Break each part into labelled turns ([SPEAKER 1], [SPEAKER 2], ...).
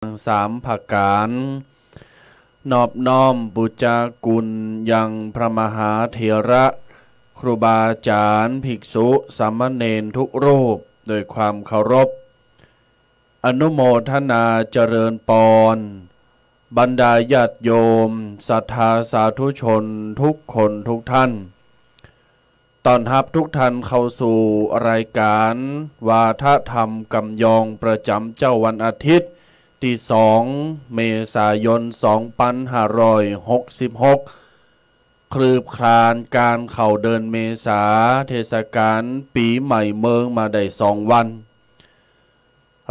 [SPEAKER 1] สามภาการนอบน้อมบูชากุลยังพระมหาเถระครูบาอาจารย์ภิกษุสามเณรทุกรูปโดยความเคารพอนุโมทนาเจริญปอนบรรดาญาติโยมศรัทธาสาธุชนทุกคนทุกท่านตอนรับทุกท่านเข้าสู่รายการวาทธรรมกำยองประจำเจ้าวันอาทิตย์ที่2 เมษายน 2566 คลืบคลานการเข่าเดินเมษาเทศกาลปีใหม่เมืองมาได้2 วัน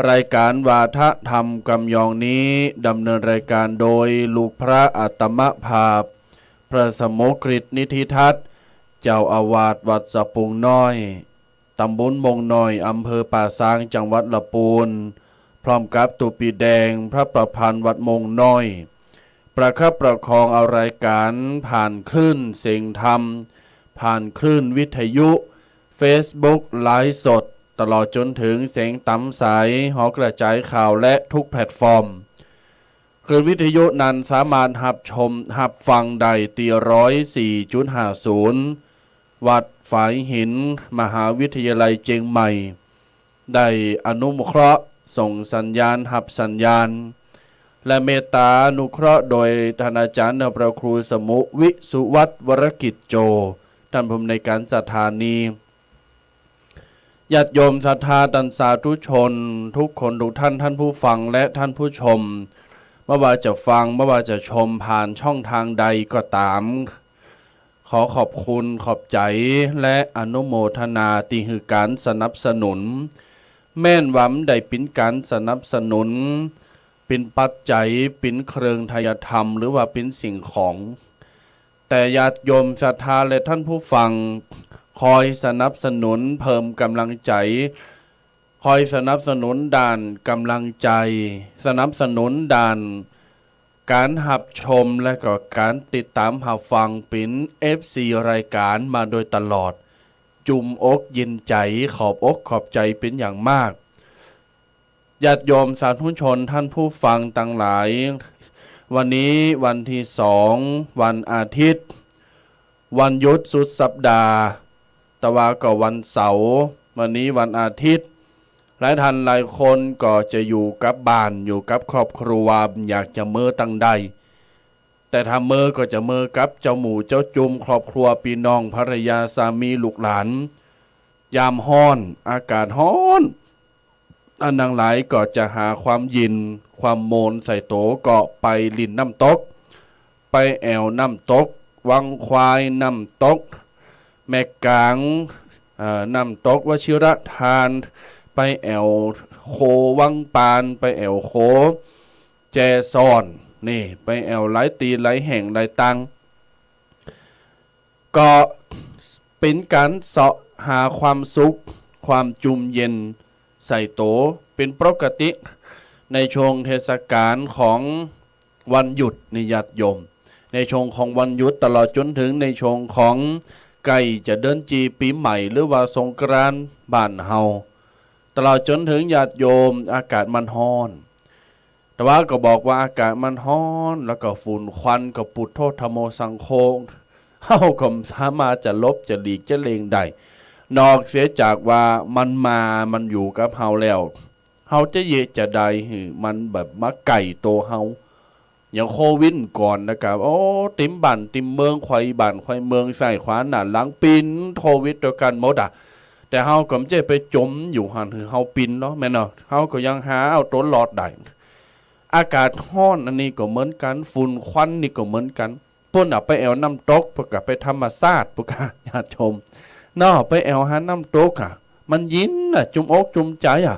[SPEAKER 1] รายการวาทธรรมกำยองนี้ดำเนินรายการโดยลูกพระอัตมภาพพระสมกฤตนิธิทัศน์เจ้าอาวาสวัดสะพุงน้อยตำบลมงน้อยอำเภอป่าซางจังหวัดลำพูนพร้อมกับตุปีแดงพระประพันธ์วัดมงน้อยประคับประคองเอารายการผ่านคลื่นเสียงธรรมผ่านคลื่นวิทยุ Facebook ไลฟ์สดตลอดจนถึงเสียงต่ำสายหอกระจายข่าวและทุกแพลตฟอร์มคลื่นวิทยุนั้นสามารถหับฟังได้ตี104.50 วัดฝายหินมหาวิทยาลัยเชียงใหม่ได้อนุเคราะห์ส่งสัญญาณหับสัญญาณและเมตตาอนุเคราะห์โดยท่านอาจารย์พระครูสมุวิสุวัฒน์วรกิจโจท่านผู้อำนวยการสถานีญาติโยมศรัทธาตันสาธุชนทุกคนทุกท่านท่านผู้ฟังและท่านผู้ชมไม่ว่าจะฟังไม่ว่าจะชมผ่านช่องทางใดก็ตามขอขอบคุณขอบใจและอนุโมทนาที่คือการสนับสนุนแม่นหวำได้เป็นการสนับสนุนเป็นปัจจัยเป็นเครื่องทายธรรมหรือว่าเป็นสิ่งของแต่ญาติโยมศรัทธาและท่านผู้ฟังคอยสนับสนุนเพิ่มกำลังใจคอยสนับสนุนด้านกำลังใจสนับสนุนด้านการหับชมและก็การติดตามหับฟังเป็น FC รายการมาโดยตลอดจุ่มอกยินใจขอบอกขอบใจเป็นอย่างมากญาติโยมสาธุชนท่านผู้ฟังต่างหลายวันนี้วันที่2วันอาทิตย์วันหยุดสุดสัปดาห์แต่ว่าก็วันเสาร์วันนี้วันอาทิตย์หลายท่านหลายคนก็จะอยู่กับบ้านอยู่กับครอบครัวอยากจะเมื่อตั้งใดแต่ถ้าเมื่อก็จะเมื่อกับเจ้าหมู่เจ้าจุมครอบครัวพี่น้องภรรยาสามีลูกหลานยามฮ้อนอากาศฮ้อนอันดังหลายก็จะหาความเย็นความโมนใส่โตก็ไปลินน้ำตกไปแอวน้ำตกวังควายน้ำตกแม่กางน้ำตกวชิระทานไปแอวโควังปานไปแอวโคแจซ่อนนี่ไปแอวหลายตีหลายแห่งหลายตังก็เป็นการเสาะหาความสุขความจุ่มเย็นใส่โตเป็นปกติในช่วงเทศกาลของวันหยุดนิยาตโยมในช่วงของวันหยุดตลอดจนถึงในช่วงของใกล้จะเดินจีปีใหม่หรือว่าสงกรานต์บ้านเฮาตลอดจนถึงญาติโยมอากาศมันร้อนแต่ว่าก็บอกว่าอากาศมันร้อนแล้วก็ฝุ่นควันก็ปุถโธธัมโมสังโฆเฮาก็สามารถจะลบจะหลีกจะเลงได้นอกเสียจากว่ามันอยู่กับเฮาแล้วเฮาจะเยะจะใดมันแบบมาไก่โตเฮาอย่างโควิดก่อนนะครับโอ้ติมบ้านติมเมืองควายบ้านควายเมืองใส่ขวาหน้าหลังปินโควิดด้วยกันหมดอ่ะแต่เฮาก็ไม่ใช่ไปจมอยู่หันคือเฮาปินเนาะแม่นเนาะเฮาก็ยังหาเอาตัวรอดได้อากาศร้อนอันนี้ก็เหมือนกันฝุ่นควันนี่ก็เหมือนกันเพิ่นเอาไปแอวน้ำตกพวกก็ไปธรรมชาติพวกญาติชมเนาะไปแอวหาน้ำตกอ่ะมันยินน่ะจุ่มอกจุ่มใจอ่ะ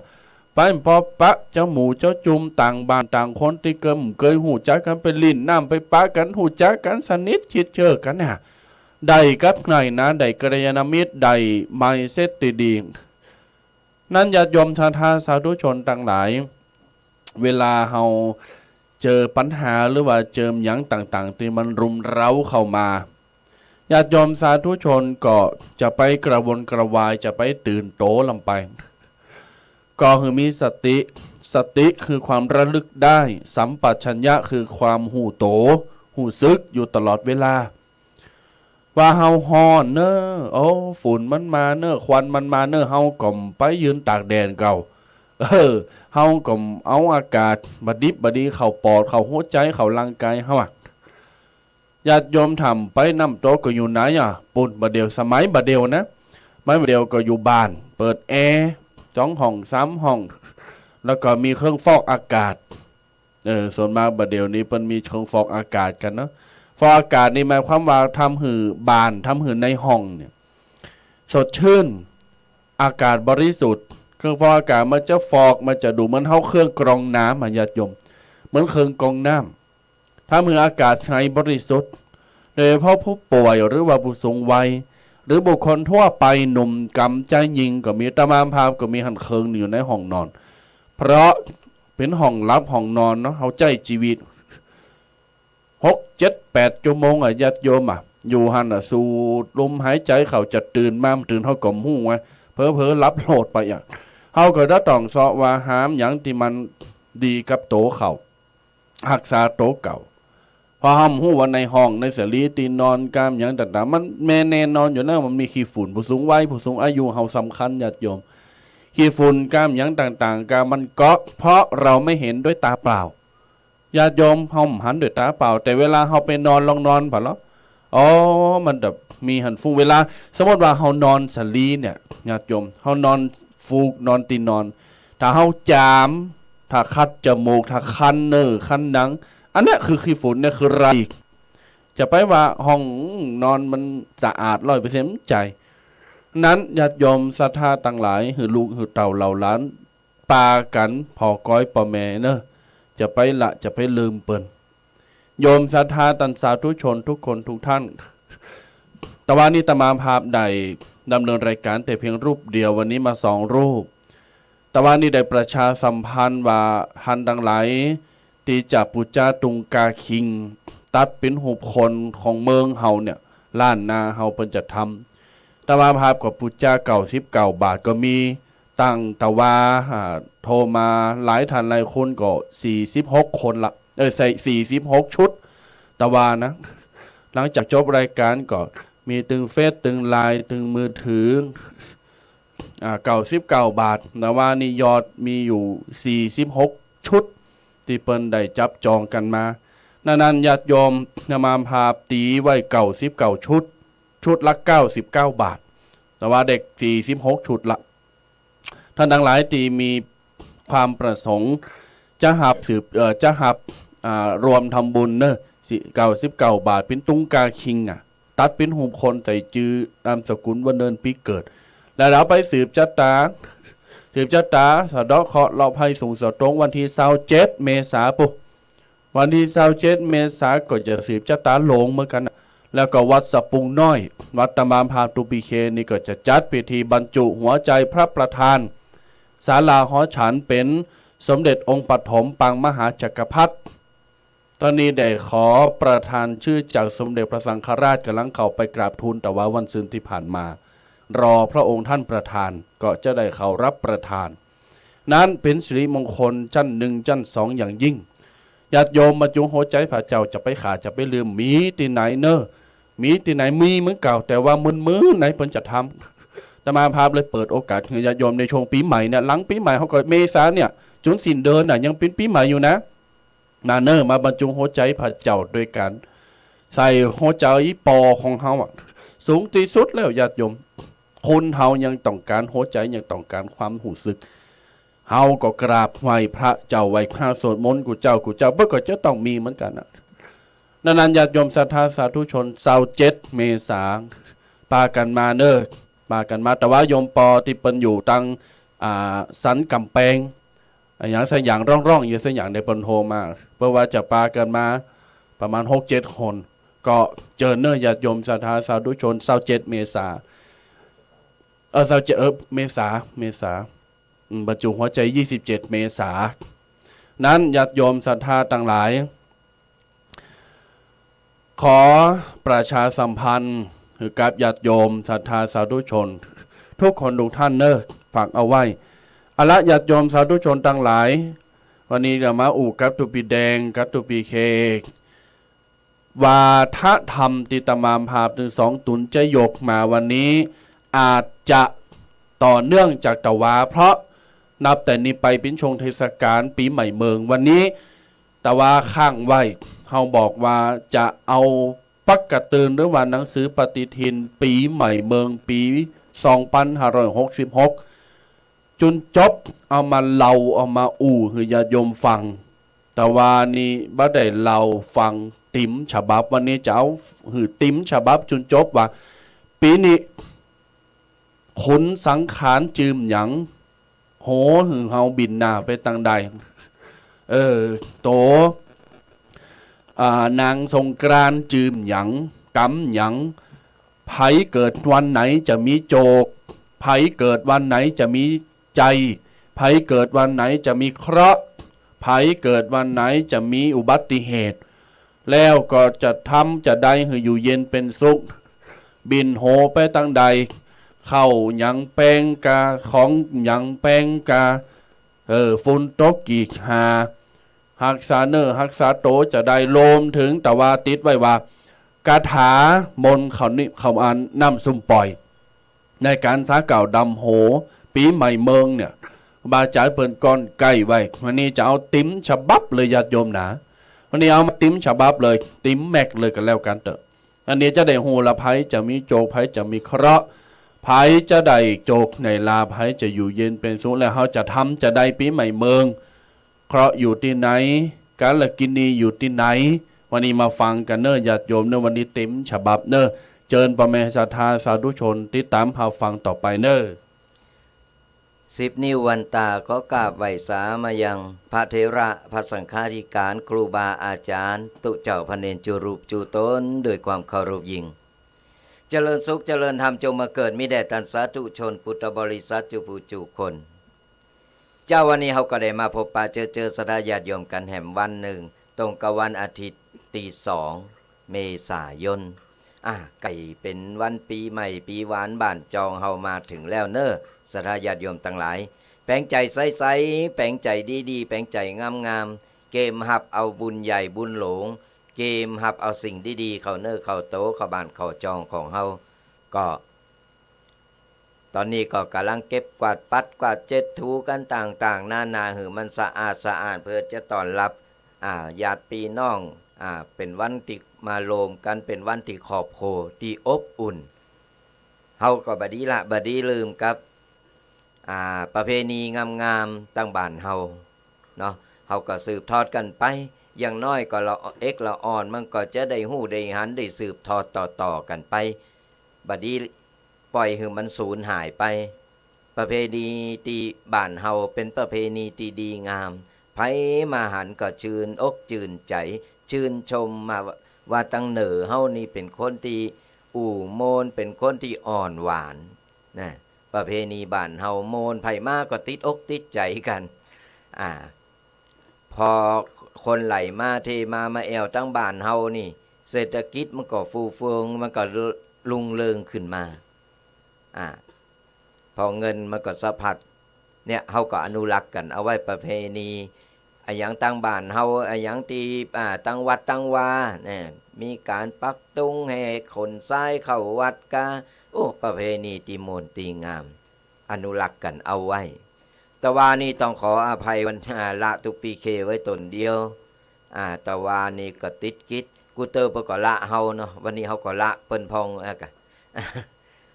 [SPEAKER 1] ไปพอปะเจ้าหมูเจ้าจุ่มต่างบ้านต่างคนที่เคยหูจักกันไปลิ้นน้ำไปปะกันหูจักกันสนิทชิดเชื่อกันเนี่ยได้กับไหนนะได้กัลยาณมิตรได้ไมเซตดีนั่นญาติโยมศรัทธาสาธุชนต่างหลายเวลาเฮาเจอปัญหาหรือว่าเจอหยังต่างๆที่มันรุมเร้าเข้ามาญาติโยมสาธุชนก็จะไปกระวนกระวายจะไปตื่นโตลำไปก็คือมีสติ สติคือความระลึกได้สัมปชัญญะคือความหูโตหูซึกอยู่ตลอดเวลาว่าเฮาฮอนเนอะโอ้ฝุ่นมันมาเนอะควันมันมาเนอะเฮาก่อมไปยืนตากแดดเก่าเฮาก่อมเอาอากาศบดิบบดีเข้าปอดเข้าหัวใจเข้าร่างกายเฮาญาติโยมทำไปน้ำโตก็อยู่ไหนปุ่นบะเดียวสมัยบะเดียวนะไม่บะเดียวก็อยู่บ้านเปิดแอร์2 ห้อง3 ห้องแล้วก็มีเครื่องฟอกอากาศส่วนมากบะเดียวนี้เปิ้นมีเครื่องฟอกอากาศกันเนาะฟอกอากาศนี่หมายความว่าทำหือบานทำหืในห้องเนี่ยสดชื่นอากาศบริสุทธิ์เครื่องฟอกอากาศมันจะฟอกมันจะดูเหมือนเท่าเครื่องกรองน้ำญาติโยมเหมือนเครื่องกรองน้ำถ้ามืออากาศใช้บริสุทธิ์โดยเฉพาะผู้ป่วยหรือว่าผู้สูงวัยหรือบุคคลทั่วไปหนุ่มกำใจยิงก็มีตะมามพามก็มีหันเคิงอยู่ในห้องนอนเพราะเป็นห้องลับห้องนอนเนาะเขาใจชีวิต6 7 8 ชั่วโมงญาติโยมอยู่หันสูดลมหายใจเขาจะตื่นมาตื่นเขาก่มหู้ไว้เพ้อรับโหลดไปเขาก็ได้ต้องสอบว่าหามอย่างที่มันดีกับโตเขารักษาโตเก่าพอห้ามหู้ว่าในห้องในเสรีตีนอนกามอย่างต่างๆมันแม่แน่นอนอยู่นะมันมีขี้ฝุ่นผู้สูงวัยผู้สูงอายุเขาสำคัญญาติโยมขี้ฝุ่นกามอย่างต่างๆกามมันเกาะเพราะเราไม่เห็นด้วยตาเปล่าญาติโยมเฮาหันด้วยตาเปล่าแต่เวลาเฮาไปนอนลองนอนผ่านแล้วอ๋อมันแบบมีหันฟูเวลาสมมติว่าเฮานอนสลีเนี่ยญาติโยมเฮานอนฟูกนอนตีนอนถ้าเฮาจามถ้าคัดจมูกถ้าคันคันหนังอันนี้คือขี้ฝุ่นเนี่ยคือไรจะไปว่าห้องนอนมันสะอาด100%ใจนั้นญาติโยมศรัทธาต่างหลายหือลูกหือเต่าเหล่าล้านปากันพอก้อยปอแม่เนอะจะไปละจะไปลืมเปิ้นโยมศรัทธาตันสาธุชนทุกคนทุกท่านแต่ว่านี่ตมาภาพใดดำเนินรายการแต่เพียงรูปเดียววันนี้มา2 รูปแต่ว่านี่ได้ประชาสัมพันธ์ว่าท่านทั้งหลายตีจากปุจจาตุงกาคิงตัดเป็นหุบคนของเมืองเฮาเนี่ยล้านนาเฮาเปิ้นจะทำตมาภาพกับปุจจา99 บาทก็มีตั้งตะวาโทรมาหลายท่านหลายคนก็46 คนละใส่46 ชุดตะวานะหลังจากจบรายการก็มีตึงเฟซตึงไลน์ตึงมือถือ99 บาทแต่ว่านี่ยอดมีอยู่46 ชุดที่เปิ้นได้จับจองกันมานั้นญาติโยมนำมาพาตีไว้99 ชุดชุดละ99 บาทแต่ว่าเด็ก46 ชุดละท่านทั้งหลายที่มีความประสงค์จะหับรวมทำบุญเนอะ99 บาทเป็นตุงกาคิงตัดเป็นหูคนใส่จือนามสกุลวันเดือนปีเกิดแล้วเราไปสืบชะตาสะเดาะเคราะห์เราภัยสูงสตรงวันที่27 เมษายนวันที่27 เมษายนก็จะสืบชะตาหลงเหมือนกันแล้วก็วัดสะปุงน้อยวัดตะมามพาตุปีเคนี่ก็จะจัดพิธีบรรจุหัวใจพระประธานศาลาหอฉันเป็นสมเด็จองค์ปฐมปังมหาจักรพรรดิตอนนี้ได้ขอประธานชื่อจากสมเด็จพระสังฆราชกำลังเข้าไปกราบทูลแต่ว่าวันศุกร์ที่ผ่านมารอพระองค์ท่านประธานก็จะได้เข้ารับประธานนั้นเป็นสิริมงคลชั้น1ชั้น2อย่างยิ่งญาติโยมมาจุงหัวใจพระเจ้าจะไปขาดจะไปลืมมีที่ไหนเนอะมีที่ไหนมีเหมือนเก่าแต่ว่ามือไหนเพิ่นจะทำตมาภาพเลยเปิดโอกาสให้ญาติโยมในช่วงปีใหม่เนี่ยหลังปีใหม่เขาก็เมษาเนี่ยจนสิ้นเดือนยังเป็นปีใหม่อยู่นะนาเนอร์มาบรรจุหัวใจพระเจ้าด้วยกันใส่หัวใจปอของเฮาสูงที่สุดแล้วญาติโยมคนเฮายังต้องการหัวใจยังต้องการความหูสึกเฮาก็กราบไหว้พระเจ้าไหว้พระสวดมนต์กูเจ้าเพื่อก็จะต้องมีเหมือนกันนั้นญาติโยมศรัทธาสาธุชน27 เมษายนปากันมาเนอปากันมาแต่ว่าโยมปอที่เปิ้นอยู่ตังสันกำแพงอย่างสักอย่างร่องอยู่สักอย่างในเปิ้นโทรมาเพื่อว่าจะปากันมาประมาณ 6-7 คนก็เจอเนอญาติโยมศรัทธาสาธุชน27 เมษายน27 เมษาบรรจุหัวใจ27 เมษายนนั้นญาติโยมศรัทธาต่างหลายขอประชาสัมพันธ์คือกับญาติโยมศรัทธาสาธุชนทุกคนทุกท่านเนอะฝากเอาไว้ อละญาติโยมสาธุชนทั้งหลายวันนี้เรามาอู่กับตุปีแดงกับตุปีเคกวาทธรรมติตมามภาพถึง2 ตุนจะยกมาวันนี้อาจจะต่อเนื่องจากตะวาเพราะนับแต่นี้ไปเป็นช่วงเทศกาลปีใหม่เมืองวันนี้ตะวาข้างไว้เขาบอกว่าจะเอาปักกระตือนหรือว่าหนังสือปฏิทินปีใหม่เมืองปี2566จนจบเอามาเล่าเอามาอู่คือญาติโยมฟังแต่ว่านี่บ่ได้เล่าฟังติ๋มฉบับวันนี้จะเอาหือติ๋มฉบับจนจบว่าปีนี้ขนสังขารจืมหยังโหหือเฮาบินหน้าไปตังใดโตนางสงกรานต์จืมหยังกำหยังไผเกิดวันไหนจะมีโจกไผเกิดวันไหนจะมีใจไผเกิดวันไหนจะมีเคราะห์ไผเกิดวันไหนจะมีอุบัติเหตุแล้วก็จะทำจะได้ให้อยู่เย็นเป็นสุขบินโหไปตั้งใดเข้าหยังแปงกาของหยังแปงกาฝุ่นตกกี่หาหักษาเนอหักษาโตจะได้โลมถึงแต่ว่าติดไว้ว่ากาถามนเขาอ่านนำซุ่มปล่อยในการสาเก่าดำโหปีใหม่เมืองเนี่ยบาจ่ายเปิ่นก้อนไก่ไว้วันนี้จะเอาติ๋มฉบับเลยญาติโยมนะวันนี้เอามาติ๋มฉบับเลยติ๋มแม็กเลยกันแล้วกันเถอะอันนี้จะได้โหละไผจะมีโจกไผจะมีเคราะห์ไผจะได้โจกในลาไผจะอยู่เย็นเป็นสุขแล้วเขาจะทำจะได้ปีใหม่เมืองเคราะห์อยู่ที่ไหนกาลกินีอยู่ที่ไหนวันนี้มาฟังกันเนอะญาติโยมเนอะวันนี้ติ๋มฉบับเนอะเจิญประเมศรัทธาสาธุชนติดตามพาฟังต่อไปเนอะ
[SPEAKER 2] 10 นิ้ววันตาก็กราบไหว้สามายังพระเถระพระสังฆาธิการครูบาอาจารย์ตุเจ้าพระเนรจุรูปจูตนด้วยความเคารพยิ่งเจริญสุขเจริญธรรมจงมาเกิดมิแด่ท่านสาธุชนพุทธบริษัทจุผู้จุคนเจ้าวันนี้เขาก็ได้มาพบปะเจอสดาญาติโยมกันแห่มวันหนึ่งตรงกับวันอาทิตย์ที่2 เมษายนไก่เป็นวันปีใหม่ปีหวานบ้านจองเฮามาถึงแล้วเนอะสดาญาติโยมทั้งหลายแปลงใจใสๆแปลงใจดีๆแปลงใจงามๆเกมหับเอาบุญใหญ่บุญหลงเกมหับเอาสิ่งดีๆเข้าเนอเข้าโตเข้าบ้านเข้าจองของเฮาก็ตอนนี้ก็กำลังเก็บกวาดปัดกวาดเจ็ดถูกันต่างๆนาหือมันสะอาดเพื่อจะต้อนรับญาติพี่น้องเป็นวันที่มาโลมกันเป็นวันที่ขอบโคที่อบอุ่นเฮาก็บดีลืมกับประเพณีงามๆตั้งบ้านเฮาเนาะเฮาก็สืบทอดกันไปอย่างน้อยก็ละอ่อนมันก็จะได้ฮู้ได้หันได้สืบทอดต่อกันไปบัดนี้ปล่อยให้มันสูญหายไปประเพณีที่บ้านเฮาเป็นประเพณีที่ดีงามไผมาหันก็ชื่นอกชื่นใจชื่นชมมาว่าตั้งเหนือเฮานี่เป็นคนที่อู่โมนเป็นคนที่อ่อนหวานนะประเพณีบ้านเฮาโมนไผมาก็ติดอกติดใจกันพอคนไหลมาเทมาแอวตั้งบ้านเฮานี่เศรษฐกิจมันก็ฟูเฟืองมันก็ลุงเริงขึ้นมาพอเงินมันก็สะพัดเนี่ยเฮาก็อนุรักษ์กันเอาไว้ประเพณีอย่างตั้งบ้านเฮาอย่างที่ตั้งวัดตั้งวาเนี่ยมีการปักตุงให้คนทรายเข้าวัดกาประเพณีที่มนตีงามอนุรักษ์กันเอาไว้แต่ว่านี่ต้องขออภัยวันละทุกปีเคไว้ตนเดียวแต่ว่านี่ก็ติดกิจกูเตอร์เพิ่นก็ละเฮาเนาะวันนี้เฮาก็ละเปิ้นพองกะ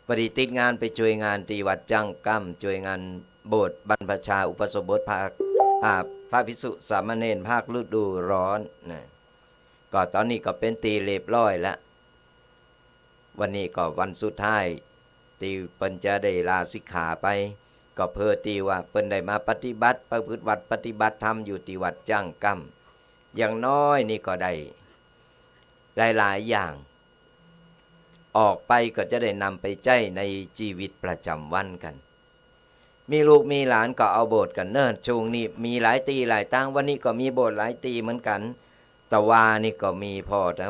[SPEAKER 2] ปฏิติดงานไปช่วยงานที่วัดจังกั้มช่วยงานโบสถ์บรรพชาอุปสมบทพระภิกษุสามเณรภาคฤดูร้อนนะก็ตอนนี้ก็เป็นตีเรียบร้อยแล้ววันนี้ก็วันสุดท้ายที่เปิ้นจะได้ลาสิกขาไปก็เพื่อที่ว่าเปิ้นได้มาปฏิบัติประพฤติวัดปฏิบัติธรรมอยู่ที่วัดจังกั้มอย่างน้อยนี่ก็ได้หลายอย่างออกไปก็จะได้นำไปใช้ในชีวิตประจำวันกันมีลูกมีหลานก็เอาโบสถ์กันเนิ่นช่วงนี้มีหลายตีหลายตั้งวันนี้ก็มีโบสถ์หลายตีเหมือนกันแต่ว่านี่ก็มีพอแต่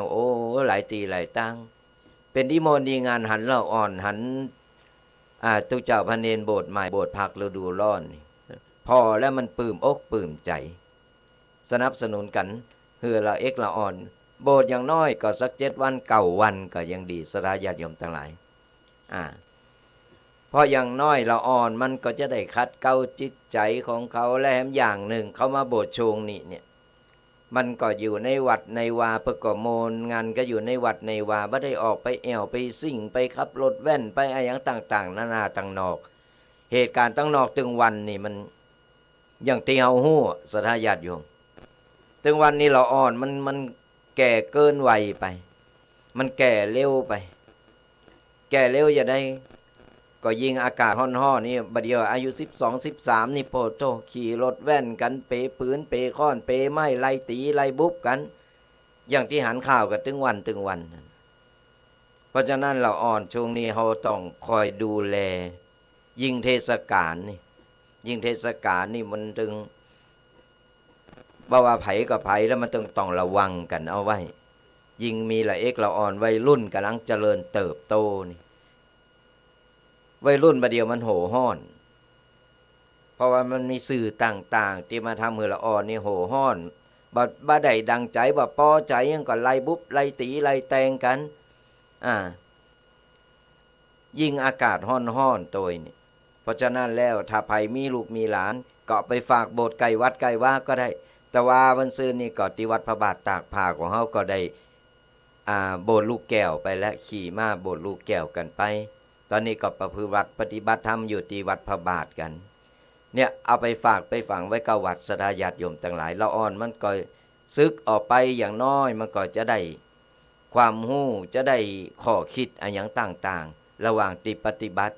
[SPEAKER 2] หลายตีหลายตั้งเป็นที่มนดีงานหันเราอ่อนหันตุเจ้าพระเนรโบสถ์ใหม่โบสถ์พักฤดูร้อน พอแล้วมันปลื้มอกปลื้มใจสนับสนุนกันเฮือละเอกละอ่อนโบสถ์อย่างน้อยก็สัก7 วัน9 วันก็ยังดีสราญาติโยมทั้งหลายเพราะอย่างน้อยละอ่อนมันก็จะได้คัดเกลาจิตใจของเขาและแถมอย่างหนึ่งเขามาโบสถ์โชงนี่เนี่ยมันก็อยู่ในวัดในวาประกอบโมนงานก็อยู่ในวัดในวาไม่ได้ออกไปแอวไปสิ่งไปขับรถแว่นไปอะไรอย่างต่างๆนานาต่างนอกเหตุการณ์ตั้งนอกตึงวันนี่มันอย่างที่เฮาฮู้สทธาญาติโยมตึงวันนี้เราอ่อนมันแก่เกินวัยไปมันแก่เร็วไปแก่เร็วอย่าได้ก็ยิงอากาศร้อนๆนี่บัดเดียวอายุ12 13นี่โปโตขี่รถแว่นกันเปปืนเปค้อนเปไม้ไล่ตีไล่บุบกันอย่างที่หันข่าวกันตึงวันเพราะฉะนั้นเราอ่อนช่วงนี้เราต้องคอยดูแลยิ่งเทศกาลนี่ยิ่งเทศกาลนี่มันถึงว่าไผกับไผแล้วมันต้องระวังกันเอาไว้ยิ่งมีละเอกละอ่อนวัยรุ่นกำลังเจริญเติบโตนี่วัยรุ่นประเดี๋ยวมันโหห้อนเพราะว่ามันมีสื่อต่างๆที่มาทำมือละอ่อนนี่โหห้อนบ่ได้ดังใจบ่พอใจยังก็ไล่บุบไล่ตีไล่แตงกันยิ่งอากาศห้อนตัวนี่เพราะฉะนั้นแล้วถ้าไผมีลูกมีหลานก็ไปฝากโบสถ์ไกลวัดไกลว่าก็ได้แต่ว่าวันซื่อนี่ก็ที่วัดพระบาทตากผ้าของเฮาก็ได้โบสถ์ลูกแก้วไปและขี่ม้าโบสถ์ลูกแก้วกันไปตอนนี้ก็ประพฤติวัดปฏิบัติธรรมอยู่ที่วัดพระบาทกันเนี่ยเอาไปฝากไปฝังไว้กับวัดสดาญาติโยมทั้งหลายละอ่อนมันก็ซึกออกไปอย่างน้อยมันก็จะได้ความรู้จะได้ข้อคิดอะไรอย่างต่างๆระหว่างที่ปฏิบัติ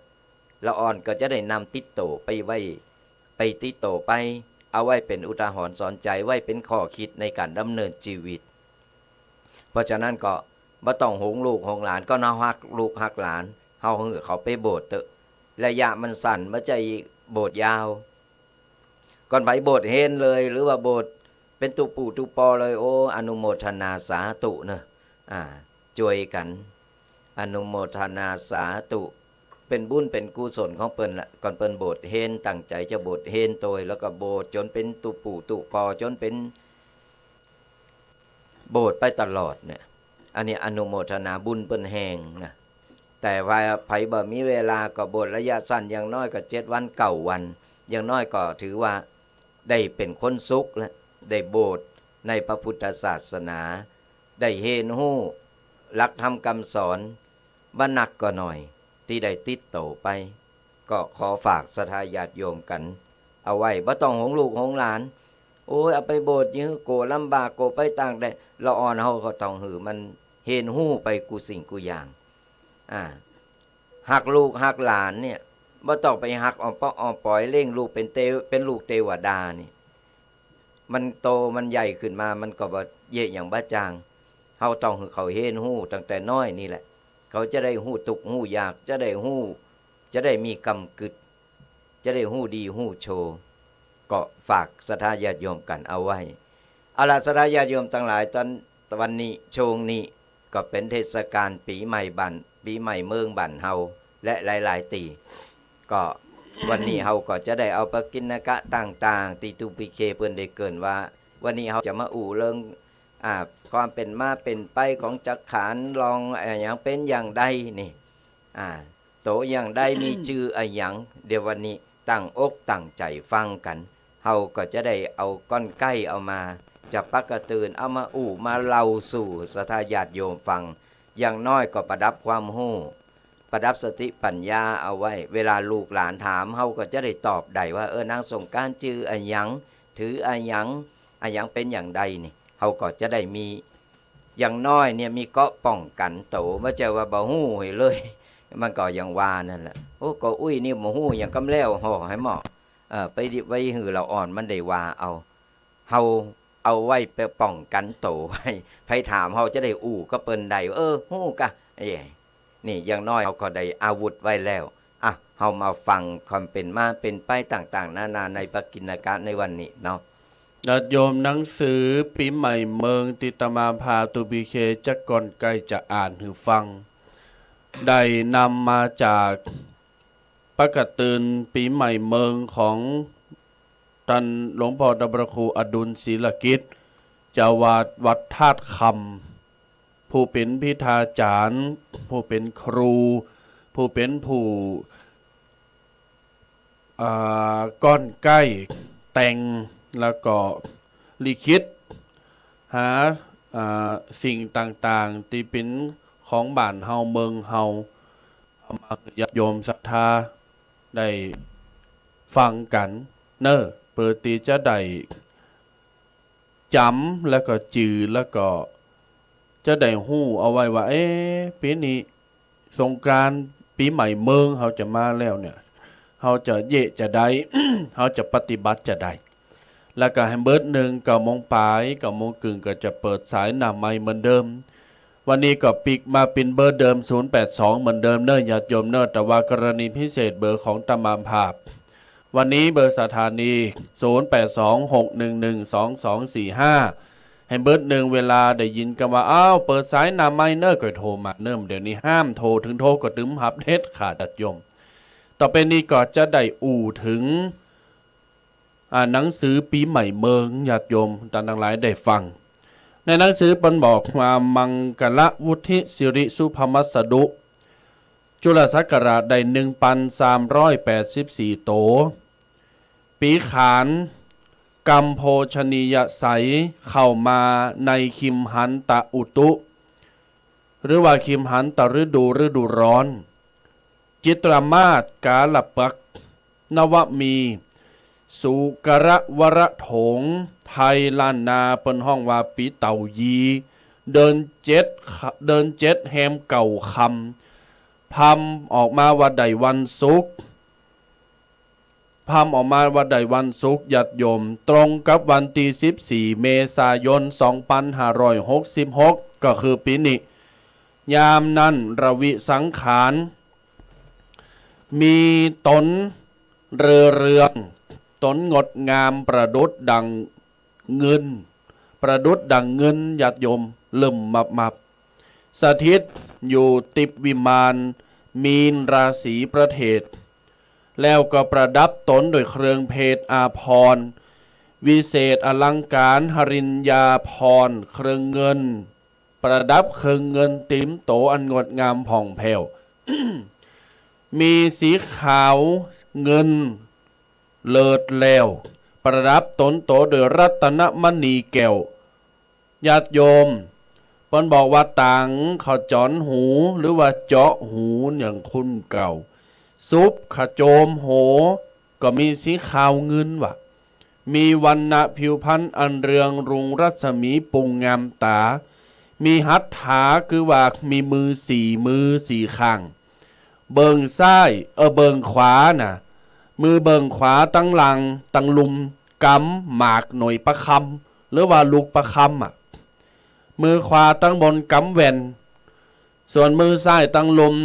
[SPEAKER 2] ละอ่อนก็จะได้นำติดโตไปไว้ไปติดโตไปเอาไว้เป็นอุทาหรณ์สอนใจไว้เป็นข้อคิดในการดำเนินชีวิตเพราะฉะนั้นก็บ่ต้องหงลูกหงหลานก็น่าฮักลูกฮักหลานเฮาเขาไปโบสถ์เถอะระยะมันสั้นบ่ใจโบสถ์ยาวก่อนไปโบสถ์เฮนเลยหรือว่าโบสถ์เป็นตุปู่ตุปอเลยโอ้อนุโมทนาสาธุเนอะช่วยกันอนุโมทนาสาธุเป็นบุญเป็นกุศลของเปิ้นละก่อนเปิ้นโบสถ์เฮนตั้งใจจะโบสถ์เฮนโตยแล้วก็โบสถ์จนเป็นตุปู่ตุปอจนเป็นโบสถ์ไปตลอดเนี่ยอันนี้อนุโมทนาบุญเปิ้นแหงนะแต่ว่าไผบ่มีเวลาก็โบสถ์ระยะสั้นอย่างน้อยก็7 วัน9 วันอย่างน้อยก็ถือว่าได้เป็นคนสุขแล้วได้โบสถ์ในพระพุทธศาสนาได้เห็นฮู้หลักธรรมคำสอนบ่หนักก็หน่อยที่ได้ติดโตไปก็ขอฝากศรัทธาญาติโยมกันเอาไว้บ่ต้องหงลูกหงหลานโอ้ยเอาไปโบสถ์ยื้อโกลำบากโกไปต่างได้ละอ่อนเฮาก็ต้องหือมันเห็นฮู้ไปกูสิ่งกูอย่างหักลูกหักหลานเนี่ยบ่ต้องไปหักอ้อมปอ้อมปล่อยเล่งลูกเป็นลูกเทวดานี่มันโตมันใหญ่ขึ้นมามันก็บ่เยะอย่างบ้าจางเฮาต้องให้เขาเห็นฮู้ตั้งแต่น้อยนี่แหละเขาจะได้ฮู้ทุกข์ฮู้ยากจะได้ฮู้จะได้มีกำกึดจะได้ฮู้ดีฮู้โชว์ก็ฝากศรัทธาญาติโยมกันเอาไว้เอาล่ะศรัทธาญาติโยมทั้งหลายตอนวันนี้โชงนี้ก็เป็นเทศกาลปีใหม่บ้านปีใหม่เมืองบ้านเฮาและหลายๆตีก็วันนี้เฮาก็จะได้เอาปกิณกะต่างๆที่ตุปิเคเพิ่นได้เกินว่าวันนี้เฮาจะมาอู่เรื่องความเป็นมาเป็นไปของจักขานลองอย่างเป็นอย่างใดนี่โตอย่างใดมีชื่ออย่างเดี๋ยววันนี้ตั้งอกตั้งใจฟังกันเฮาก็จะได้เอาก้อนไก่เอามาจะปักกระตื่นเอามาอู่มาเล่าสู่ศรัทธาญาติโยมฟังอย่างน้อยก็ประดับความรู้ประดับสติปัญญาเอาไว้เวลาลูกหลานถามเฮาก็จะได้ตอบได้ว่านางสงกรานต์ชื่อหยังถือหยังเป็นอย่างใดนี่เฮาก็จะได้มีอย่างน้อยเนี่ยมีเกาะป้องกันโตบ่ใช่ว่าบ่ฮู้ให้เลยมันก็อย่างว่านั่นแหละโอ้ก็อุ้ยนี่บ่ฮู้หยังกำแล้วห่อให้เหมาะไปไว้หือเราอ่อนมันได้ว่าเอาเฮาเอาไว้ไปป้องกันโตไว้ไผถามเฮาจะได้อู้ก็เปิ้นได้ฮู้กะนี่อย่างน้อยเขาก็ได้อาวุธไว้แล้วเฮามาฟังความเป็นมาเป็นไปต่างๆนานาในปกิณกะในวันนี้เนาะ
[SPEAKER 1] ญาติโยมหนังสือปีใหม่เมืองติตมาพาตุบีเคจักก่อนใกล้จะอ่านให้ฟังได้นำมาจากประกาศเตือนปีใหม่เมืองของ ท่านหลวงพ่อดบรครูอดุลศิลกิจเจ้าวาดวัดธาตุคำผู้เป็นพิธาจารย์ผู้เป็นครู ผู้เป็นผู้ก้อนใกล้แต่งแล้วก็ลิขิตหาสิ่งต่างๆที่เป็นของบ้านเฮาเมืองเฮาเอามาญาติโยมศรัทธาได้ฟังกันเนอะเปิดตีจะได้จำแล้วก็จือแล้วก็จะได้หู้เอาไว้ว่าปีนี้สงกรานต์ปีใหม่เมืองเฮาจะมาแล้วเนี่ยเฮาจะเยะจะได้ เฮาจะปฏิบัติจะได้แล้วก็ให้เบิด1 9 โมงปลาย9 โมงครึ่งก็จะเปิดสายหน้าไมค์เหมือนเดิมวันนี้ก็ปิกมาเป็นเบอร์เดิม082เหมือนเดิมเนอะญาติโยมเนอะแต่ว่ากรณีพิเศษเบอร์ของตามามภาพวันนี้เบอร์สถานี0826112245ให้เบิด1เวลาได้ยินกันว่าอ้าวเปิดสายหน้าไมค์เนอะก็โทรมาเนิ่มเดี๋ยวนี้ห้ามโทรถึงโทรก็ตึมหับเฮ็ดขาดญาติโยมต่อไปนี้ก็จะได้ถึงหนังสือปีใหม่เมืองญาติโยมท่านทั้งหลายได้ฟังในหนังสือเปิ้นบอกว่ามังกละวุฒิสิริสุภมัสสดุจุลศักราชได้ 1,384 โตปีขานกัมโพชนียไสยเข้ามาในคิมหันตะอุตุหรือว่าคิมหันตะฤดูร้อนจิตรมาศกาลปักนวมีสุกระวรโถงไทยล้านนาเปิ้นห้องว่าปีเต่ายีเดินเจ็ดแฮมเก่าคำพำออกมาว่าใดวันศุกร์ญาติโยมตรงกับวันที่14 เมษายน 2566ก็คือปีนี้ยามนั้นระวิสังขารมีตนเรืองตนงดงามประดุจดังเงินญาติโยมเลิ่มมับสถิตอยู่ติบวิมานมีนราศีประเทศแล้วก็ประดับตนโดยเครื่องเพชรอาภรณ์วิเศษอลังการหริญญาภรณ์เครื่องเงินประดับเครื่องเงินติ๋มโตอันงดงามผ่องแผ้ว มีสีขาวเงินเลิศแล้วประดับตนโตโดยรัตนมณีแก้วญาติโยมเปิ้นบอกว่าต่างเขาจอนหูหรือว่าเจาะหูอย่างคุณเก่าซุปขโจมโหก็มีสีขาวเงินว่ะมีวันณะผิวพรรณอันเรืองรุงรัศมีปุงงามตามีหัตถาคือว่ามีมือสี่ข้างเบิงซ้ายเบิงขวาน่ะมือเบิงขวาตั้งหลังตั้งลุมกำหมากหน่อยประคำหรือว่าลูกประคำมือขวาตั้งบนกำแว่นส่วนมือซ้ายตั้งลุม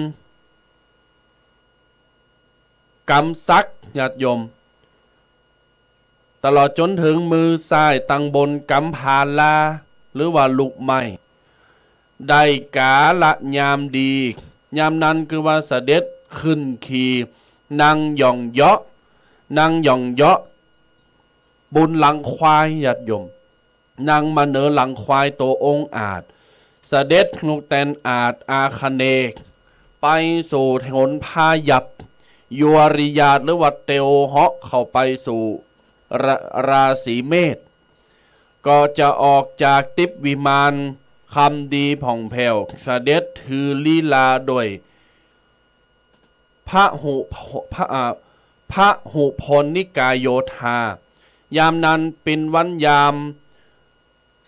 [SPEAKER 1] กำซักญาติโยมตลอดจนถึงมือซ้ายตั้งบนกำพาลาหรือว่าลูกไม้ได้กาละยามดียามนั้นคือว่าเสด็จขึ้นขี่นั่งย่องเยาะบุญหลังควายญาติโยมนั่งมาเหนือหลังควายโตองอาจเสด็จลูกแตนอาจอาคเนกไปสู่ถนนพายับยัวริยาหรือว่าเตวเหาะเข้าไปสู่ราศีเมษก็จะออกจากติบวิมานคำดีผ่องแผ้วเสด็จถือลีลาโดยพระหุพลนิกายโยธายามนั้นเป็นวันยาม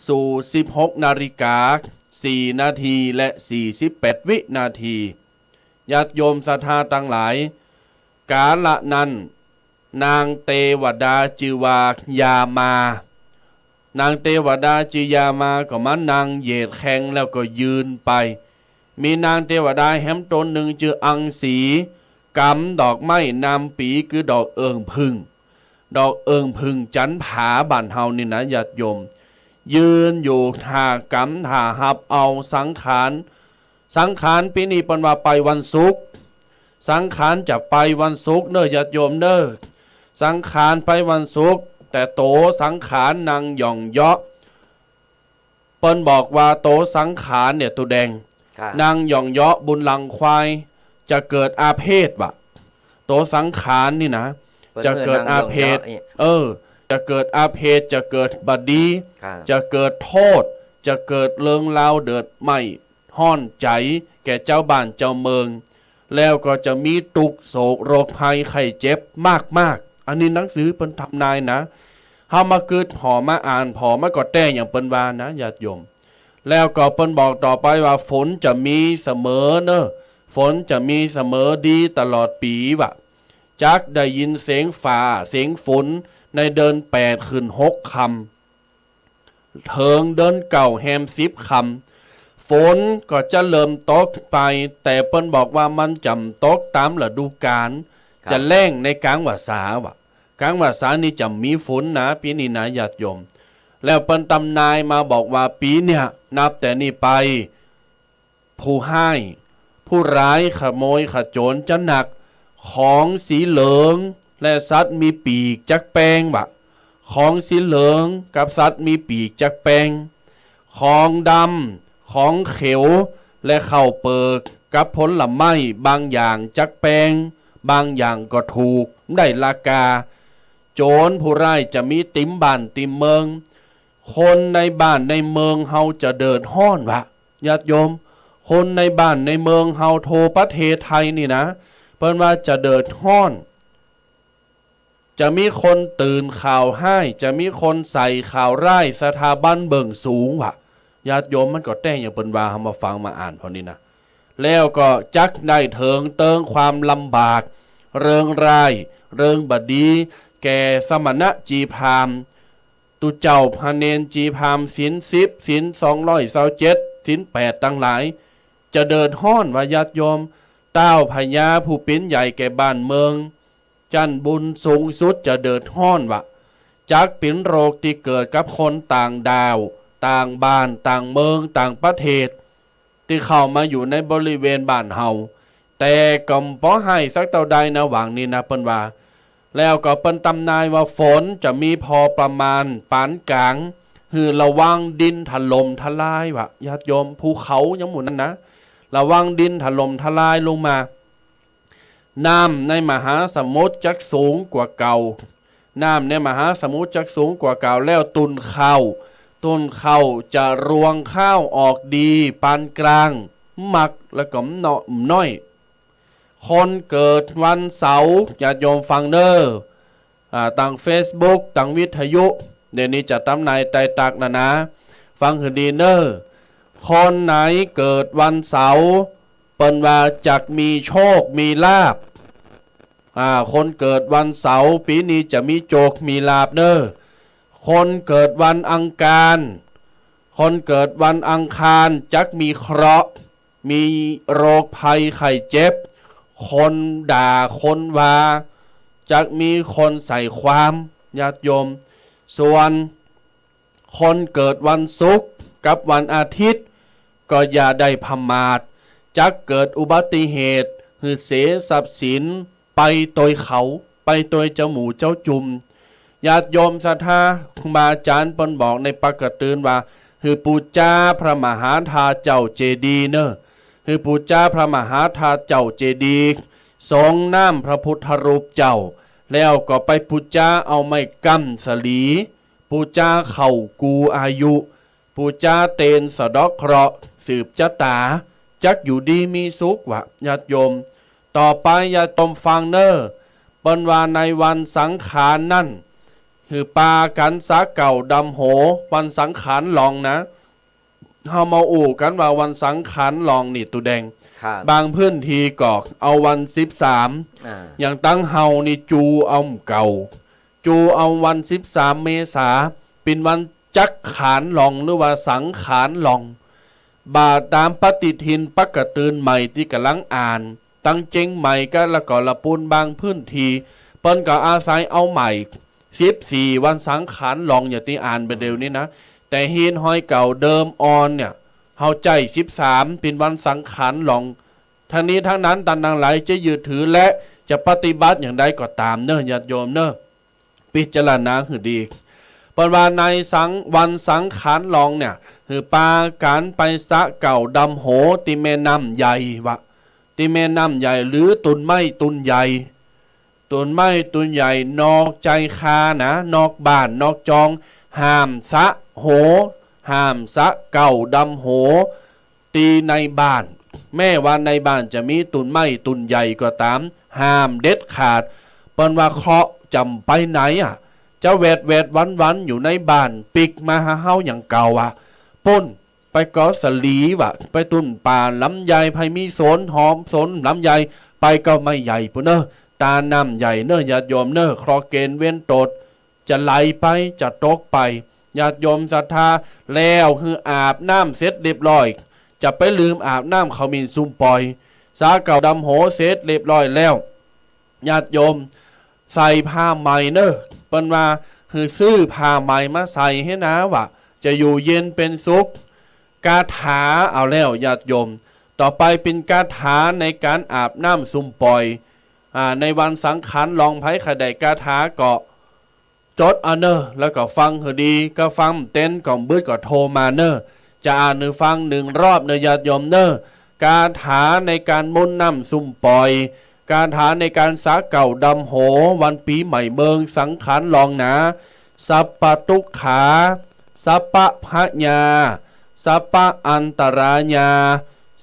[SPEAKER 1] สู่16 นาฬิกา 4 นาทีและ 48 วินาทีญาติโยมศรัทธาทั้งหลายกาละนั้นนางเทวดาจือว่ายามานางเทวดาจือยามาก็มานางเหยียดแข้งแล้วก็ยืนไปมีนางเทวดาแหมตนหนึ่งจืออังสีกำดอกไม้นำปีคือดอกเอิงพึ่งจันผาบ้านเฮานี่นะญาติโยมยืนอยู่ท่ากำท่าหับเอาสังขารปีนี้เปิ้นว่าไปวันศุกร์สังขารจะไปวันศุกร์เด้อญาติโยมเด้อสังขารไปวันศุกร์แ แต่โตสังขารนางหย่องเยาะเปิ้นบอกว่าโตสังขารเนี่ยตัวแดงนางหย่องเยาะบุญลังควายจะเกิดอาเพศวะโตสังขารนี่นะจะเกิดอาเพศจะเกิดอาเพศจะเกิดบดีจะเกิดโทษจะเกิดเลิงลาวเดือดไหมห้อนใจแก่เจ้าบ้านเจ้าเมืองแล้วก็จะมีตุกโศกโรคภัยไข้เจ็บมากอันนี้หนังสือเปิ้นทำนายนะเฮามาเกิดพอมาอ่านพอมาก็แต้อย่างเปิ้นว่านะญาติโยมแล้วก็เปิ้นบอกต่อไปว่าฝนจะมีเสมอเนอะฝนจะมีเสมอดีตลอดปีวะจักได้ยินเสียงฟ้าเสียงฝนในเดิน8ขึ้น6คำเถิงเดินเก่าแฮม10คำฝนก็จะเริ่มตกไปแต่เปิ้นบอกว่ามันจำตกตามฤดูกาลจะแล้งในกลางวาสาวะกลางวาสานี่จะมีฝนนะปีนี้นะญาติโยมแล้วเปิ้นตำนายมาบอกว่าปีเนี่ยนับแต่นี้ไปผู้ให้ผู้ร้ายขโมยขโจรจะหนักของสีเหลืองและสัตว์มีปีกจักแปงบะของสีเหลืองกับสัตว์มีปีกจักแปงของดำของเขียวและข้าวเปิกกับผลไม้บางอย่างจักแปงบางอย่างก็ถูกได้ราคาโจรผู้ร้ายจะมีติมบ้านติมเมืองคนในบ้านในเมืองเฮาจะเดินห้อนวะญาติโยมคนในบ้านในเมืองเฮาโทประเทศไทยนี่นะเปิ้นว่าจะเดินห้อนจะมีคนตื่นข่าวให้จะมีคนใส่ข่าวร้ายสถาบันเบิ่งสูงวะญาติโยมมันก็แต้อย่างเปิ้นว่าเฮามาฟังมาอ่านพอนี้นะแล้วก็จักได้เถิงเติงความลำบากเริงรายเริงบดีแก่สมณะจีพราหมณ์ตุเจ้าพระเนนจีพราหมณ์ศีล10ศีล227ศีล8ตั้งหลายจะเดินห้อนว่าญาติโยมเต้าพญาผู้เป็นใหญ่แก่บ้านเมืองจันบุญสูงสุดจะเดินห้อนวะจักเป็นโรคที่เกิดกับคนต่างดาวต่างบ้านต่างเมืองต่างประเทศที่เข้ามาอยู่ในบริเวณบ้านเฮาแต่ก็บ่ให้สักเท่าใดนะหวังนี้นะเปิ้นว่าแล้วก็เปิ้นตำนายว่าฝนจะมีพอประมาณปานกลางคือระวังดินถล่มทลายวะญาติโยมภูเขายังหมู่นั้นนะระวังดินถล่มทลายลงมาน้ำในมหาสมุทรจักสูงกว่าเก่าน้ำในมหาสมุทรจักสูงกว่าเก่าแล้วตุนข้าวจะรวงข้าวออกดีปานกลางหมักแล้วก็น้อยคนเกิดวันเสาร์ญาติโยมฟังเด้อต่าง Facebook ต่างวิทยุเดี๋ยวนี้จะตำนายไตตักนะฟังให้ดีเด้อคนไหนเกิดวันเสาร์เปิ้นว่าจักมีโชคมีลาภคนเกิดวันเสาร์ปีนี้จะมีโชคมีลาภเด้อคนเกิดวันอังคารจักมีเคราะห์มีโรคภัยไข้เจ็บคนด่าคนว่าจักมีคนใส่ความญาติโยมส่วนคนเกิดวันศุกร์กับวันอาทิตย์ก็อย่าได้พมาทจักเกิดอุบัติเหตุคือเสียทรัพย์สินไปโดยเขาไปโดยเจ้าหมูเจ้าจุ่มญาติโยมศรัทธาครูบาอาจารย์เปิ้นบอกในปากกตื่นว่าคือปูจาพระมหาธาเจ้าเจดีย์เนอะคือปูจาพระมหาธาเจ้าเจดีย์ทรงน้ำพระพุทธรูปเจ้าแล้วก็ไปปูจาเอาไม้กำสลีปูจาเข่ากูอายุปูจาเตนสะดอกเคราะห์สืบชะตาจักอยู่ดีมีสุขวะญาติโยมต่อไปญาติโยมฟังเนอะเปิ้นว่าในวันสังขารนั่นคือปากันสาเก่าดำโหวันสังขารหลองนะเฮามาอู่กันว่าวันสังขารหลองนี่ตุแดงบางพื้นที่ก็เอาวัน13อย่างตั้งเฮานี่จูเอาเก่าจูเอาวัน13เมษาเป็นวันจักขานหลองหรือว่าสังขารหลองบาตามปฏิทินปกตื่นใหม่ที่กำลังอ่านตั้งเจงใหม่ก็ละก็ละปูนบางพื้นที่เปิ้นก็อาศัยเอาใหม่14วันสังขารหลองอย่างที่อ่านไปเร็วนี้นะแต่เฮียนห้อยเก่าเดิมออนเนี่ยเฮาใจ13เป็นวันสังขารหลองทั้งนี้ทั้งนั้นตันทั้งหลายจะยึดถือและจะปฏิบัติอย่างใดก็ตามเนอะญาติโยมเนอะ พิจารณาคือดีเปิดว่าในวันสังขารลองเนี่ยคือปาการไปสะเก่าดำโหติเมน้ำใหญ่วะติเมน้ำใหญ่หรือตุนไม้ตุนใหญ่ตุนไม้ตุนใหญ่นอกใจคานะนอกบ้านนอกจองห้ามสะโหห้ามสะเก่าดำโหตีในบ้านแม่ว่าในบ้านจะมีตุนไม้ตุนใหญ่ก็ตามห้ามเด็ดขาดเปิ้นว่าเคราะห์จำไปไหนอ่ะจะแวดวันอยู่ในบ้านปิกมาหาเฮาอย่างเก่าอ่ะป่นไปกอสลีวะไปตุนป่าลำไยไผมีสนหอมสนลำไยไปก็ไม่ใหญ่ปุ่นเนอะตาน้ำใหญ่เนอะญาติโยมเนอะครอเกณฑ์เว้นตดจะไหลไปจะตกไปญาติโยมศรัทธาแล้วคืออาบน้ำเสร็จเรียบร้อยจะไปลืมอาบน้ำเขามินซุ่มปล่อยสาเก่าดำโหเสร็จเรียบร้อยแล้วญาติโยมใส่ผ้าใหม่เนอะเปิ้นว่าคือซื้อผ้าใหม่มาใส่ให้นะวะจะอยู่เย็นเป็นสุขคาถาเอาแล้วญาติโยมต่อไปเป็นคาถาในการอาบน้ำซุ่มปล่อยในวันสังขารลองไผ่ขดคาถาเกาะจดเอาเนอะแล้วก็ฟังให้ดีก็ฟังเต้นก่อนบื้อก็โทรมาเนอะจะอ่านหรือฟัง1 รอบเนอะญาติโยมเนอะคาถาในการมุนน้ำซุ่มปล่อยคาถาในการสาเก่าดำโหวันปีใหม่เมืองสังขารลองนะสัปปะตุขาสัปปะพะญาสัปปะอันตรายา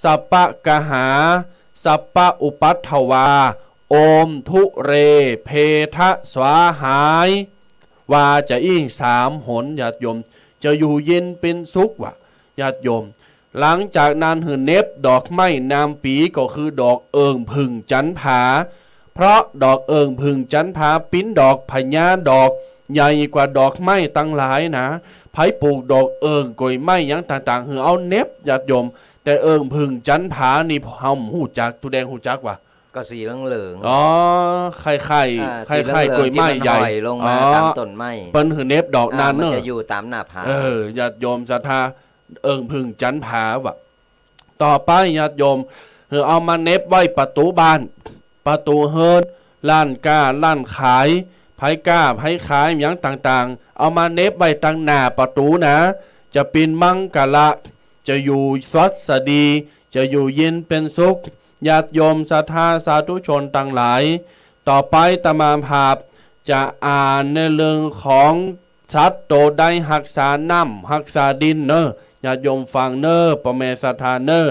[SPEAKER 1] สัปปะกหาสัปปะอุปัฏฐวาโอมทุเรเพทะสวาหายว่าจะอิ่ง3 หนญาติโยมจะอยู่เย็นเป็นสุขวะญาติโยมหลังจากนั้นหือเน็บดอกไม้นามปีก็คือดอกเอิงผึ่งจันผาเพราะดอกเอิงผึ่งจันผาปิ้นดอกพญาดอกใหญ่กว่าดอกไม้ตั้งหลายนะไผปลูกดอกเอิงกอยไม้ยังต่างๆหือเอาเน็บญาติโยมแต่เอิงผึ่งจันผานี่เฮาหูจักตุแดงหูจักวะ
[SPEAKER 2] ก็สีเหลือง
[SPEAKER 1] อ๋อไข่กล้วยไม้ใหญ่
[SPEAKER 2] ลงมาตามต้นไม้
[SPEAKER 1] เปิ้นหือเน็บดอกนั้นเนอะ
[SPEAKER 2] มันจะอยู่ตามหน้าผา
[SPEAKER 1] ญาติโยมศรัทธาเอิงผึ่งจันผาวะต่อไปญาติโยมเอามาเน็บไว้ประตูบ้านประตูเฮินร้านก้าร้านขายไผก้าไผขายอย่างต่างๆเอามาเน็บไว้ตั้งหน้าประตูนะจะเป็นมังกละจะอยู่สวัสดีจะอยู่เย็นเป็นสุขญาติโยมศรัทธาสาธุชนต่างหลายต่อไปตมาภาพจะอ่านในเรื่องของชัดโตได้หักษาน้ำหักษาดินเนอะญาติโยมฟังเนอะปแม่ศรัทธาเนอะ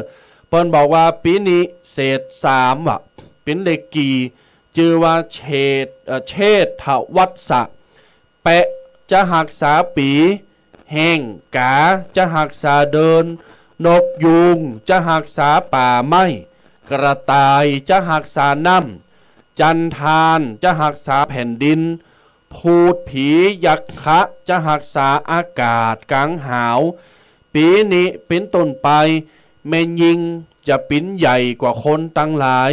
[SPEAKER 1] เปิ้นบอกว่าปีนี้เศษ3ว่ะเป็นเลขกี่ชื่อว่าเชษฐวัฏสะแปะจะหักษาปีแห้งกาจะหักษาเดินนกยูงจะหักษาป่าไม้กระต่ายจะหักษาน้ำจันทานจะหักษาแผ่นดินพูดผียักษ์จะหักษาอากาศกลางหาวปีนี้เป็นต้นไปแม่ยิงจะปิ้นใหญ่กว่าคนตั้งหลาย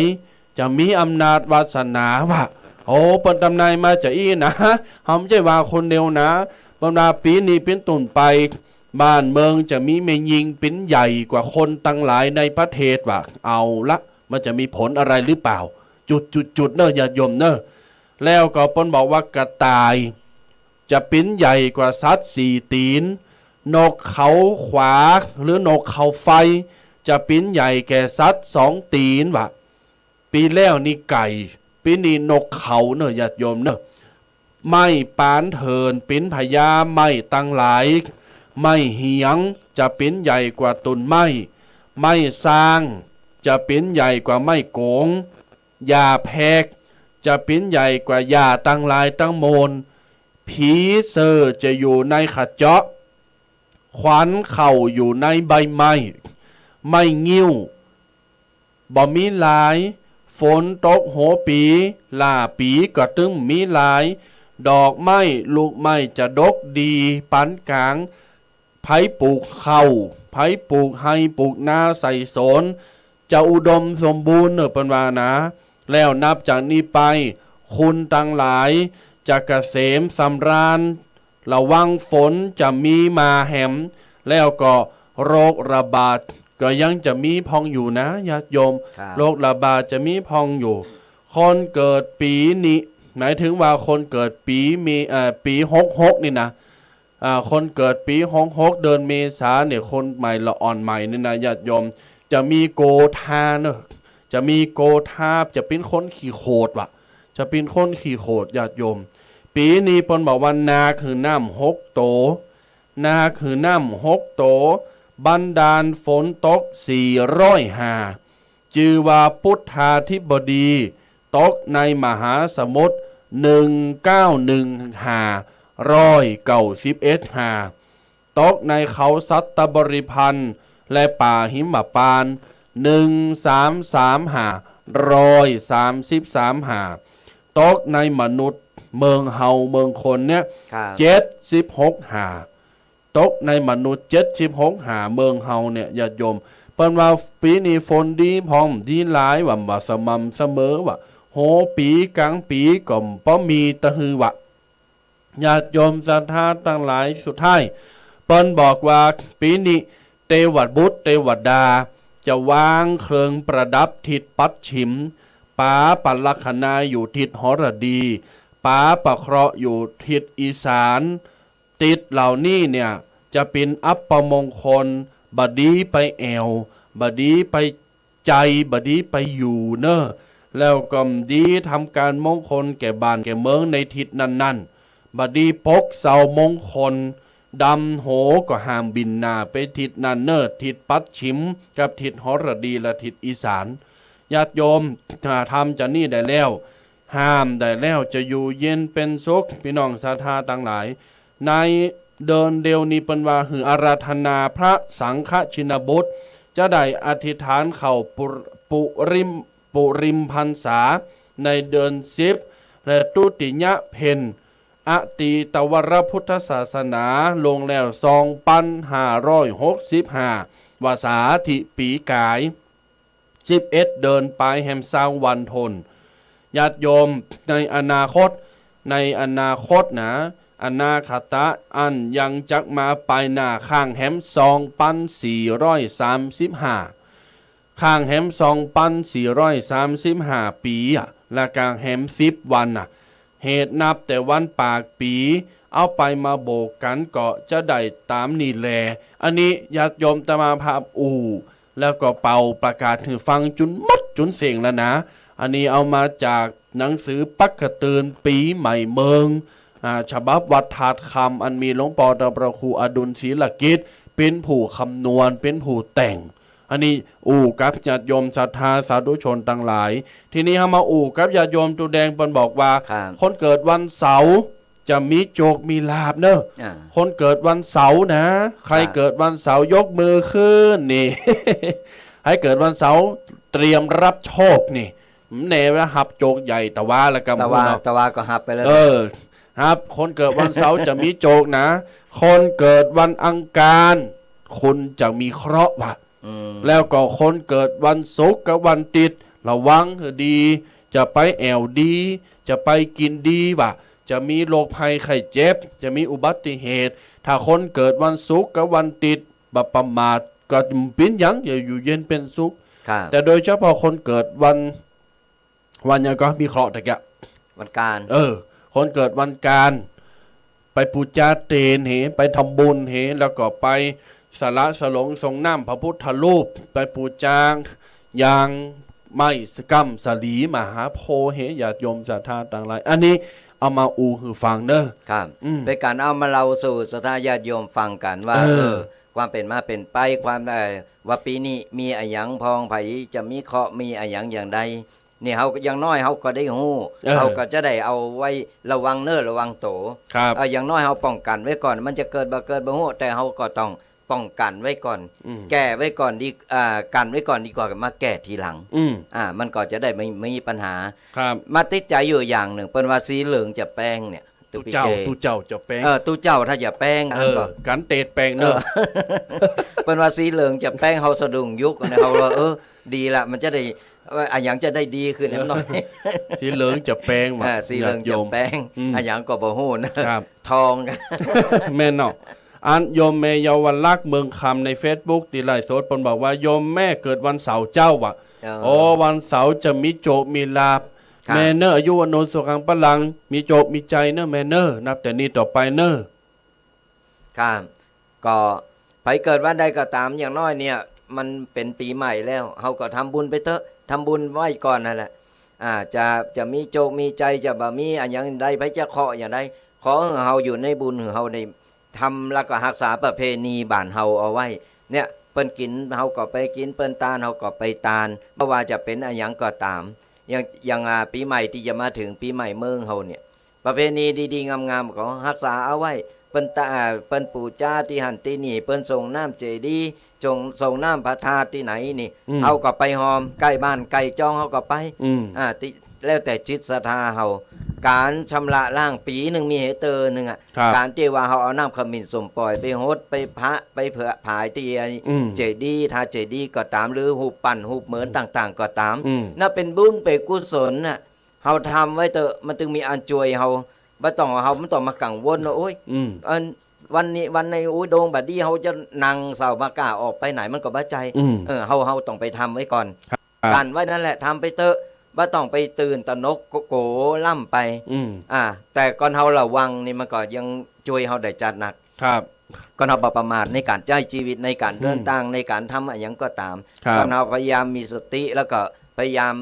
[SPEAKER 1] จะมีอำนาจวาสนาวะโอ้เปิ้นตำนายมาจะอี้นะเฮาไม่ใช่ว่าคนเดียวนะบรรดาปีนี้เป็นต้นไปบ้านเมืองจะมีแม่ยิงปิ้นใหญ่กว่าคนตั้งหลายในประเทศว่ะเอาละมันจะมีผลอะไรหรือเปล่าจุดเนอะญาติโยมเนอะแล้วก็เปิ้นบอกว่ากระต่ายจะปิ้นใหญ่กว่าสัตว์4 ตีนนกเขาขวาหรือนกเขาไฟจะปิ้นใหญ่แก่สัตว์2 ตีนว่ะปีแล้วนี่ไก่ปีนี้นกเขาเนอะญาติโยมเนอะไม่ปานเถินปิ้นพญาไม่ตั้งหลายไม่เหียงจะปิ้นใหญ่กว่าตุนไม่สร้างจะปิ้นใหญ่กว่าไม่โกงยาแพกจะปิ้นใหญ่กว่ายาตั้งหลายตั้งโมนผีเซอร์จะอยู่ในขะเจาะขวัญเข่าอยู่ในใบไม้ไม่งิ้วบ่มีหลายฝนตกโหปีลาปีก็ตึงมีหลายดอกไม้ลูกไม้จะดกดีปานกลางไผปลูกข้าวไผปลูกไฮปลูกนาใส่สนจะอุดมสมบูรณ์เนอะเปิ้นว่านะแล้วนับจากนี้ไปคุณตั้งหลายจะเกษมสำราญระวังฝนจะมีมาแหมแล้วก็โรคระบาดก็ยังจะมีพองอยู่นะญาติโยมโรคระบาดจะมีพองอยู่คนเกิดปีนี้ หมายถึงว่าคนเกิดปีปี66นี่นะคนเกิดปี66เดือนเมษาเนี่ยคนใหม่ละอ่อนใหม่นี่นะญาติโยมจะมีโกธาเนอะจะมีโกธาจะเป็นคนขี่โคดว่ะจะเป็นคนขี่โคดญาติโยมปีนี้ปนบอกว่านาคือน้ำ6โตนาคือน้ำ6โตบันดาลฝนตก405จือว่าพุทธาธิบดีตกในมหาสมุทร1915ตกในเขาสัตบริพันธ์และป่าหิมพานต์1335ตกในมนุษย์เมืองเฮาเมืองคนเนี่ย76ตกในมนุษย์76เมืองเฮาเนี่ยญาติโยมเปิ้นว่าปีนี้ฝนดีพร้อมดีหลายว่าสม่ำเสมอว่าโหปีกลางปีก็บ่มีตะฮือว่าญาติโยมศรัทธาทั้งหลายสุดท้ายเปิ้นบอกว่าปีนี้เทวบุตรเทวดาจะวางเครื่องประดับทิศปัจฉิมป๋าปัลลัคนาอยู่ทิศหรดีป๋าปะเคราะห์อยู่ทิศอีสานติดเหล่านี้เนี่ยจะเป็นอัปมงคลบดีไปแอวบดีไปใจบดีไปอยู่เนอะแล้วก็ดีทำการมงคลแก่บ้านแก่เมืองในทิศนั้นๆบดีปกเสามงคลดำโหก็ห้ามบินหน้าไปทิศนั้นเนอะทิศปัจฉิมกับทิศหรดีและทิศอีสานญาติโยมถ้าทำจะนี่ได้แล้วห้ามได้แล้วจะอยู่เย็นเป็นสุขพี่น้องศรัทธาทั้งหลายในเดินเดียวนี้เป็นว่าหืออาราธนาพระสังฆชินบุตรจะได้อธิษฐานเข่าปุริมพรรษาในเดือน10และตุติยะเพ็ญอติตวรพุทธศาสนาลงแล้ว2565วาสาธิปีกาย11เดินไปแห่มสร้างวันทนญาติโยมในอนาคตนะอนาคตะอันยังจักมาไปหน้าข้างแหม2435ข้างแหม2435ปีและกลางแหม10วันเหตุนับแต่วันปากปีเอาไปมาโบกกันก็จะได้ตามนี่แลอันนี้ญาติโยมตมาภาพแล้วก็เป่าประกาศให้ฟังจุนมัดจุนเสียงแล้วนะอันนี้เอามาจากหนังสือปักกระตือนปีใหม่เมืองฉบับวัดถาดคำอันมีหลวงปอตประครูอดุลศรีลกิจเป็นผู้คำนวณเป็นผู้แต่งอันนี้กับญาติโยมศรัทธาสาธุชนทั้งหลายทีนี้มากับญาติโยมตูแดงเปิ้นบอกว่าคนเกิดวันเสาร์จะมีโชคมีลาภเนอะคนเกิดวันเสาร์นะใครเกิดวันเสาร์ยกมือขึ้นนี่ ให้เกิดวันเสาร์เตรียมรับโชคนี่เนวหับโจกใหญ่ตะวาละกำ
[SPEAKER 2] ตะวาก็หับไปเลย
[SPEAKER 1] ครับคนเกิดวันเสาร์จะมีโจกนะคนเกิดวันอังคารคุณจะมีเคราะห์ว่ะแล้วก็คนเกิดวันศุกร์กับวันติดระวังให้ดีจะไปแอวดีจะไปกินดีว่ะจะมีโรคภัยไข้เจ็บจะมีอุบัติเหตุถ้าคนเกิดวันศุกร์กับวันติดบ่ประมาทก็เป็นหยังอย่าอยู่เย็นเป็นสุขแต่โดยเฉพาะคนเกิดวันยังก็มีเคราะห์แต่แก
[SPEAKER 2] วันการ
[SPEAKER 1] คนเกิดวันการไปปูจาเตนไปทำบุญแล้วก็ไปสละสลงทรงน้ำพระพุทธรูปไปปูจางยางไม้สกัมสลีมหาโพญาติโยมศรัทธาต่างหลายอันนี้เอามาคือฟังเนอะ
[SPEAKER 2] ครับเป็นการเอามาเล่าสู่ศรัทธาญาติโยมฟังกันว่าความเป็นมาเป็นไปความได้ว่าปีนี้มีอะหยังพองไผจะมีเคราะห์มีอะหยังอย่างใดนี่เฮาอย่างน้อยเฮาก็ได้ฮู้เฮาก็จะได้เอาไว้ระวังเน้อระวังโตอย่างน้อยเฮาป้องกันไว้ก่อนมันจะเกิดบ่ฮู้แต่เฮาก็ต้องป้องกันไว้ก่อนแก้ไว้ก่อนดีกันไว้ก่อนดีกว่ามาแก้ทีหลังมันก็จะได้ไม่มีปัญหามาติดใจอยู่อย่างหนึ่งเปิ้นว่าสีเหลืองจะแป้งเนี่ย
[SPEAKER 1] ตู้เจ้าจะแป้ง
[SPEAKER 2] ตู้เจ้าถ้าอย่าแป้ง
[SPEAKER 1] ก็กันเตดแป้งเนอะ
[SPEAKER 2] เปิ้นว่าสีเหลืองจะแป้งเฮาสะดุ้งยุกเฮาว่าดีละมันจะได้อะหยังจะได้ดีขึ้นหน่อย
[SPEAKER 1] สีเหลืองจะแป้ง
[SPEAKER 2] ว่าสีเหลืองจะแป้งอะหยังก็บ่ฮู้นะครับทอง
[SPEAKER 1] แม่นเนาะอันโยมแม่เยาวลักษณ์เมืองคำใน Facebook ที่ไลฟ์สดเพิ่นบอกว่าโยมแม่เกิดวันเสาร์เจ้าว่ะวันเสาร์จะมีโชคมีลาภ
[SPEAKER 2] ครับ
[SPEAKER 1] แม่เนออายุวันโนสุขังพลังมีโจบมีใจเนอแม่เนอนับแต่นี้ต่อไปเนอ
[SPEAKER 2] ครับก็ไปเกิดวันใดก็ตามอย่างน้อยเนี่ยมันเป็นปีใหม่แล้วเฮาก็ทำบุญไปเถอะทำบุญไว้ก่อนนั่นแหละจะมีโจกมีใจจะบ่มีอันอย่างใดไปจะขออย่างใดขอให้เฮาอยู่ในบุญให้เฮาได้ทำแล้วก็รักษาประเพณีบ้านเฮาเอาไว้เนี่ยเปิ้นกินเฮาก็ไปกินเปิ้นตาลเฮาก็ไปตาลบ่ว่าจะเป็นอันหยังก็ตามอย่างปีใหม่ที่จะมาถึงปีใหม่เมืองเฮาเนี่ยประเพณีดีๆงามๆก็รักษาเอาไว้ เปิ้นปู่จ้าที่หันที่นี่เปิ้นส่งน้ำเจดีย์ส่งน้ำพระธาตุที่ไหนนี่เฮาก็ไปหอมใกล้บ้านใกล้จองเฮาก็ไปที่แล้วแต่จิตศรัทธาเฮาการชำระล้างปีหนึงมีเหตุหนึงการที่ว่าเฮาเอาน้ำขมิ้นสมปล่อยไปฮดไปพระไปเผื่อผายที่เจดีย์ถ้าเจดีย์ก็ตามหรือหูปปั้นหูปเหมือนต่างๆก็ตามน่าเป็นบุญเป็นกุศลน่ะเฮาทำไว้เถอะมันจึงมีอันช่วยเฮาบ่ต้องเฮามันต้องมากังวลว่าโอ๊ยวันนี้วันในโอ้ยโดงบัดนี้เฮาจะนั่งเศร้ามากล้าออกไปไหนมันก็บ่ใจเฮาต้องไปทำไว้ก่อนกันไว้นั่นแหละทำไปเถอะบ่ต้องไปตื่นตระหนกโกล่ำไปแต่ก่อนเฮาระวังนี่มันก็ยังช่วยเฮาได้จัดหนัก
[SPEAKER 1] ครับ
[SPEAKER 2] ก่อนเฮาบ่ประมาทในการใช้ชีวิตในการเดินทางในการทำอะไรหยังก็ตามก่อนเฮาพยายามมีสติแล้วก็พยายาม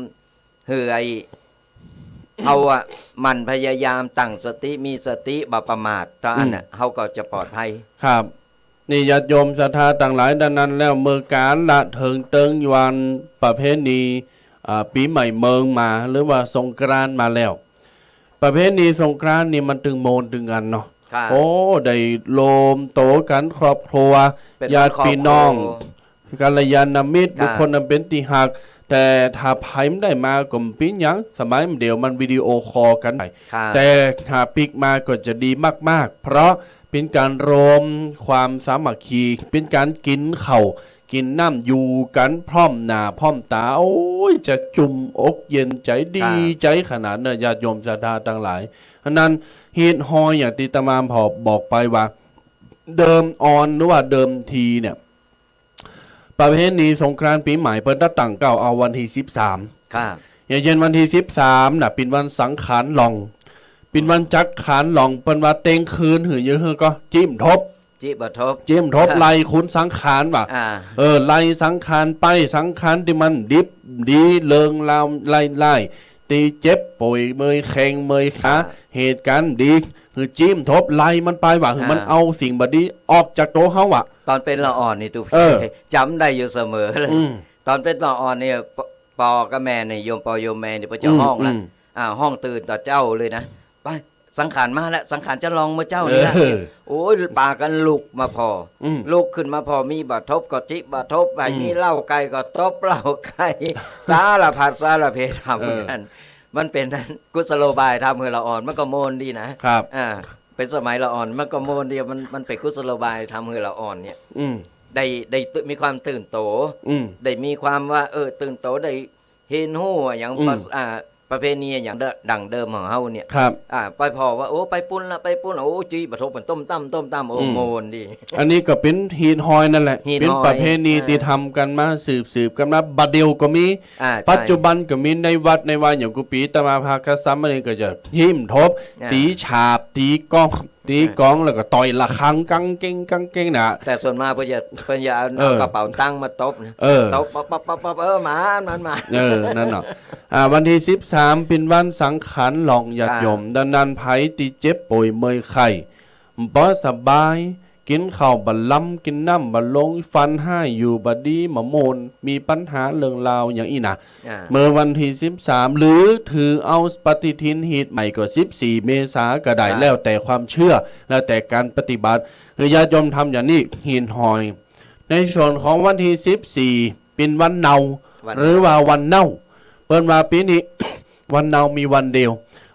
[SPEAKER 2] มันพยายามตั้งสติมีสติบ่ประมาทตอนนั้นเฮาก็จะปลอดภัย
[SPEAKER 1] ครับนี่ญาติโยมศรัทธาต่างหลายดังนั้นแล้วเมื่อการละเถิงเติงวันประเพณีปีใหม่เมืองมาหรือว่าสงกรานต์มาแล้วประเพณีสงกรานต์นี่มันตึงโมนตึงกันเนาะโอ้ได้โลมโตกันครอบครัวญาติพี่น้องกัลยาณมิตรบุคคลนั้นเป็นที่หักแต่ถ้าไพ่ไม่ได้มากลมปิ้งยังสมัยเดียวมันวิดีโอคอลกันแต่ถ้าปิกมาก็จะดีมากๆเพราะเป็นการรวมความสามัคคีเป็นการกินข้าวกินน้ำอยู่กันพร้อมหน้าพร้อมตาโอ้ยจะจุ่มอกเย็นใจดีใจขนาดเนี่ยญาติโยมศรัทธาทั้งหลายฉะนั้นเฮ็ดฮอยอย่างที่ตามามพอบอกไปว่าเดิมออนหรือว่าเดิมทีเนี่ยประเพณีสงกรานต์ปีใหม่เพิ่นตั้งเก้าเอาวันที่13ครับอย่างเช่นวันที่13น่ะเป็นวันสังขารหลองเป็นวันจักขานหลองเปิ้นว่าเต็งคืนหือเยอะก็จิ้มทบไล่คุณสังขารว่ะไล่สังขารไปสังขารที่มันดิบดีเลิงลาวไล่ตีเจ็บป่วยเมยแข็งเมยขาเหตุการณ์ดีคือจิ้มทบไล่มันไปว่ะคือมันเอาสิ่งบดีออกจากโตเฮาว่ะ
[SPEAKER 2] ตอนเป็นละอ่อนนี่ตุ๊จำได้อยู่เสมอเลยตอนเป็นละอ่อนเนี่ยปอกับแม่เนี่ยโยมปอโยมแม่เนี่ยพระเจ้าห้องละห้องตื่นต่อเจ้าเลยนะไปสังขารมาแล้วสังขารจะลองเมื่อเจ้านี่ละโอ้ยปากันลุกมาพอลุกขึ้นมาพอมีบาทบก็จิบาทบไปมีเหล้าไก่ก็ตบเหล้าไก่สารพัดสารเพทำกันมันเป็นกุศโลบายทำให้เราอ่อนมันก็โมนดีนะครับเป็นสมัยเราอ่อนมันก็โมนเดียวมันเป็นกุศโลบายทำให้เราอ่อนเนี่ยได้มีความตื่นโตได้มีความว่าตื่นโตได้เห็นหู้อย่างประเพณีอย่างดังเดิมของเฮาเนี่ย
[SPEAKER 1] ครับ
[SPEAKER 2] ไปพอว่าโอ้ไปปุ้นละโอ้จีบะทบเป็นต้มตั้มโอ้โมนดี
[SPEAKER 1] อันนี้ก็เป็นฮีนฮอยนั่นแหละเป็นประเพณีที่ทำกันมาสืบกันมาบัดเดียวก็มีปัจจุบันก็มีในวัดในวาอย่างกุปีตมาภาคซ้ำอะไรก็จะหิ้มทบตีฉาบตีกองแล้วก็ต่อยละครังกังเก่งนะ
[SPEAKER 2] แต่ส่วนมากเพิ่นจะเอากระเป๋าตังค์มาตบตบปั๊บหมานั่น
[SPEAKER 1] เนาะวันที่13เป็นวันสังขารหลองญาติโยมดังนั้นไผที่เจ็บป่วยเมื่อยไข้บ่สบายกินข้าวบ่ล้ำกินน้ำบ่ลงฟันให้อยู่บ่ดีมะโมนมีปัญหาเรื่องราวอย่างอีน่ะเมื่อวันที่13หรือถือเอาปฏิทินฮีตใหม่ก็14เมษายนก็ได้แล้วแต่ความเชื่อแล้วแต่การปฏิบัติคือญาติโยมทำอย่างนี้หินหอยในส่วนของวันที่14เป็นวันเนาหรือว่าวันเน่าเปิ้นว่าปีนี้ วันเนามีวันเดียว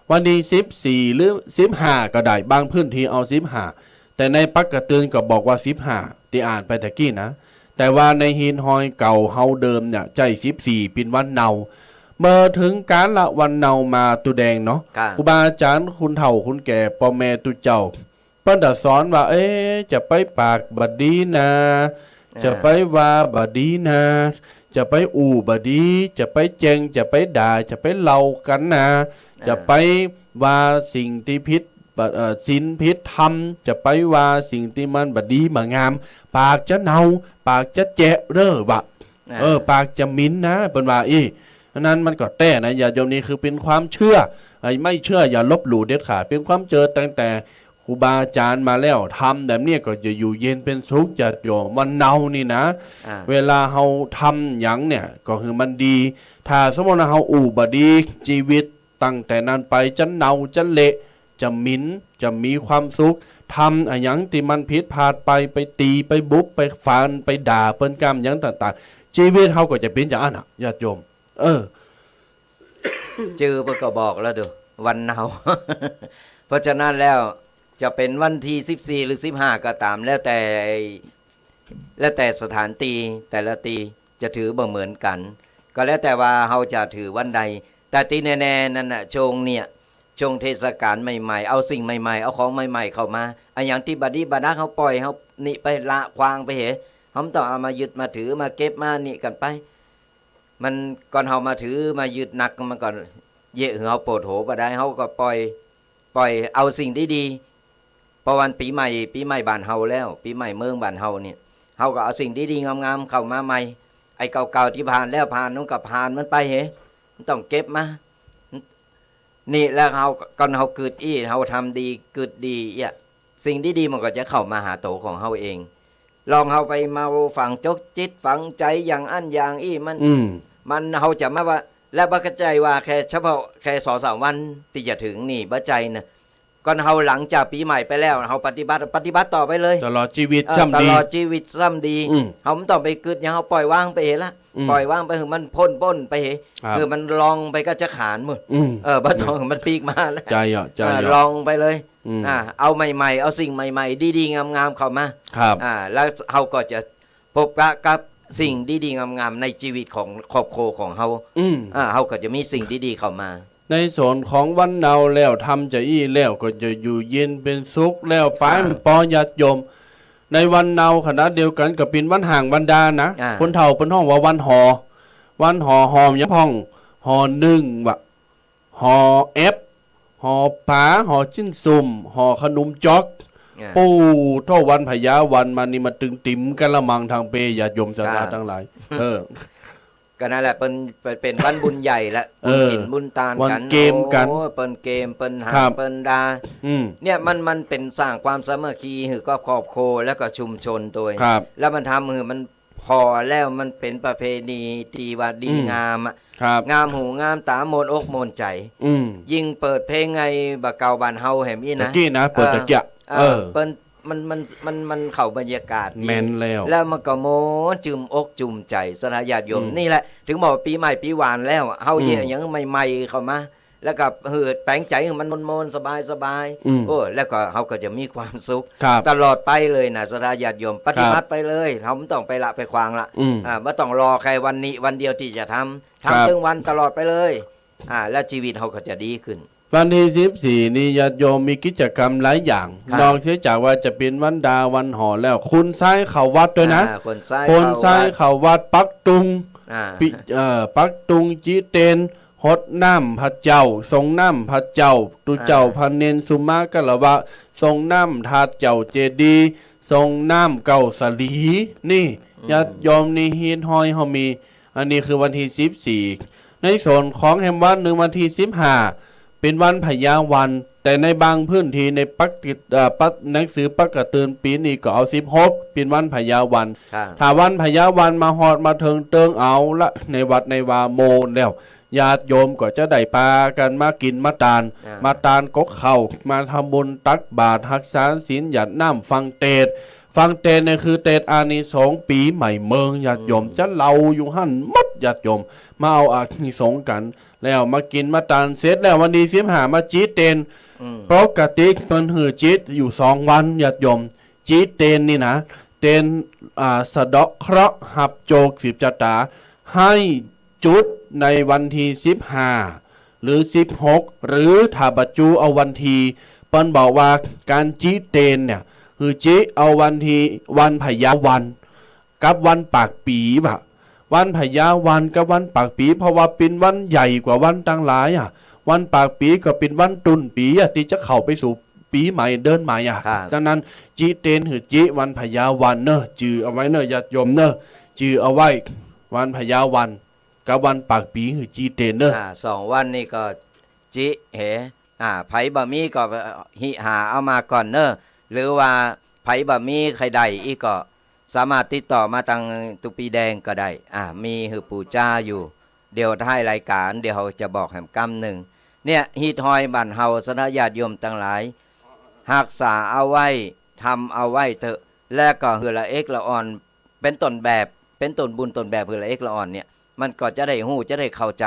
[SPEAKER 1] วันที่14หรือ15ก็ได้บางพื้นที่เอา15แต่ในปักกระตือนก็บอกว่า15ที่อ่านไปตะกี้นะแต่ว่าในหินหอยเก่าเฮาเดิมเนี่ยใจ14เป็นวันเนาเมื่อถึงการละวันเนามาตุแดงเนาะครูบาอาจารย์คุณเฒ่าคุณแก่พ่อแม่ตุเจ้าเปิ้นจะสอนว่าจะไปปากบัดดีนะจะไปว่าบัดดีนะ จะไปอู่บดีจะไปแจงจะไปด่าจะไปเล่ากันนะจะไปว่าสิ่งที่ผิดศีลผิดธรรมจะไปว่าสิ่งที่มันบดีมางามปากจะเนาปากจะแจะเร่อวะปากจะมิ้นนะเป็นว่านั้นมันก็แต่นะอย่าโยมนี้คือเป็นความเชื่อไม่เชื่ออย่าลบหลู่เด็ดขาดเป็นความเจอตั้งแต่ครูบาอาจารย์มาแล้วทำแบบนี้ก็จะอยู่เย็นเป็นสุขจะโยมมันเนานี่นะเวลาเราทำอย่างเนี่ยก็คือมันดีถ้าสมมติว่าเราอู่บดีชีวิตตั้งแต่นั้นไปจะเนาจะเละจะมิ้นจะมีความสุขทำอย่างที่มันผิดพลาดไปตีไปบุบไปฟันไปด่าเปิ้นกรรมอย่างต่างๆชีวิตเขาก็จะเป็นอย่างนั้นญาติโยม
[SPEAKER 2] จือเพิ่นก็บอกแล้วเด้อวันเนา เพราะฉะนั้นแล้วจะเป็นวันที่14หรือ15ก็ตามแล้วแต่สถานตีแต่ละตีจะถือบ่เหมือนกันก็แล้วแต่ว่าเฮาจะถือวันใดแต่ที่แน่ๆนั่นน่ะช่วงเทศกาลใหม่ๆเอาสิ่งใหม่ๆเอาของใหม่ๆเข้ามาอันอย่างที่บัดนี้บัดนั้นเฮาปล่อยเฮานี่ไปละควางไปเหเฮาต้องเอามายึดมาถือมาเก็บมานี่กันไปมันก่อนเฮามาถือมายึดหนักมันก่อนเยอะเฮาโปรดโหบ่ได้เฮาก็ปล่อยเอาสิ่งดีๆพอวันปีใหม่บ้านเฮาแล้วปีใหม่เมืองบ้านเฮาเนี่ยเฮาก็เอาสิ่งดีๆงามๆเข้ามาใหม่ไอ้เก่าๆที่ผ่านแล้วผ่านนู้นก็ผ่านมันไปมันต้องเก็บมานี่แล้วเฮาก่อนเฮาเกิดเฮาทำดีเกิดดีสิ่งดีๆมันก็จะเข้ามาหาโตของเฮาเองลองเฮาไปเมาฝังจกจิตฝังใจอย่างอันอย่างมันเฮาจะมาว่าและบักใจว่าแค่เฉพาะแค่ 2-3 วันที่จะถึงนี่บัใจนะก่อนเฮาหลังจากปีใหม่ไปแล้วเฮาปฏิบัติต่อไปเลย
[SPEAKER 1] ตลอดชีวิตซ้ำดี
[SPEAKER 2] ตลอดชีวิตซ้ำดีเฮาไม่ต้องไปกึดอย่างเฮาปล่อยวางไปละปล่อยวางไปคือมันพ้นไปคือมันลองไปก็จะขานหมดบ่ต้องมันปีกมาแล้ว
[SPEAKER 1] ใจ
[SPEAKER 2] ลองไปเลยเอาใหม่ๆเอาสิ่งใหม่ๆดีๆงามๆเข้ามา
[SPEAKER 1] ครับ
[SPEAKER 2] แล้วเฮาก็จะพบกับสิ่งดีๆงามๆในชีวิตของครอบครัวของเฮาเฮาก็จะมีสิ่งดีๆเข้ามา
[SPEAKER 1] ในส่วนของวันเนาแล้วทำจะแล้วก็จะอยู่เย็นเป็นสุขแล้วไปปอญาติโยมในวันเนาขณะเดียวกันก็เป็นวันห่างวันดานะคนเฒ่าเป็นห้องว่าวันหอหอมยะพองหอ1ว่ะหอเอฟหอผาหอจิ้นซุ่มหอขนมจ๊อกปูโทวันพญาวันมานี่มาตึงติ๋มกันละมังทางเปญาติโยมศรัทธาทั้งหลาย
[SPEAKER 2] ก็นั่นแหละเป็นวันบุญใหญ่ละบุญกินบุญตานกัน
[SPEAKER 1] เกมกัน
[SPEAKER 2] เปิ้นเกมเปิ้นหาเปิ้นดาเนี่ยมันเป็นสร้างความสามัคคีคือก็ครอบครัวแล้วก็ชุมชนโดยแล้วมันทำคือมันพอแล้วมันเป็นประเพณีที่ว่าดีงามงามหูงามตาโมนอกโมนใจยิ่งเปิดเพลงไงบะเก่าบ้านเฮาแห่มอีนะ
[SPEAKER 1] กี้นะเปิดตะเกีย
[SPEAKER 2] เปิ้นมันเข้าบรรยากาศ
[SPEAKER 1] แม่น
[SPEAKER 2] แล้วมันก็โมจุ่มอกจุ่มใจสถาญาติโยมนี่แหละถึงบอกปีใหม่ปีหวานแล้วเฮาอย่างใหม่ๆเข้ามาแล้วก็แปลงใจมันมนๆสบายๆโอ้แล้วก็เฮาก็จะมีความสุขตลอดไปเลยนะสถาญาติโยมปฏิบัติไปเลยเฮาไม่ต้องไปละไปควางละไม่ต้องรอใครวันนี้วันเดียวที่จะทำทั้งวันตลอดไปเลยแล้วชีวิตเฮาก็จะดีขึ้น
[SPEAKER 1] วันที่14นี้ญาติโยมมีกิจกรรมหลายอย่างนอกจากว่าจะเป็นวันดาวันหอแล้วคุณไส้เข้าวัดด้วยนะคนไส้เข้าวัดปักตุงปักตุงจิเตนฮดน้ำพระเจ้าทรงน้ำพระเจ้าตุเจ้าพระเนนสุมากะละวะทรงน้ำทาเจ้าเจดีทรงน้ำเก่าสลีนี่ญาติโยมนี่ฮีนห้อยเฮามีอันนี้คือวันที่14ในส่วนของแห่งวันหนึ่งวันที่15เป็นวันพญาวันแต่ในบางพื้นที่ในหนังสือปักกระตือนปีนี้ก็เอา16เป็นวันพญาวันถ้าวันพญาวันมาฮอดมาเติงเอาละในวัดในวาโมนแล้วญาติโยมก็จะได้ปากันมากินมาตาลกกเข้ามาทำบุญตักบาตรรักษาศีลหยัดน้ำฟังเทศเนี่ยคือเทศอานิสงส์ปีใหม่เมืองญาติโยมจะเล่าอยู่หั่นหมดญาติโยมมาเอาอานิสงส์กันแล้วมากินมาตาลเสร็จแล้ววันที่15มาจีเตนปกติเพิ่นหือจีตอยู่2วันญาติโยมจีเตนนี่นะเตนสะเดาะเคราะห์หับโจก10จตาให้จุดในวันที่15หรือ16หรือถ้าบัจจุเอาวันที่เปิ้นบอกว่าการจีเตนเนี่ยคือจีเอาวันพญาวันกับวันปากปีว่ะ วันพญาวันกับวันปากปีเพราะว่าเป็นวันใหญ่กว่าวันต่างหลายวันปากปีก็เป็นวันตุนปีที่จะเข้าไปสู่ปีใหม่เดินใหม่
[SPEAKER 2] ครับ
[SPEAKER 1] ดังนั้นจีเตนหือจีวันพญาวันเนอะจือเอาไว้เนอะญาติโยมเนอะจือเอาไว้วันพญาวันกับวันปากปีหือจีเตนเนอะ
[SPEAKER 2] 2 วันนี่ก็จิเหไผบ่มีก็หิหาเอามาก่อนเนอะหรือว่าไผบ่มีใครใดอีกก็สามารถติดต่อมาทางตุปีแดงก็ได้มีหือปู่จ้าอยู่เดี๋ยวท้ายรายการเดี๋ยวเราจะบอกแหมกำหนึ่งเนี่ยฮีทอยบ้านเฮาสนะญาติโยมทั้งหลายรักษาเอาไว้ทำเอาไว้เถอะและก็หือละเอกละอ่อนเป็นต้นแบบเป็นต้นบุญต้นแบบหือละเอกละอ่อนเนี่ยมันก็จะได้ฮู้จะได้เข้าใจ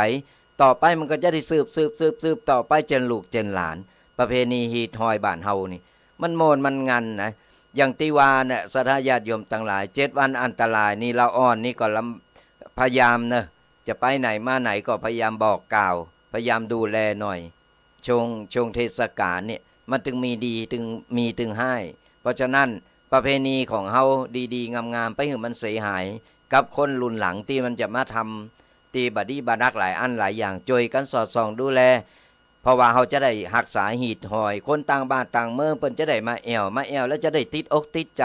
[SPEAKER 2] ต่อไปมันก็จะได้สืบต่อไปเจนลูกเจนหลานประเพณีฮีทอยบ้านเฮานี่มันโมนมันงันนะอย่างที่ว่าเนี่ยสถาญาติโยมทั้งหลาย7 วันอันตรายนี่ละอ่อนนี่ก็พยายามนะจะไปไหนมาไหนก็พยายามบอกกล่าวพยายามดูแลหน่อยช่วงเทศกาลเนี่ยมันถึงมีดีถึงให้เพราะฉะนั้นประเพณีของเฮาดีๆงามๆไปถึงมันเสียหายกับคนรุ่นหลังที่มันจะมาทำตีบดีบาดักหลายอันหลายอย่างช่วยกันสอดส่องดูแลเพราะว่าเขาจะได้รักษาหีดหอยคนต่างบ้านต่างเมืองเพิ่นจะได้มาแอวแล้วจะได้ติดอกติดใจ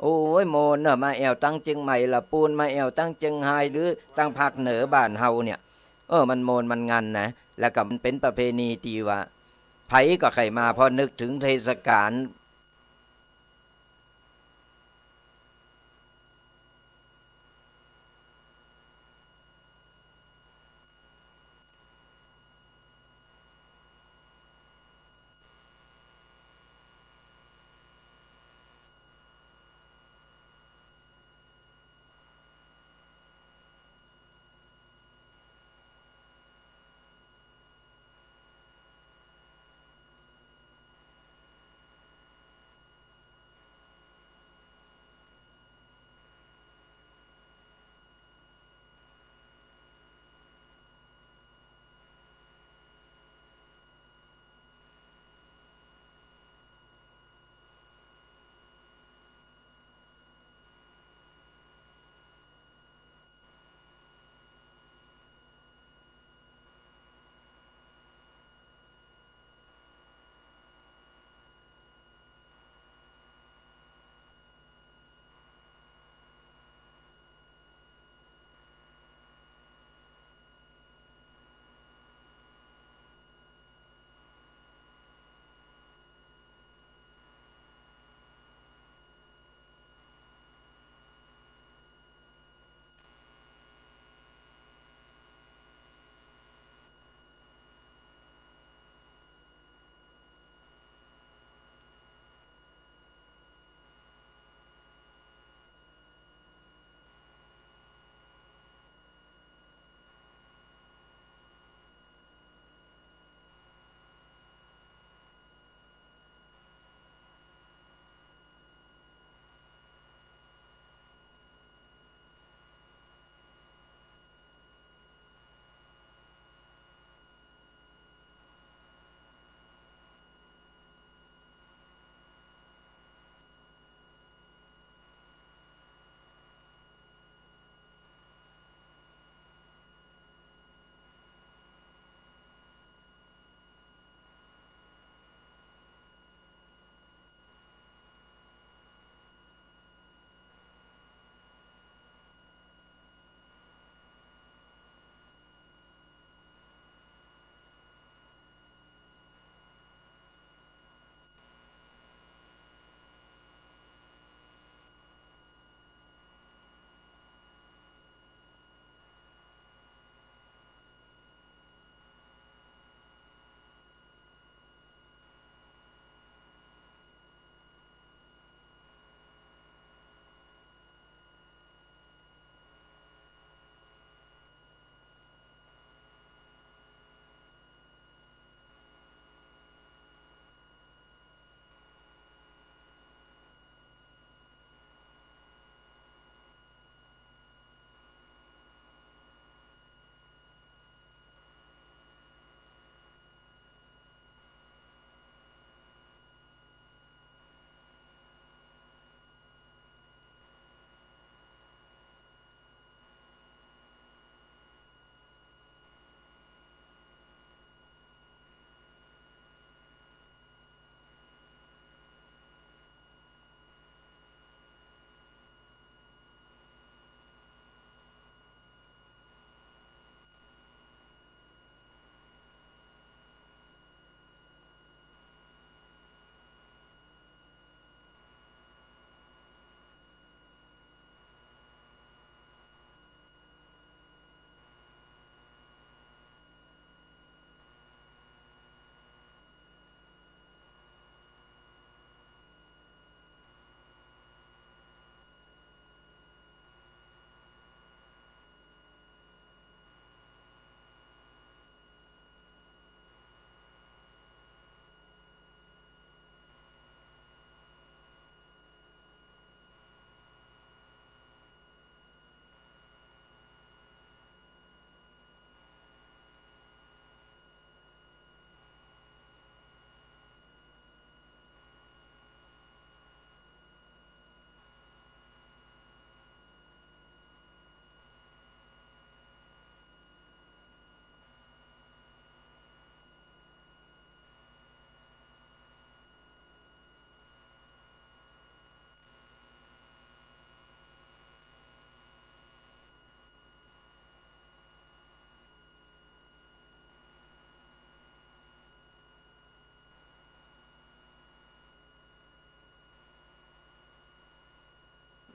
[SPEAKER 2] โอ้ยโมนเนอะมาแอวตั้งเชียงใหม่ละปูนมาแอวตั้งเชียงไฮ้หรือตั้งภาคเหนือบ้านเฮาเนี่ยมันโมนมันงันนะแล้วก็มันเป็นประเพณีที่ว่าไผก็ใครมาพอนึกถึงเทศกาล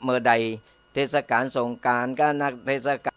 [SPEAKER 2] เมื่อใดเทศกาลสงกรานต์ก็นักเทศกาล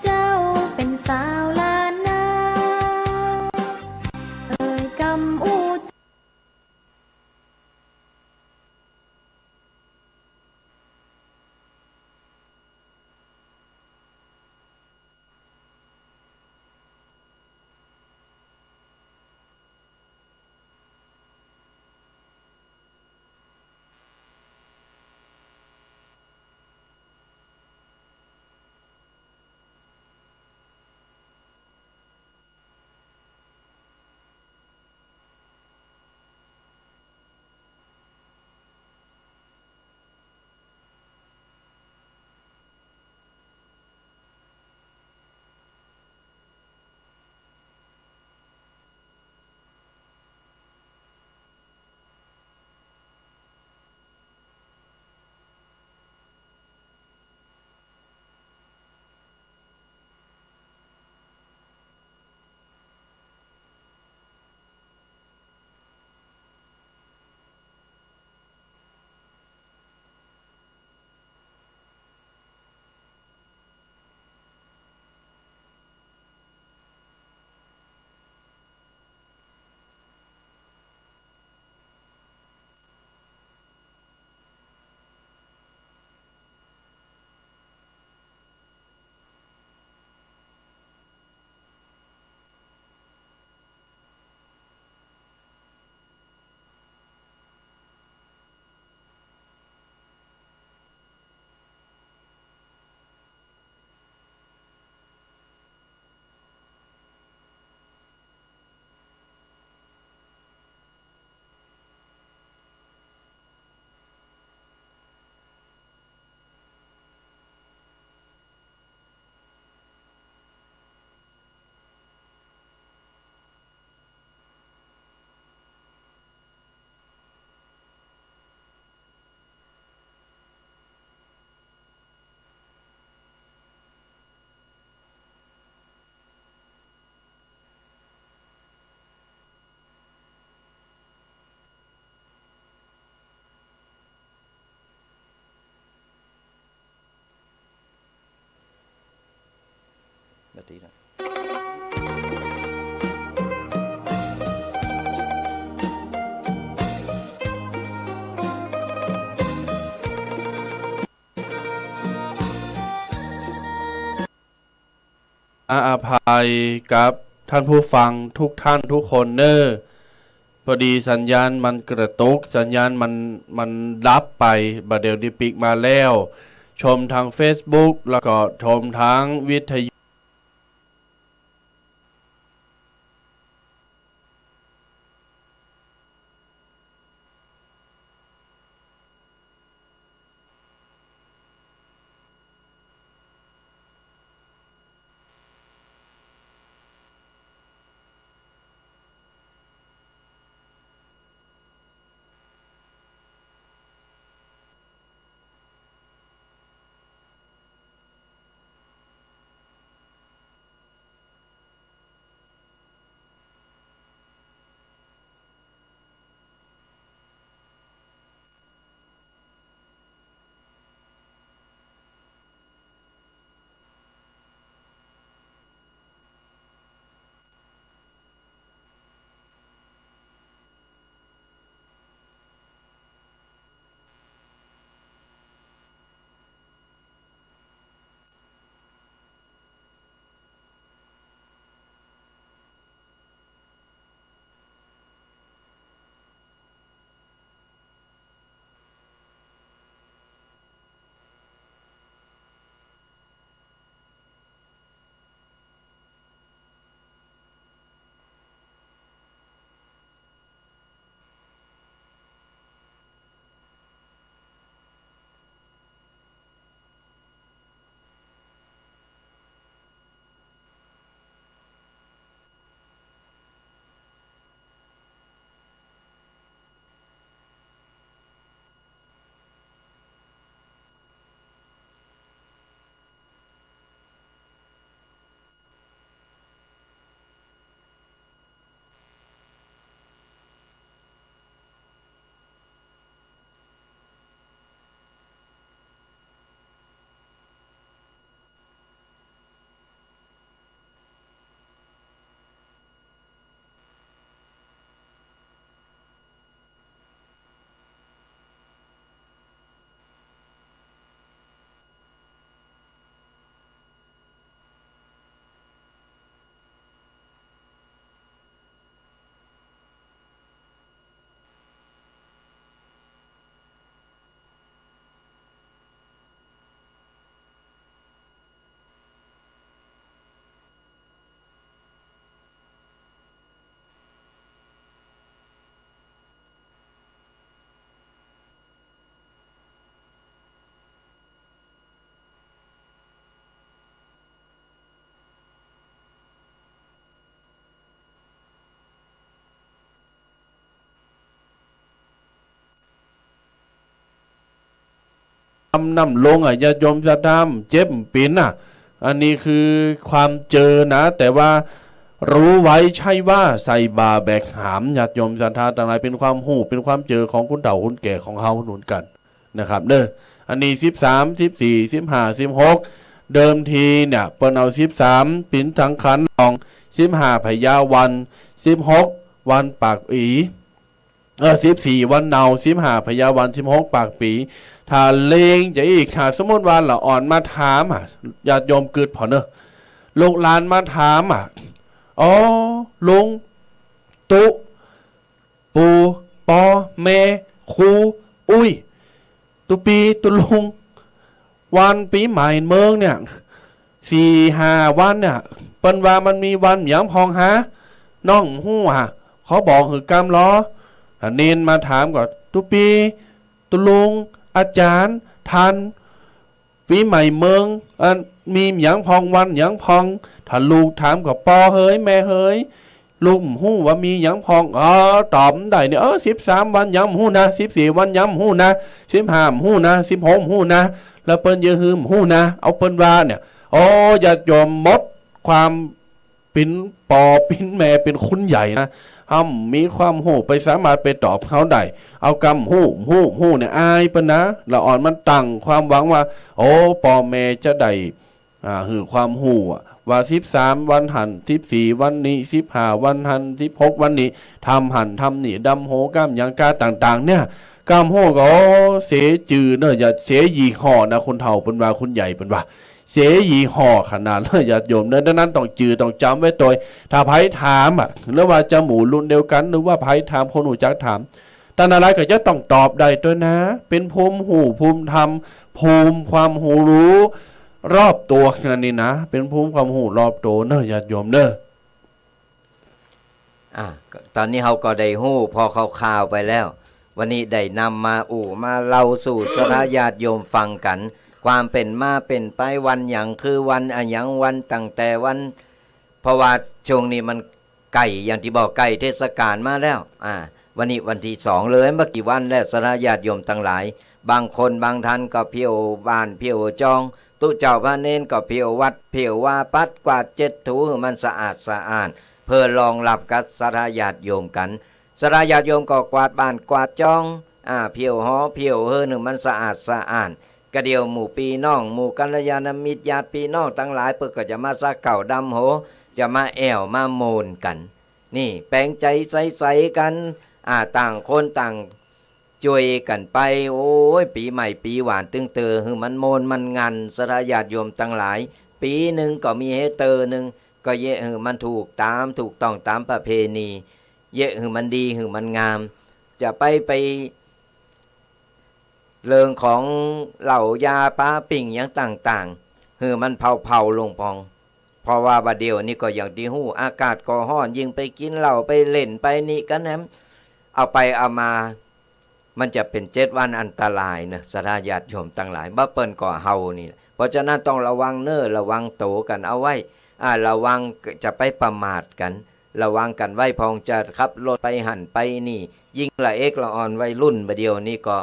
[SPEAKER 3] เจ้าเป็นสาวล้านนาเอ่ยกำอู้
[SPEAKER 2] นาทีนะ
[SPEAKER 1] อภัยกับท่านผู้ฟังทุกท่านทุกคนเนอพอดีสัญญาณมันกระตุกสัญญาณมันดับไปบัดเดี๋ยวดิปิกมาแล้ว ชมทาง Facebook แล้วก็ชมทางวิทยุ น้ำลงญาติโยมจะทำเจ็บปินอันนี้คือความเจอนะแต่ว่ารู้ไว้ใช่ว่าใส่บาแบกหามญาติโยมศรัทธาต่างหลายเป็นความหูเป็นความเจอของคุณเฒ่าคุณแก่ของเฮาหนุนกันนะครับเด้ออันนี้13 14 15 16เดิมทีเนี่ยเปิ้นเอา13ปิ่นสังขันของ15พญาวัน16วันปากอี14วันเนา15พญาวัน16ปากปีถ้าเลงจะอีกถ้าสมมติว่าละอ่อนมาถามญาติโยมเกิดพอเนอะลูกหลานมาถามอ๋อลุงตุปูปอแม่ครูอุ้ยตุปีตุลุงวันปีใหม่เมืองเนี่ย4-5วันเนี่ยเปิ้นว่ามันมีวันหยังพองหาน้องหู้เขาบอกคือกำล้อเนนมาถามก่อนตุปีตุลุงอาจารย์ทันปีใหม่เมืองมีหยังพองวันหยังพองถ้าลูกถามกับปอเฮ้ยแม่เฮ้ยลูกหู้ว่ามีหยังพองตอบได้เนี่ย13วันหยังหู้นะ14วันหยังหู้นะ15หู้นะ16หู้นะแล้วเปิ้นเยอะหืมหู้นะเอาเปิ้นว่าเนี่ยอย่ายอมมดความเป็นปอเป็นแม่เป็นคุณใหญ่นะมีความหูไปสามารถไปตอบเขาได้เอากำหูเนี่ยอายปะนะละอ่อนมันตั้งความหวังว่าปอแม่จะได้หือความหูว่า13วันหัน14วันนี้15วันหัน16วันนี้ทำหันทำนี่ดำโหก้ามยังกาต่างๆเนี่ยกำโหก็เสจือเนอะอย่าเสยี่ห่อนะคนเฒ่าเป็นว่าคนใหญ่เป็นว่าเสยี่ห่อขนาดเลยญาติโยมดังนั้นต้องจือต้องจำไว้ตัวถ้าไผถามหรือว่าจะหมู่รุ่นเดียวกันหรือว่าไผถามคนหูจักถามแต่อะไรก็จะต้องตอบได้ตัวนะเป็นภูมิหูภูมิธรรมภูมิความหูรู้รอบตัวนั่นนี่นะเป็นภูมิความหูรอบตัวเนอะญาติโยมเนอะ
[SPEAKER 2] ตอนนี้เราก็ได้หู้พอข่าวไปแล้ววันนี้ได้นำมามาเล่าสู่สาธญาติโยมฟังกันความเป็นมาเป็นไปวันอย่างคือวันอย่างวันตั้งแต่วันเพราะว่าช่วงนี้มันไก่อย่างที่บอกไก่เทศกาลมาแล้ววันนี้วันที่2เลยเมื่อกี่วันแล้วสาธญาติโยมทั้งหลายบางคนบางท่านก็เพียวบ้านเพียวจองตุเจ้าพระเนนก็เพียววัดเพียวว่าปัดกวาดเจ็ดถูมันสะอาดสะอ้านเพื่อรองรับกับสาธญาติโยมกันสาธญาติโยมก็กวาดบ้านกวาดจองเพียวหอเพียวมันสะอาดสะอ้านกระเดียวหมู่ปีน้องหมู่กัลยาณมิตรญาติพี่น้องทั้งหลายเพื่อก็จะมาซักเก่าดำโหจะมาแอวมาโมนกันนี่แปลงใจใสๆกันต่างคนต่างช่วยกันไปโอ้ยปีใหม่ปีหวานตึงเตอคือมันโมนมันงันสระญาติโยมทั้งหลายปีหนึ่งก็มีเฮเตอร์หนึ่งก็เยอะคือมันถูกต้องตามประเพณีเยอะคือมันดีคือมันงามจะไปเรื่องของเหล่ายาป้าปิ่งอย่างต่างๆคือมันเผาลงพองเพราะว่าบัดเดียวนี่ก็อย่างที่หู้อากาศก็ร้อนยิ่งไปกินเหล้าไปเล่นไปนี่กันแหมเอาไปเอามามันจะเป็น7 วันอันตรายนะสาธญาติโยมทั้งหลายบ่เปิ้นก็เฮานี่เพราะฉะนั้นต้องระวังระวังโตกันเอาไว้ระวังจะไปประมาทกันระวังกันไว้พองจะขับรถไปหันไปนี่ยิ่งละเอกละอ่อนวัยรุ่นบัดเดียวนี่ก็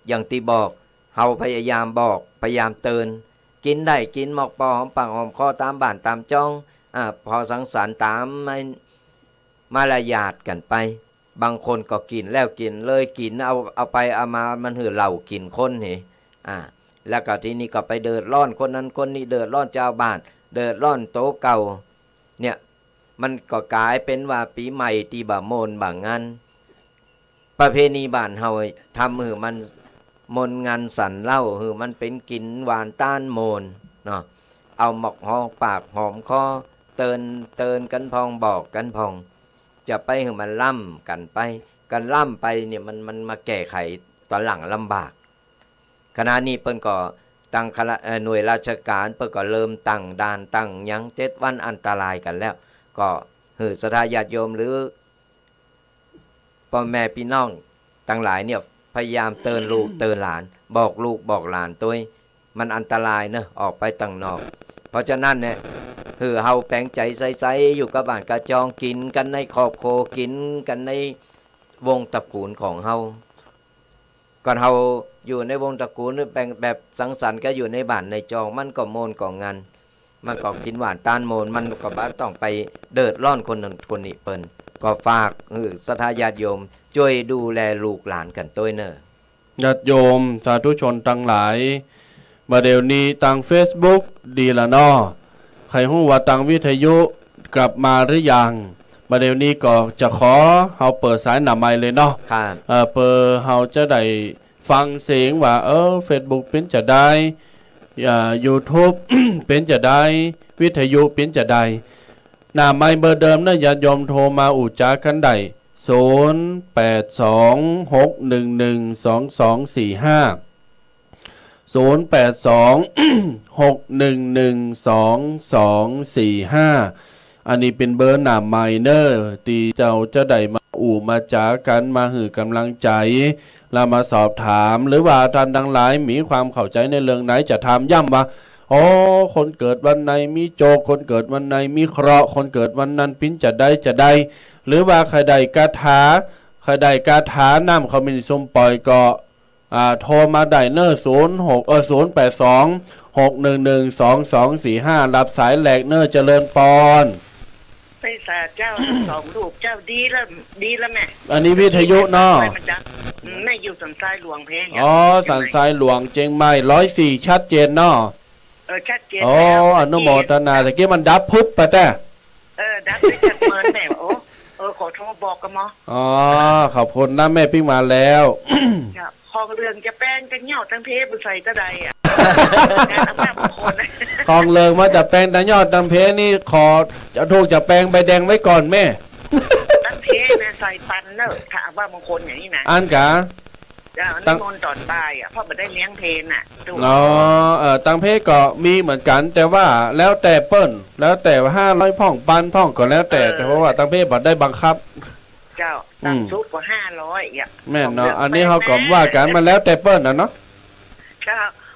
[SPEAKER 2] อย่างที่บอกเฮาพยายามบอกพยายามเตือนกินได้กินหมอกปอหอมปากหอมคอตามบ้านตามจ้องพอสังสรรค์ตามมารยาทกันไปบางคนก็กินแล้วกินเลยกินเอาไปเอามามันหือเหล่ากินคนนี่แล้วก็ทีนี้ก็ไปเดือดร้อนคนนั้นคนนี้เดือดร้อนเจ้าบ้านเดือดร้อนโต๊ะเก่าเนี่ยมันก็กลายเป็นว่าปีใหม่ตีบ่าโมนบ่างงานประเพณีบ้านเฮาทำหือมันมนงานสันเล่าหือมันเป็นกินหวานต้านโมนเนาะเอาหมอกหอมปากหอมคอเตือนกันพองบอกกันพองจะไปหือมันล่ำกันไปกันล่ำไปเนี่ยมันมาแก้ไขตอนหลังลำบากขณะนี้เปิ้นก็ตั้งหน่วยราชการเปิ้นก็เริ่มตั้งด่านตั้งยัง7 วันอันตรายกันแล้วก็หือสถาญาติโยมหรือพ่อแม่พี่น้องทั้งหลายเนี่ยพยายามเตือนลูกเตือนหลานบอกลูกบอกหลานตัวมันอันตรายเนอะออกไปต่างนอกเพราะฉะนั้นเนี่ยเฮาแปลงใจใสๆอยู่กับบ้านกระจองกินกันในครอบครัวกินกันในวงตระกูลของเฮา ก่อนเฮาอยู่ในวงตระกูลหรือแบบสังสรรค์ก็อยู่ในบ้านในจองมันก็โมนก็งานมันก็กินหวานตานโมนมันก็บ่ต้องไปเดือดร้อนคนนั้นคนนี้เปิ้นก็ฝากศรัทธาญาติโยมช่วยดูแลลูกหลานกันตัวเนอะ
[SPEAKER 1] ญาติโยมสาธุชนทั้งหลายมาเดี๋ยวนี้ทาง Facebook ดีละเนาะใครฮู้ว่าทางวิทยุกลับมาหรือยังมาเดี๋ยวนี้ก็จะขอเฮาเปิดสายหน้าไมค์เลยเนาะ
[SPEAKER 2] ครับ
[SPEAKER 1] เปิดเฮาจะได้ฟังเสียงว่าFacebook เป็นจะได้YouTube เป็นจะได้วิทยุเป็นจะได้หน้าไมค์เบอร์เดิมนะญาติโยมโทรมาอุจากันได้0826112245 อันนี้เป็นเบอร์หน้าไมค์เนอร์ที่เจ้าจะได้มามาจากันมาหือกำลังใจแล้วมาสอบถามหรือว่าท่านทั้งหลายมีความเข้าใจในเรื่องไหนจะถามย้ำว่าคนเกิดวันไหนมีโจกคนเกิดวันไหนมีเคราะห์คนเกิดวันนั้นปิ้นจะได้หรือว่าใครใดกาถาน้ำเขามีสมปล่อยก็โทรมาได้เนอร์082 6112245รับสายแหลกเนอร์เจริญปอน
[SPEAKER 4] ไปสาเจ้าทั้งสองลูกเจ้าดีแล้วแม่
[SPEAKER 1] อันนี้วิทยุเนาะ
[SPEAKER 4] แม่อยู่สันทรายหลวงเพลง
[SPEAKER 1] สันทรายหลวงเจียงใหม่104ชัดเจนเนาะ
[SPEAKER 4] ชัดเจน
[SPEAKER 1] อนุโมทนาตะกี้มันดับพึบไปแต่
[SPEAKER 4] ดับไปจัดเมินแม่ขอโทษบอกกันมั้
[SPEAKER 1] งขอบคุณนะแม่ปิ้งมาแล้ว
[SPEAKER 4] ของเรืองจะแป้งกันเหนี่ยวตั้งเพบุใส่ตะใดงานอำนาจบุคคล
[SPEAKER 1] ของเรืองมาจะแป้งแต่ยอดตั้งเพนี่ขอจะถูกจะแป้งใบแดงไว้ก่อนแม่
[SPEAKER 4] ตั้งเพเนี่ยใส่ปันเนอะถ้าว่าบางคนอย่างนี้นะ
[SPEAKER 1] อันกะ
[SPEAKER 4] ตั้งนอนตอนบ่ายเพราะมันได้เลี้ยงเพน
[SPEAKER 1] ตั้งเพก็มีเหมือนกันแต่ว่าแล้วแต่เปิ้นแล้วแต่ว่า500พ่องปันพ่องก็แล้วแต่เพราะว่าตั้งเพบ่ได้บังคับ
[SPEAKER 4] เจ้าตั้งชุดกว่า500
[SPEAKER 1] แม่เนาะอันนี้เขาก็ว่ากันมันแล้วแต่เปิ้นนะเนาะ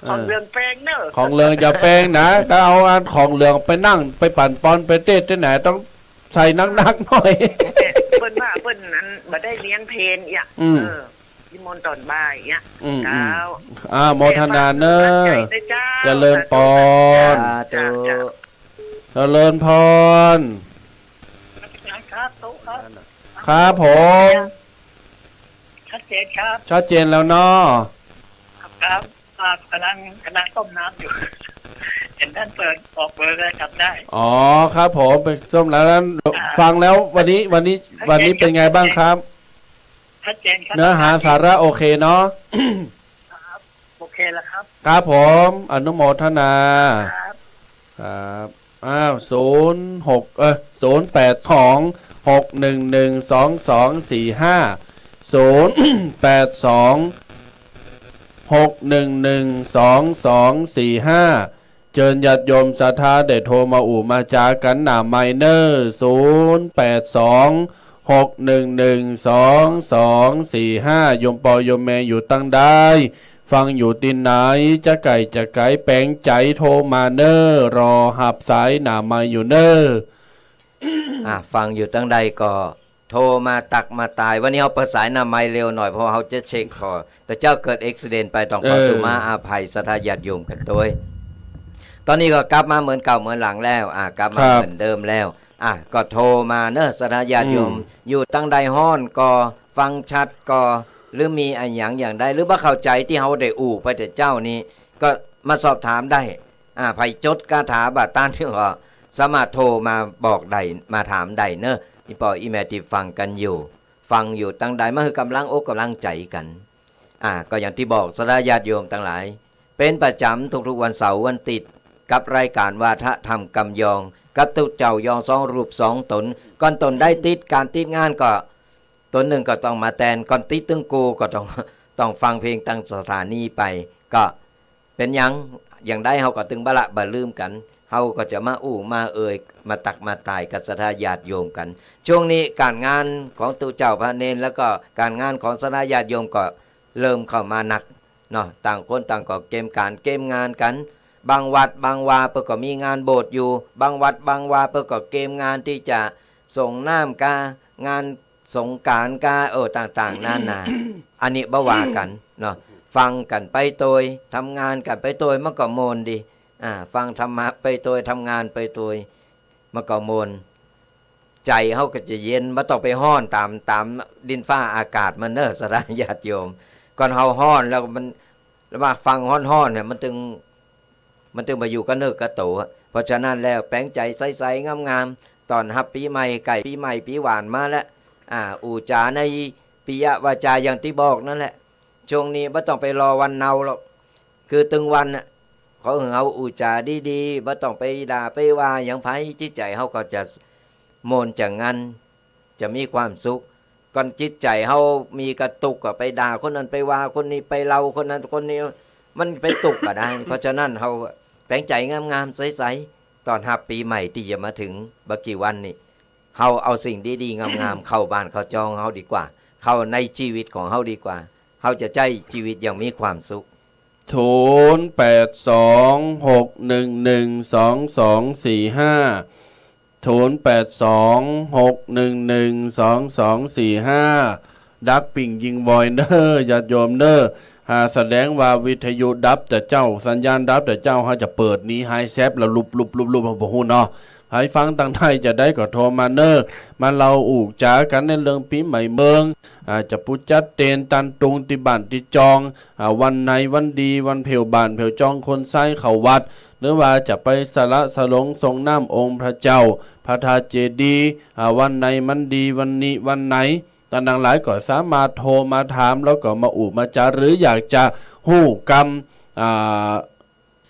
[SPEAKER 4] ของเรืองแป้งเนอะ
[SPEAKER 1] ของเรืองจะแป้งนะถ้าเอาอันของเรืองไปนั่งไปปั่นปอนไปเต้นที่ไหนต้องใส่นักๆหน่อย
[SPEAKER 4] เปิ้นนั้นบ่ได้เลี้ยงเพนนิมนต์ตอนบ่าย
[SPEAKER 1] โมทนาเนอเจริญปอนเจริญพรครับผม
[SPEAKER 4] ชัดเจนครับ
[SPEAKER 1] ชัดเจนแล้วเนาะ
[SPEAKER 4] ครับกำลังต้มน้ำอยู่เห็นท่านเปิดออกเบอร์ได้จับได้
[SPEAKER 1] ครับผมไปต้มแล้วฟังแล้ววันนี้เป็นไงบ้างครับ
[SPEAKER 4] ชัดเจนครับ
[SPEAKER 1] เนื้อหาสาระโอเคเนาะ
[SPEAKER 4] โอเคแล้วครับ
[SPEAKER 1] ครับผมอนุโมทนาครับเจิญญาติโยมศรัทธาได้โทรมามาจากันหน้าไมเนอร์0826112245โยมปอโยมแม่อยู่ตั้งได้ฟังอยู่ตินไหนจะไก่แปลงใจโทรมาเนอร์รอหับสายหน้าไมอยู่เนอร์
[SPEAKER 2] ฟังอยู่ตั้งใดก็โทรมาตักมาตายวันนี้เขาประสายหน้าไมเร็วหน่อยเพราะเขาจะเช็คคอแต่เจ้าเกิดอุบัติเหตุไปต้องขอสุมาอาภัยศรัทธาญาติโยมกันด้วยตอนนี้ก็กลับมาเหมือนเก่าเหมือนหลังแล้วกลับมาเหมือนเดิมแล้วก็โทรมาเนอะศรัทธาญาติโยมอยู่ตั้งใดห้อนก็ฟังชัดก็หรือมีอันอย่างใดหรือว่าเข้าใจที่เขาได้ไปแต่เจ้านี้ก็มาสอบถามได้ไผจดคาถาบาต้านที่ก็สามารถโทรมาบอกได้มาถามได้เนอะอีปออีแม่ที่ฟังกันอยู่ฟังอยู่ตั้งใดมันคือกำลังอกกำลังใจกันก็อย่างที่บอกศรัทธาญาติโยมทั้งหลายเป็นประจำทุกๆวันเสาร์วันติดกับรายการวาทะธรรมกำยองกับตุเจ้ายอง2รูป2ตนก่อนตนได้ติดการติดงานก็ตนหนึ่งก็ต้องมาแทนก่อนติดตึงกูก็ต้องฟังเพลงตั้งสถานีไปก็เป็นอย่างได้เฮาก็ตึงบะละบะลืมกันเฮาก็จะมามามาตักมาตายกับศรัทธาญาติโยมกันช่วงนี้การงานของตุเจ้าพระเนรแล้วก็การงานของศรัทธาญาติโยมก็เริ่มเข้ามาหนักเนาะต่างคนต่างก็เกมงานกันบางวัดบางวาเพื่อก็มีงานโบสถ์อยู่บางวัดบางวาเพื่อก็เกมงานที่จะส่งน้ำกางานสงกรานต์ต่างๆนานา อันนี้บ่ว่ากันเนาะฟังกันไปโดยทำงานกันไปโดยมันก็โมนดีฟังธรรมะไปโดยทำงานไปโดยมันก็โมนใจเฮาก็จะเย็นบ่ต้องไปฮ้อนตามดินฟ้าอากาศมันเด้อสะญาติโยมก่อนเฮาฮ้อนแล้วมันแล้วมาฟังฮ้อนๆเนี่ยมันถึงมาอยู่กับเนื้อกับตัวเพราะฉะนั้นแล้วแปลงใจใสๆงามๆตอนรับปีใหม่ไก่ปีใหม่ปีหวานมาแล้วอูจาในปิยวาจาอย่างที่บอกนั่นแหละช่วงนี้บ่ต้องไปรอวันเนาหรอกคือตึงวันน่ะเขาเอาอูจาดีๆบ่ต้องไปด่าไปว่าอย่างไผจิตใจเฮาก็จะโมนจะงันจะมีความสุขก่อนจิตใจเฮามีกระตุกก็ไปด่าคนนั้นไปว่าคนนี้ไปเล่าคนนั้นคนนี้มันไปตุกก็ได้ เพราะฉะนั้นเฮาแปลงใจงามๆใสๆตอนรับปีใหม่ที่จะมาถึงบ่กี่วันนี่เฮาเอาสิ่งดีๆงามๆเข้าบ้านเข้าจองเฮาดีกว่าเข้าในชีวิตของเฮาดีกว่าเฮาจะใช้ชีวิตอย่างมีความสุข
[SPEAKER 1] ดักปิ่งยิงวอยเนอร์ญาติโยมเนอร์แสดงว่าวิทยุดับแต่เจ้าสัญญาณดับแต่เจ้าเขาจะเปิดนี้ไฮแซฟแล้วลุบบ่ฮู้เนาะให้ฟังตั้งไทยจะได้ก็โทรมาเนอร์มาเราอูกจ๋ากันในเรื่องปีใหม่เมืองจะปุจัดเตนตันตุงติบันติจองวันไหนวันดีวันเผวบานเผวจองคนไส้เข้าวัดหรือว่าจะไปสละสลงทรงน้ำองค์พระเจ้าพระธาตุเจดีย์วันไหนมันดีวันนี้วันไหนตอนดังหลายก็สามารถโทรมาถามแล้วก็มาอู่มาจาหรืออยากจะฮู้กรรม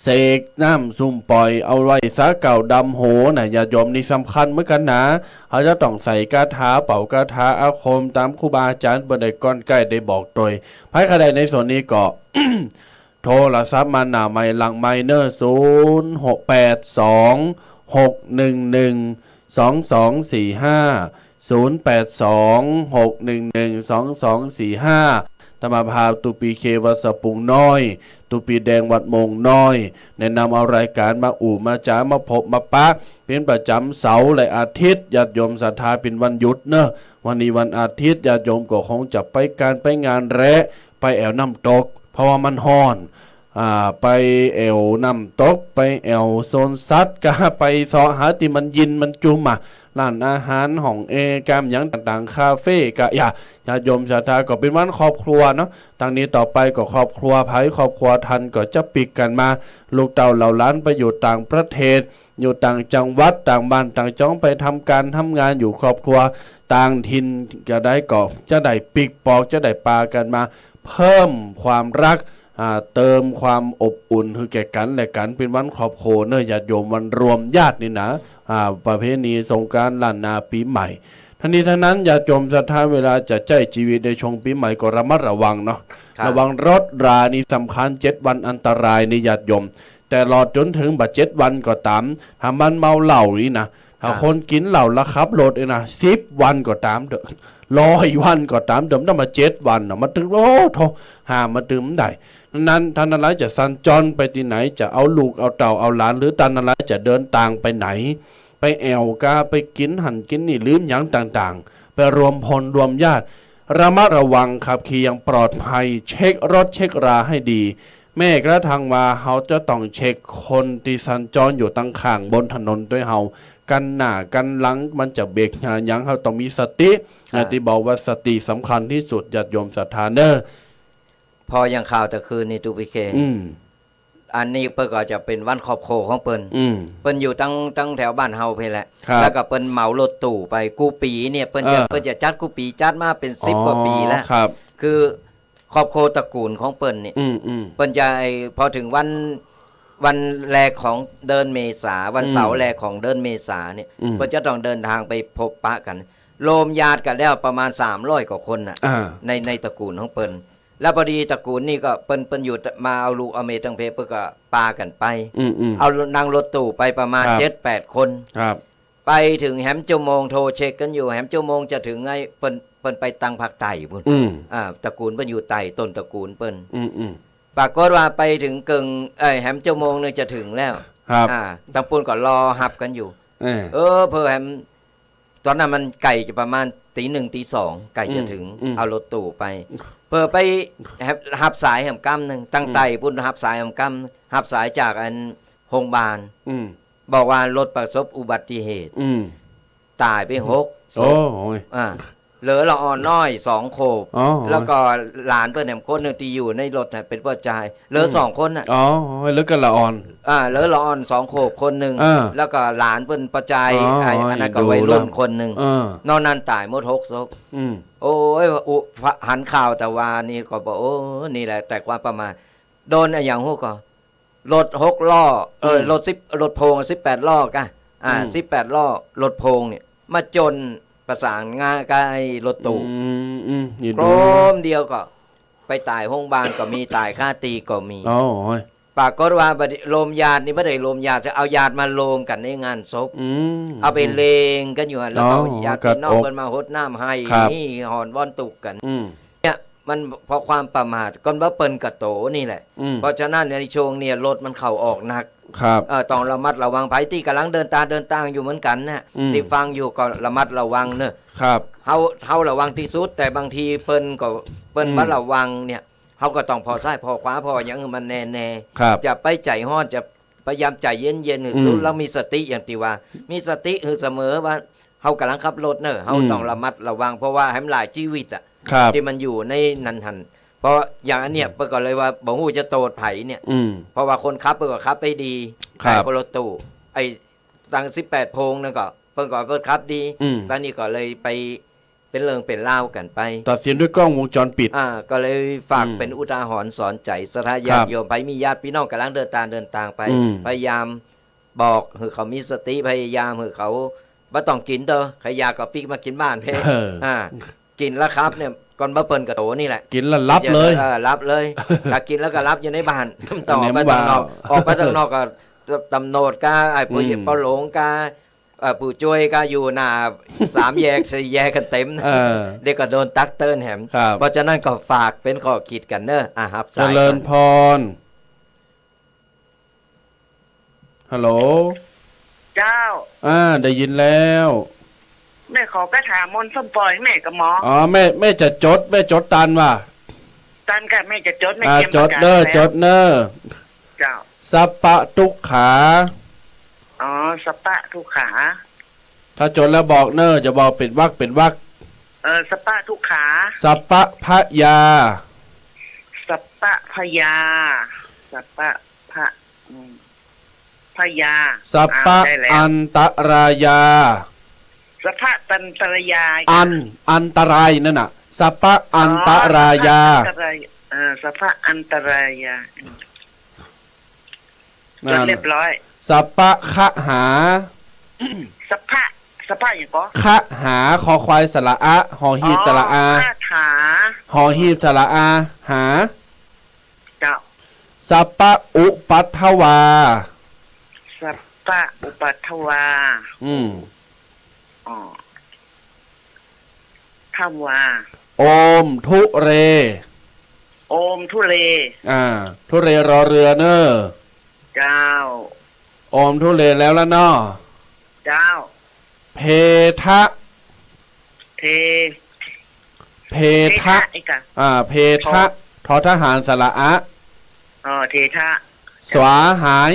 [SPEAKER 1] เสกน้ำซุ่มปล่อยเอาไว้สาเก่าดำโหนะอย่าโยมนี่สำคัญเหมือนกันนะเขาจะต้องใส่กาถาเป่ากาถาอาคมตามครูบาอาจารย์บนได้ก้อนใกล้ได้บอกโดยไพ่ขดในส่วนนี้ก็ โทรศัพท์มาหน้าไมล์หลังไมเนอร์0826112245 ธรรมภาพตุปีเควัดสปุงน้อยตุปีแดงวัดมงน้อยแนะนำเอารายการมาอู่มาจ้ามาพบมาปะเป็นประจำเสาร์และอาทิตย์ญาติโยมศรัทธาเป็นวันหยุดเนอะวันนี้วันอาทิตย์ญาติโยมก็คงจะไปการไปงานแระไปแอวน้ำตกเพราะว่ามันฮ้อนไปแอวน้ำตกไปแอวโซนซัดก็ไปสอหาที่มันยินมันจุ่มร้านอาหารห้องแกมอย่างต่างๆคาเฟ่ก็ญาติโยมศรัทธาก็เป็นวันครอบครัวเนาะทางนี้ต่อไปก็ครอบครัวไผครอบครัวทันก็จะปิกกันมาลูกเต่าเหล่าล้านไปอยู่ต่างประเทศอยู่ต่างจังหวัดต่างบ้านต่างจ้องไปทำการทำงานอยู่ครอบครัวต่างถิ่นจะได้ก็จะได้ปิกปอกจะได้ปากันมาเพิ่มความรักเติมความอบอุ่นคือแก่กันและกันเป็นวันครอบครัวเนอะญาติโยมวันรวมญาตินี่นะประเพณีสงกรานต์ล้านนาปีใหม่ทั้งนี้ทั้งนั้นญาติโยมศรัทธาเวลาจะใช้ชีวิตในช่วงปีใหม่ก็ระมัดระวังเนาะระวังรถรานี่สำคัญ7วันอันตรายในญาติโยมแต่รอจนถึงบัด7วันก็ตามถ้ามันเมาเหล้านี่นะถ้าคนกินเหล้าแล้วขับรถนะ10วันก็ตามเด้อ100วันก็ตามเดิมต้องมา7วันนะมาถึงโอ้โธหามาดื่มได้นั้นท่านอะไรจะสัญจรไปที่ไหนจะเอาลูกเอาเต่าเอาหลานหรือท่านอะไรจะเดินทางไปไหนไปแอวกาไปกินหันกินนี่ลืมอย่างต่างๆไปรวมพลรวมญาติระมัดระวังขับขี่อย่างปลอดภัยเช็ครถเช็คราให้ดีแม้กระทั่งว่าเขาจะต้องเช็คคนที่สัญจรอยู่ตั้งข้างบนถนนด้วยเฮากันหน้ากันหลังมันจะเบรกอย่างเขาต้องมีสติที่บอกว่าสติสำคัญที่สุดญาติโยมศรัทธาเนอ
[SPEAKER 2] พออย่างข่าวแต่คืนนี่ตุปิเคอันนี้เปิ้นก็จะเป็นวันครอบครัวของเปิ้นอยู่ตั้งแถวบ้านเฮาเพิ่นแหละแล้วก็เปิ้นเหมารถตู้ไปกูปีเนี่ยเปิ้นจะจัดกูปีจัดมาเป็น10กว่าปีแล้วคือครอบครัวตระกูลของเปิ้นนี่เปิ้นจะพอถึงวันแรกของเดือนเมษาวันเสาร์แรกของเดือนเมษาเนี่ยเปิ้นจะต้องเดินทางไปพบปะกันโลมญาติกันแล้วประมาณ300กว่าคนน่ะในตระกูลของเปิ้นแล้วพอดีตระกูลนี่ก็เปิ้นอยู่มาเอาลูกเอาเมตั้งเพเปิ้นก็ปากันไปเอานั่งรถตู้ไปประมาณ 7-8 คนไปถึงแหมชั่วโมงโทรเช็คกันอยู่แหมชั่วโมงจะถึงไงเปิ้นไปตั้งภาคใต้พุ่นตระกูลเปิ้นอยู่ใต้ต้นตระกูลเปิ้นปรากฏว่าไปถึงกึ่งแหมชั่วโมงนึงจะถึงแล้วทั้งปุ่นก็รอหับกันอยู่เพื่อแหม ตอนนั้นมันไก่จะประมาณตี 1 ตี 2ไก่จะถึงเอารถตู้ไปเพื่อไปหับสายแหมกำหนึ่งตั้งไต่พุ่นหับสายแหมกำหับสายจากอันโรงพยาบาลบอกว่ารถประสบอุบัติเหตุตายไป6ศพเหลือละอ่อนน้อย2 โคบแล้วก็หลานเพิ่นแหมคนนึงที่อยู่ในรถน่ะเป็นผู้ชายเหลือ2 คนน่ะ
[SPEAKER 1] แล้วก็ละอ่อน
[SPEAKER 2] เหลือละอ่อน2 โคบคนนึงแล้วก็หลานเพิ่นประจายอันนั้นก็วัยรุ่นคนนึงนอกนั้นตายหมด6 ศพโอ้ยหันข่าวแต่ว่านี่ก็บอกโอ้นี่แหละแต่ความประมาทโดนอย่างฮู้ก็รถ6 ล้อรถโพง18 ล้อกะ18 ล้อรถโพงเนี่ยมาจนประสานงานกับไอ้รถตู้โครมเดียวก็ไปตายโรงพยาบาลก็มีตายค่าตีก็มีปรากฏว่าโลมญาตินี่ไม่ได้โลมญาติจะเอาญาติมาโลมกันในงานศพเอาไปเลงกันอยู่แล้วเอาญาติพี่น้องกันมาหดน้ำให้นี่หอนว่อนตุกกันเนี่ยมันเพราะความประมาทก่อนว่าเปิ้นกระโตนี่แหละเพราะฉะนั้นในช่วงเนี่ยรถมันเข้าออกหนักต้องระมัดระวังไผที่กำลังเดินทางอยู่เหมือนกันนะที่ฟังอยู่ก็ระมัดระวังเนอะเฮาระวังที่สุดแต่บางทีเปิ้นมาระวังเนี่ยเฮาก็ต้องพอซ้ายพอขวาพออย่างมันแน่ๆจะไปใจฮ้อนจะพยายามใจเย็นๆสุดแล้วมีสติอย่างที่ว่ามีสติคือเสมอว่าเฮากำลังขับรถเนอะเฮาต้องระมัดระวังเพราะว่าให้มันหลายชีวิตอ่ะที่มันอยู่ในนั้นหันเพราะอย่างอันเนี้ยเปิ้นก็เลยว่าบ่ฮู้จะโทษไผเนี่ยเพราะว่าคนขับเปิ้นก็ขับไปดีแต่คนรถตู้ไอ้ตั้ง18 โพงนั่นก็เปิ้นก็ขับดีตอนนี้ก็เลยไปเป็นเรื่องเป็นราวกันไป
[SPEAKER 1] ตัดสินด้วยกล้องวงจรปิด
[SPEAKER 2] ก็เลยฝากเป็นอุทาหรณ์สอนใจสถาญาติโยมไผมีญาติพี่น้องกำลังเดินทางไปพยายามบอกให้เขามีสติพยายามให้เขาบ่ต้องกินเด้อใครอยากก็ปิกมากินบ้านเพ่กินแล้วครับเนี่ยก่อนบ่เปิ้นกระโตนี่แหละ
[SPEAKER 1] กินแล้วรับเลย
[SPEAKER 2] รับเลยถ้ากินแล้วก็รับอยู่ในบ้านต่อไปข้างนอกออกไปข้างนอกก็ตำโนดกาไอ้ผู้ปหลงกาผู้ช่วยก็อยู่หน้า3 แยก 4 แยกกันเต็มเด็กก็โดนตักเตือนแหมเพราะฉะนั้นก็ฝากเป็นข้อคิดกันเด้อครับ
[SPEAKER 1] เจริญพรฮัลโหล
[SPEAKER 4] เจ้า
[SPEAKER 1] ได้ยินแล้ว
[SPEAKER 4] แม่ขอไปถามมนส้มปล่อยแม่กับหมอ
[SPEAKER 1] แม่จะแม่จดตันว่ะ
[SPEAKER 4] ตันกับแม่จะจดแม่
[SPEAKER 1] จดเด้อเ
[SPEAKER 4] จ้า
[SPEAKER 1] สัพพะทุกขา
[SPEAKER 4] สัพพะทุกขา
[SPEAKER 1] ถ้าจดแล้วบอกเนอจะบอกเป็นวรรค
[SPEAKER 4] สัพพะทุกขา
[SPEAKER 1] สัพพะพยา
[SPEAKER 4] สัพพะพยาสัพพะพยา
[SPEAKER 1] สัพพะอันตรายา
[SPEAKER 4] สัพพะตันตรายา
[SPEAKER 1] อันตรายนั่นน่ะสัพพะอันตรายา
[SPEAKER 4] สัพพะอันตรายาเรียบร้อย
[SPEAKER 1] สัพพะคะหา
[SPEAKER 4] สัพพะอย่างก็
[SPEAKER 1] คะหาคอควายสระอะหอหีบสระอาหอหีบสระอาหา
[SPEAKER 4] เจ้า
[SPEAKER 1] สัพพะอุปัฏฐวา
[SPEAKER 4] สัพพะอุปัฏฐวาทวา
[SPEAKER 1] โอมทุเร
[SPEAKER 4] โอมทุเร
[SPEAKER 1] ทุเรรอเรือเนอ
[SPEAKER 4] เจ้า
[SPEAKER 1] โอมทุเรแล้วเนาะ
[SPEAKER 4] เจ้า
[SPEAKER 1] เพทะเพทะเพทะทอทหารสระอะ
[SPEAKER 4] เททะ
[SPEAKER 1] สวาหาย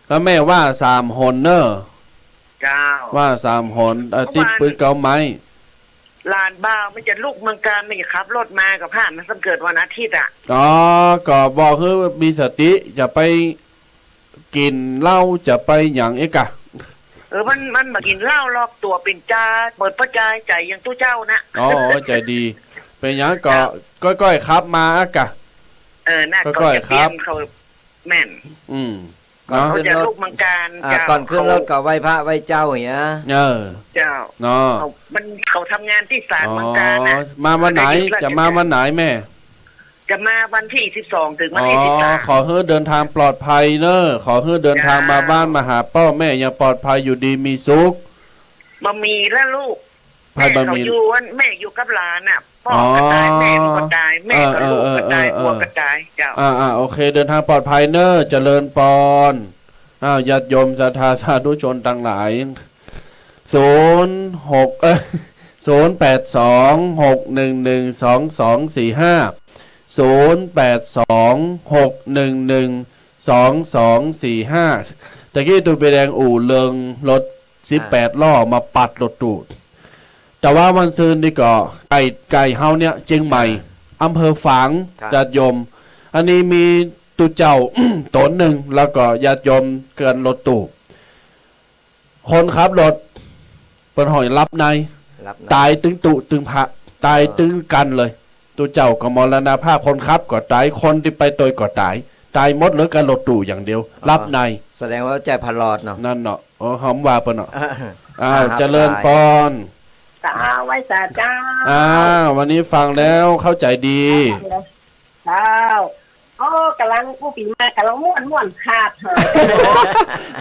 [SPEAKER 1] แล้วแม่ว่า3 หนเนอ
[SPEAKER 4] เจ้า
[SPEAKER 1] ว่า3 หนติดปืนเก่าไม้
[SPEAKER 4] ลานบ้าไม่จะลูกเมืองการไม่จะขับรถมากับผ่านมันสังเกิดวันอาทิตย์
[SPEAKER 1] ก็บอกคือมีสติอย่าไปกินเหล้าจะไปอย่างเอกะ
[SPEAKER 4] มันมากินเหล้าลอกตัวเป็นจ้าเปิดประจายใจอย่างตู้เจ้านะ
[SPEAKER 1] ใจดีเป็นอย่างก็ก้อยครับมาอากะ
[SPEAKER 4] น่าก็จะเตรียมเขาแม่นเขาจะลูกมังการ
[SPEAKER 2] ก่อนขึ้นรถก็ไหว้พระไหว้เจ้าอย่างเงี้ย
[SPEAKER 4] เจ้าเขาทำงานที่ศาลมังการนะ
[SPEAKER 1] มาวันไหนจะมาวันไหนแม่
[SPEAKER 4] จะมาวันที่12ถึงวันที่13
[SPEAKER 1] ขอให้เดินทางปลอดภัยเนอะขอให้เดินทางมาบ้านมาหาพ่อแม่ยังปลอดภัยอยู่ดีมีสุข
[SPEAKER 4] มามีและลูกแม่เขาอยู่แม่อยู่กับหลานน่ะพ่อก็ตายแม่ก็ตายแม่ก็ลูกก็ตายพ่อก็ตายเจ้า
[SPEAKER 1] โอเคเดินทางปลอดภัยเนอะเจริญปอน ญาติโยมศรัทธาสาธุชนทั้งหลาย0826122245 ตะกี้ตูไปแดงอู่เลิงรถ18 ล้อมาปัดรถตู้แต่ว่าวันซืนนี่ก็ไก่เฮาเนี่ยเจียงใหม่อำเภอฝางญาติโยมอันนี้มีตุเจ้า ตนหนึ่งแล้วก็ญาติโยมเกินรถตู้คนขับรถเป็นหอยรับในตายตึงตุตึงพระตายตึงกันเลยตุเจ้าก็มรณภาพคนขับก็ตายคนที่ไปตัวก็ตายหมดเหลือการรถตู้อย่างเดียวรับใน
[SPEAKER 2] แสดงว่าใจพลอดเนาะ
[SPEAKER 1] นั่นเนาะหอมว่าเปิ้นเนาะเจริญพร
[SPEAKER 5] สาไว้สาเจ้า
[SPEAKER 1] วันนี้ฟังแล้วเข้าใจดี
[SPEAKER 5] เจ้ากำลังผู้ปีมากำลังม่วนขาด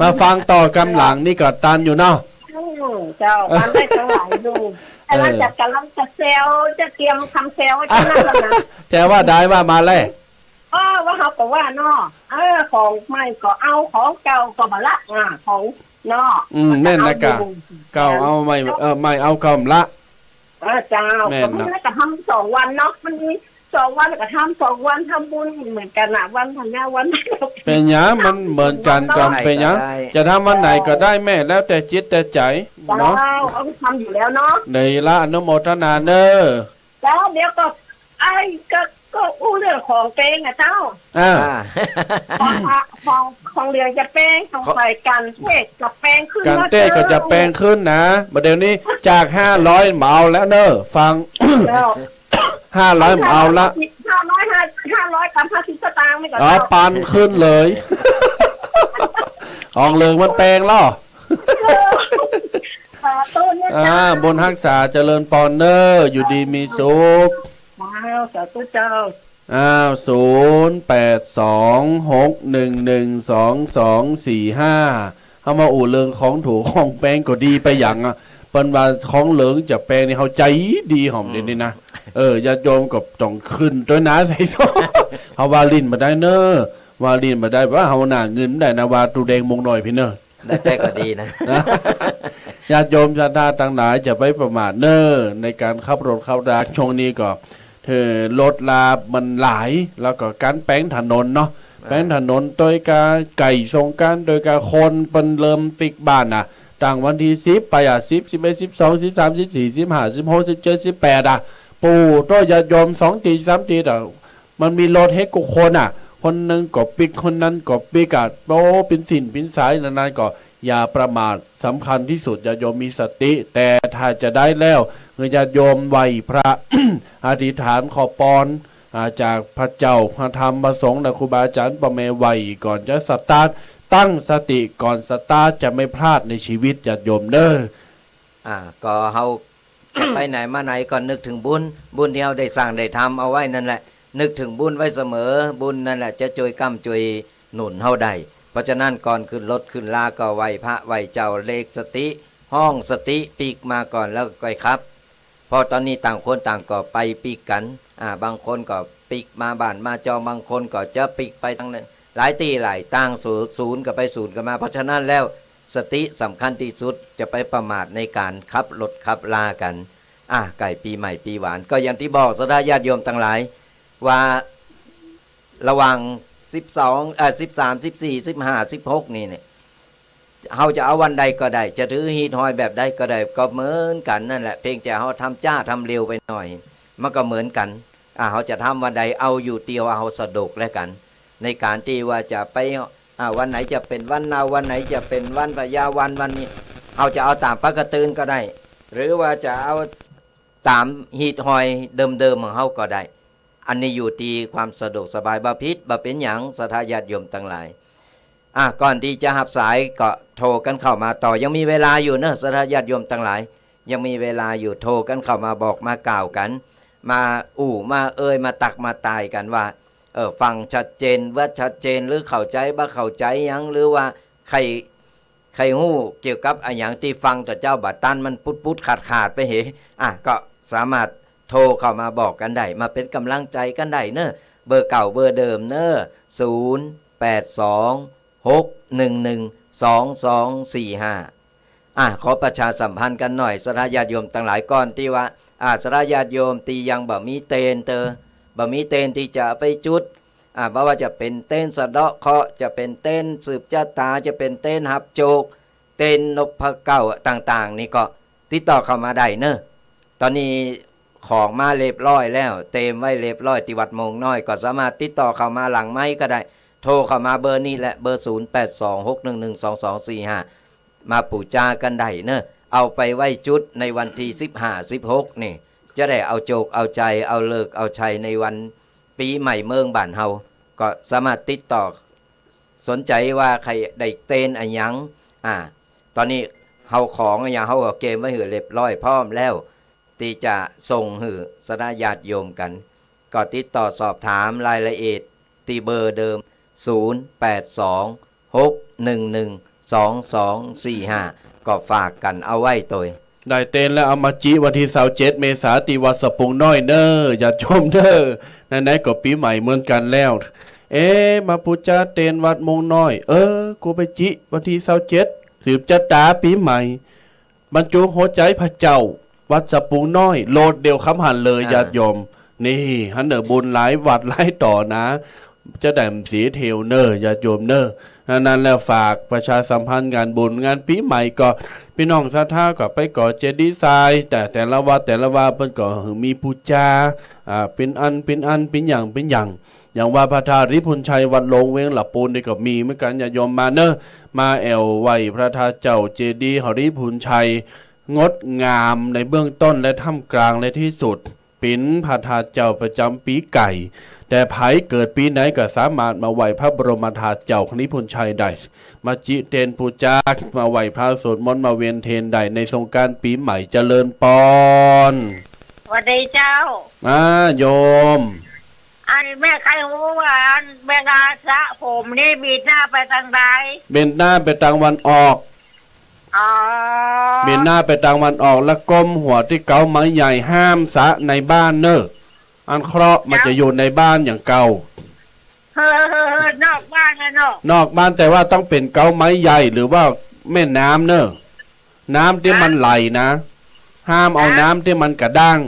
[SPEAKER 1] มาฟังต่อกำหลังนี่ก็ตันอยู่เนาะ
[SPEAKER 5] เจ้าตันได้ทั้งหลายดูกำลังจะเซลจะเตรียมทำเซลจะนั่นแล้วนะ
[SPEAKER 1] แต่ว่าได้ว่ามาแล้ว
[SPEAKER 5] ว่าเขาบอกว่าเนาะของใหม่ก็เอาของเก่าก็มาละของเนาะ
[SPEAKER 1] แม่นนะกะเก่าเอาใหม่ไม่เอาเก่าละ
[SPEAKER 5] เจ้าก็ไม่ได้กระทำ2 วันเนาะมันมี2 วันก็ทำ2 วันทำบุญเหมือนกันนะวันทำงานวัน
[SPEAKER 1] เป็นหยังมันเหมือนกันกับเป็นหยังจะทำวันไหนก็ได้แม่แล้วแต่จิตแต่ใจ
[SPEAKER 5] เนาะเอาทำอยู่แล้วเนาะ
[SPEAKER 1] ในละอนุโมทนาเด้อ
[SPEAKER 5] แล้วเดี๋ยวก็ก็อู้เรื่องของเป้งเจ้าของเรียงจะแป้งของไฟกันเทศกับแป้งขึ้น
[SPEAKER 1] กันเทศก็จะแป้งขึ้นนะเดี๋ยวนี้จาก500เหมาแล้วเนอะฟัง500เหมาละ
[SPEAKER 5] 500กับ50 สตางค์ไม่ก็
[SPEAKER 1] ปันขึ้นเลยอองเลิงมันแป้งล่อบนรักษาเจริญปอนเนอร์อยู่ดีมีสุข
[SPEAKER 5] สาธุเจ้า
[SPEAKER 1] 0826112245เอามาอู่เรื่องของถูกของแป้งก็ดีไปอย่างเปิ้นว่าของเหลืองจะแป้งนี่เขาใจดีหอมเด่นนี่นะญาติโยมก็ต้องขึ้นด้วยนะใส่ซอเฮาว่าลิ้นมาได้เนอะว่าลิ้นมาได้ว่าเฮาหน้าเงินได้นะว่าตูแดงมงหน่อยพี่เนอะ
[SPEAKER 2] ได้แต่ก็ดีนะ
[SPEAKER 1] ญาติโยมศรัทธาทั้งหลายจะไปประมาทเนอะในการขับรถเข้าราช่วงนี้ก็รถลามันหลายแล้วก็การแป้งถนนเนาะแป้งถนนโดยการไก่ทรงการโดยการคนเป็นเริ่มปิกบ้านต่างวันที่10ไป10 11 12 13 14 15 16 17 18ปู่ตัวญาติโยม2 ตี3 ตีมันมีรถให้กุคนคนนึงก็ปิกคนนั้นก็ปิกเป็นสินเป็นสายนานๆก็อย่าประมาทสำคัญที่สุดญาติโยมมีสติแต่ถ้าจะได้แล้วญาติโยมไหวพระ อธิษฐานขอพรจากพระเจ้าพระธรรมพระสงฆ์และครูบาอาจารย์ประเมไหวก่อนจะสตาร์ทตั้งสติก่อนสตาร์ทจะไม่พลาดในชีวิตญาติโยมเด้อ
[SPEAKER 2] ก็เฮาจะไปไหนมาไหนก่อนนึกถึงบุญที่เฮาได้สร้างได้ทำเอาไว้นั่นแหละนึกถึงบุญไว้เสมอบุญนั่นแหละจะช่วยค้ำช่วยหนุนเฮาได้เพราะฉะนั้นก่อนขึ้นรถขึ้นลาก็ไหว้พระไหว้เจ้าเลขสติห้องสติปีกมาก่อนแล้วก็ครับพอตอนนี้ต่างคนต่างก็ไปปีกกันบางคนก็ปีกมาบ้านมาจอบางคนก็จะปีกไปทั้งนั้นหลายตีหลายตั้งศูนย์ก็ไปศูนย์กันมาเพราะฉะนั้นแล้วสติสำคัญที่สุดจะไปประมาทในการขับรถขับลากันไก่ปีใหม่ปีหวานก็อย่างที่บอกศรัทธาญาติโยมทั้งหลายว่าระหว่าง13 14 15 16นี่เนี่ยเฮาจะเอาวันใดก็ได้จะถือฮีทอยแบบใดก็ได้ก็เหมือนกันนั่นแหละเพียงแต่เฮาทำจ้าทำเร็วไปหน่อยมันก็เหมือนกันเฮาจะทำวันใดเอาอยู่เตียวเอาสะดวกแล้วกันในการที่ว่าจะไปวันไหนจะเป็นวันนาวันไหนจะเป็นวันพญาวันนี้เอาจะเอาตามปกติก็ได้หรือว่าจะเอาตามฮีทอยเดิมๆของเฮาก็ได้อันนี้อยู่ที่ความสะดวกสบายบ่ผิดบ่เป็นหยังศรัทธาญาติโยมทั้งหลายก่อนที่จะหับสายก็โทรกันเข้ามาต่อยังมีเวลาอยู่เนอะศรัทธาญาติโยมทั้งหลายยังมีเวลาอยู่โทรกันเข้ามาบอกมากล่าวกันมามามาตักมาตายกันว่าฟังชัดเจนว่าชัดเจนหรือเข้าใจบ่เข้าใจยังหรือว่าใครฮู้เกี่ยวกับอย่างที่ฟังแต่เจ้าบัดตันมันปุดขาดไปเหก็สามารถโทรเข้ามาบอกกันได้มาเป็นกำลังใจกันได้เนอะเบอร์เก่าเบอร์เดิมเนอะ082827 ขอประชาสัมพันธ์กันหน่อยสถาญาติโยมทั้งหลายก่อนที่ว่าสถาญาติโยมตียังบ่มีเตนบ่มีเตนที่จะไปจุดเพราะว่าจะเป็นเต้นสะเดาะเคราะห์จะเป็นเต้นสืบชะตาจะเป็นเต้นหับโจกเต้นนพเก้าต่างๆนี่ก็ติดต่อเข้ามาได้เนอะตอนนี้ของมาเรียบร้อยแล้วเต็มไว้เรียบร้อยที่วัดมงน้อยก็สามารถติดต่อเข้ามาหลังไม้ก็ได้โทรเข้ามาเบอร์นี้และเบอร์0826112245มาปูจากันได้เนอะเอาไปไว้จุดในวันที่15-16นี่จะได้เอาโจกเอาใจเอาเลิกเอาชัยในวันปีใหม่เมืองบ้านเฮาก็สามารถติดต่อสนใจว่าใครได้เต้นอันยังตอนนี้เฮาของอันยังเฮาก็เกมไว้หือเรียบร้อยพร้อมแล้วที่จะส่งหือสถาญาติโยมกันก็ติดต่อสอบถามรายละเอียดที่เบอร์เดิม0826112245ก็ฝากกันเอาไว้ตัว
[SPEAKER 1] ได้เต้นแล้วเอามาจีวันที่27 เมษายนที่วัดสะปุงน้อยเด้ออย่าชมเด้อไหนๆก็ปีใหม่เหมือนกันแล้วมาปูจาเต้นวัดมงน้อยกูไปจิวันที่27สืบชะตาปีใหม่บรรจุหัวใจพระเจ้าวัดสะปุงน้อยโลดเดียวคำหันเลยญาติโยมนี่ฮันเนอบุญหลายวัดหลายต่อนะจะได้สีเทวเนอร์ญาติโยมเนอร์นั้นแล้วฝากประชาสัมพันธ์งานบุญงานปีใหม่ก็พี่น้องศรัทธาก็ไปก่อเจดีย์ทรายแต่ละวัดเพิ่นก็มีปูจาเป็นอันเป็นอย่างว่าพระธาตุริพุนชัยวัดหลงเวงหลับปูนนี่ก็มีเหมือนกันญาติโยมมาเนอะมาแอวไหวพระธาตุเจ้าเจดีย์ริพุนชัยงดงามในเบื้องต้นและท่ามกลางและที่สุดเป็นพระธาตุเจ้าประจำปีไก่แต่ไผเกิดปีไหนก็สามารถมาไหวพระบรมธาตุเจ้าริพุนชัยได้มาจิเตนปูจามาไหวพระสวดมนต์มาเวียนเทนได้ในสงกรานต์ปีใหม่เจริญปอน
[SPEAKER 5] สวัสดีเจ้า
[SPEAKER 1] โยม
[SPEAKER 5] อันแม่ใครรู้ว่าแม่กาสะผมนี่บีดหน้าไปทางใด
[SPEAKER 1] เบนหน้าไปทางวันออกเบนหน้าไปทางวันออกแล้วก้มหัวที่เกาไม้ใหญ่ห้ามสะในบ้านเนอะอันเคราะห์มันจะอยู่ในบ้านอย่างเก่าน
[SPEAKER 5] อกบ้านนะ
[SPEAKER 1] นอกบ้านแต่ว่าต้องเป็นเกาไม้ใหญ่หรือว่าแม่น้ำเนอะน้ำที่มันไหลนะห้ามเอาน้ำที่มันกระด้าง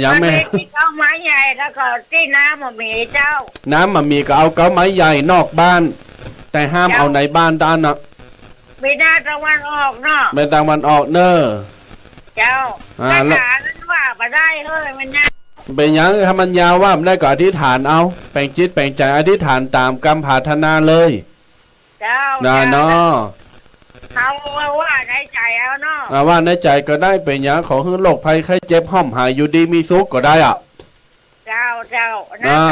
[SPEAKER 1] อย่างแม่
[SPEAKER 5] เกาไม้ใหญ่แล้วก็ที่น้ำมันมีเจ้า
[SPEAKER 1] น้ำมันมีก็เอาเกาไม้ใหญ่นอกบ้านแต่ห้ามเอาในบ้านด้านนะ
[SPEAKER 5] ไม่ได้ตะวันออกเนาะ
[SPEAKER 1] ไม่ตะวันออกเนอะ
[SPEAKER 5] เจ้าแล้วนั้นว่าไปได้เฮ้ยมันยาว
[SPEAKER 1] เป็นยังถ้ามันยาวว่ามันได้ก็อธิษฐานเอาแปลงจิตแปลงใจอธิษฐานตามกรรมปรารถนาเลย
[SPEAKER 5] เจ้า
[SPEAKER 1] เนาะ
[SPEAKER 5] เขาว่าในใจเอาเนาะ
[SPEAKER 1] ว่าในใจก็ได้เป็นอย่างของโรคภัยไข้เจ็บห้อมหายอยู่ดีมีสุขก็ได้
[SPEAKER 5] เจ้านะ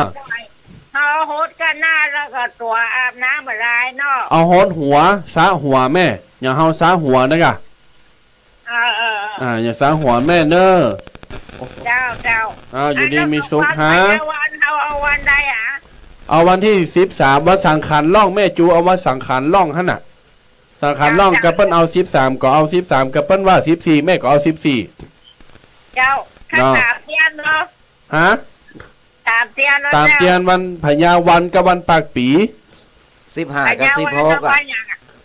[SPEAKER 5] เขาโหดกันหน้าแล้วก็ตัวอาบน้ำอะไรเนาะ
[SPEAKER 1] เอาโหดหัวซะหัวแม่อย่าเฮาซะหัวนะกะอย่าซะหัวแม่เนอะ
[SPEAKER 5] เจ้า
[SPEAKER 1] อยู่ดีมีสุขฮะ
[SPEAKER 5] วันเอาวันใด
[SPEAKER 1] เอาวันที่13วันสังขารล่องแม่จูเอาวันสังขารล่องหั่นน่ะสังขารล่องกับเปิ้นเอา13ก็เอา13กับเปิ้นว่า14แม่ก็เอา14
[SPEAKER 5] เจ้าข้าตามเตียนเนาะ
[SPEAKER 1] ฮะ
[SPEAKER 5] ตามเตี
[SPEAKER 1] ยนวันพญาวันกับวันปากปี
[SPEAKER 2] 15กับ16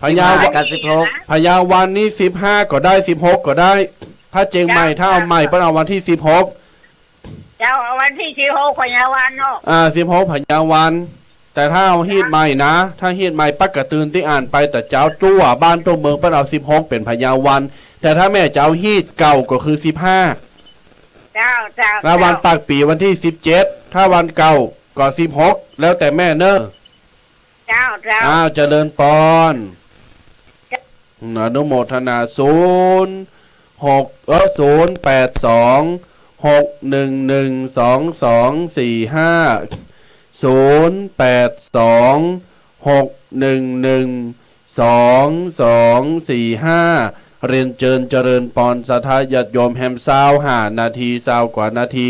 [SPEAKER 1] พญาวันกับ16พญาวันนี่15ก็ได้16ก็ได้ถ้าเจงใหม่ถ้าเอาใหม่เปิ้นเอาวันที่16
[SPEAKER 5] เจ้าเอาวันที่16พญาวันเนาะ
[SPEAKER 1] 16พญาวันแต่ถ้าเอาฮีดใหม่นะถ้าฮีดใหม่ปักกระตือนที่อ่านไปแต่เจ้าจั่วบ้านตัวเมืองเปิ้นเอา16เป็นพญาวันแต่ถ้าแม่เจ้าฮีดเก่าก็คือ15
[SPEAKER 5] เจ้า
[SPEAKER 1] แล้ววันปากปีวันที่17ถ้าวันเก่าก็16แล้วแต่แม่เนอะ
[SPEAKER 5] เจ้า
[SPEAKER 1] เจริญปอนอนุโมทนาเรียนเจริญปอนสถาญาติโยมแฮม25 นาที20 กว่านาที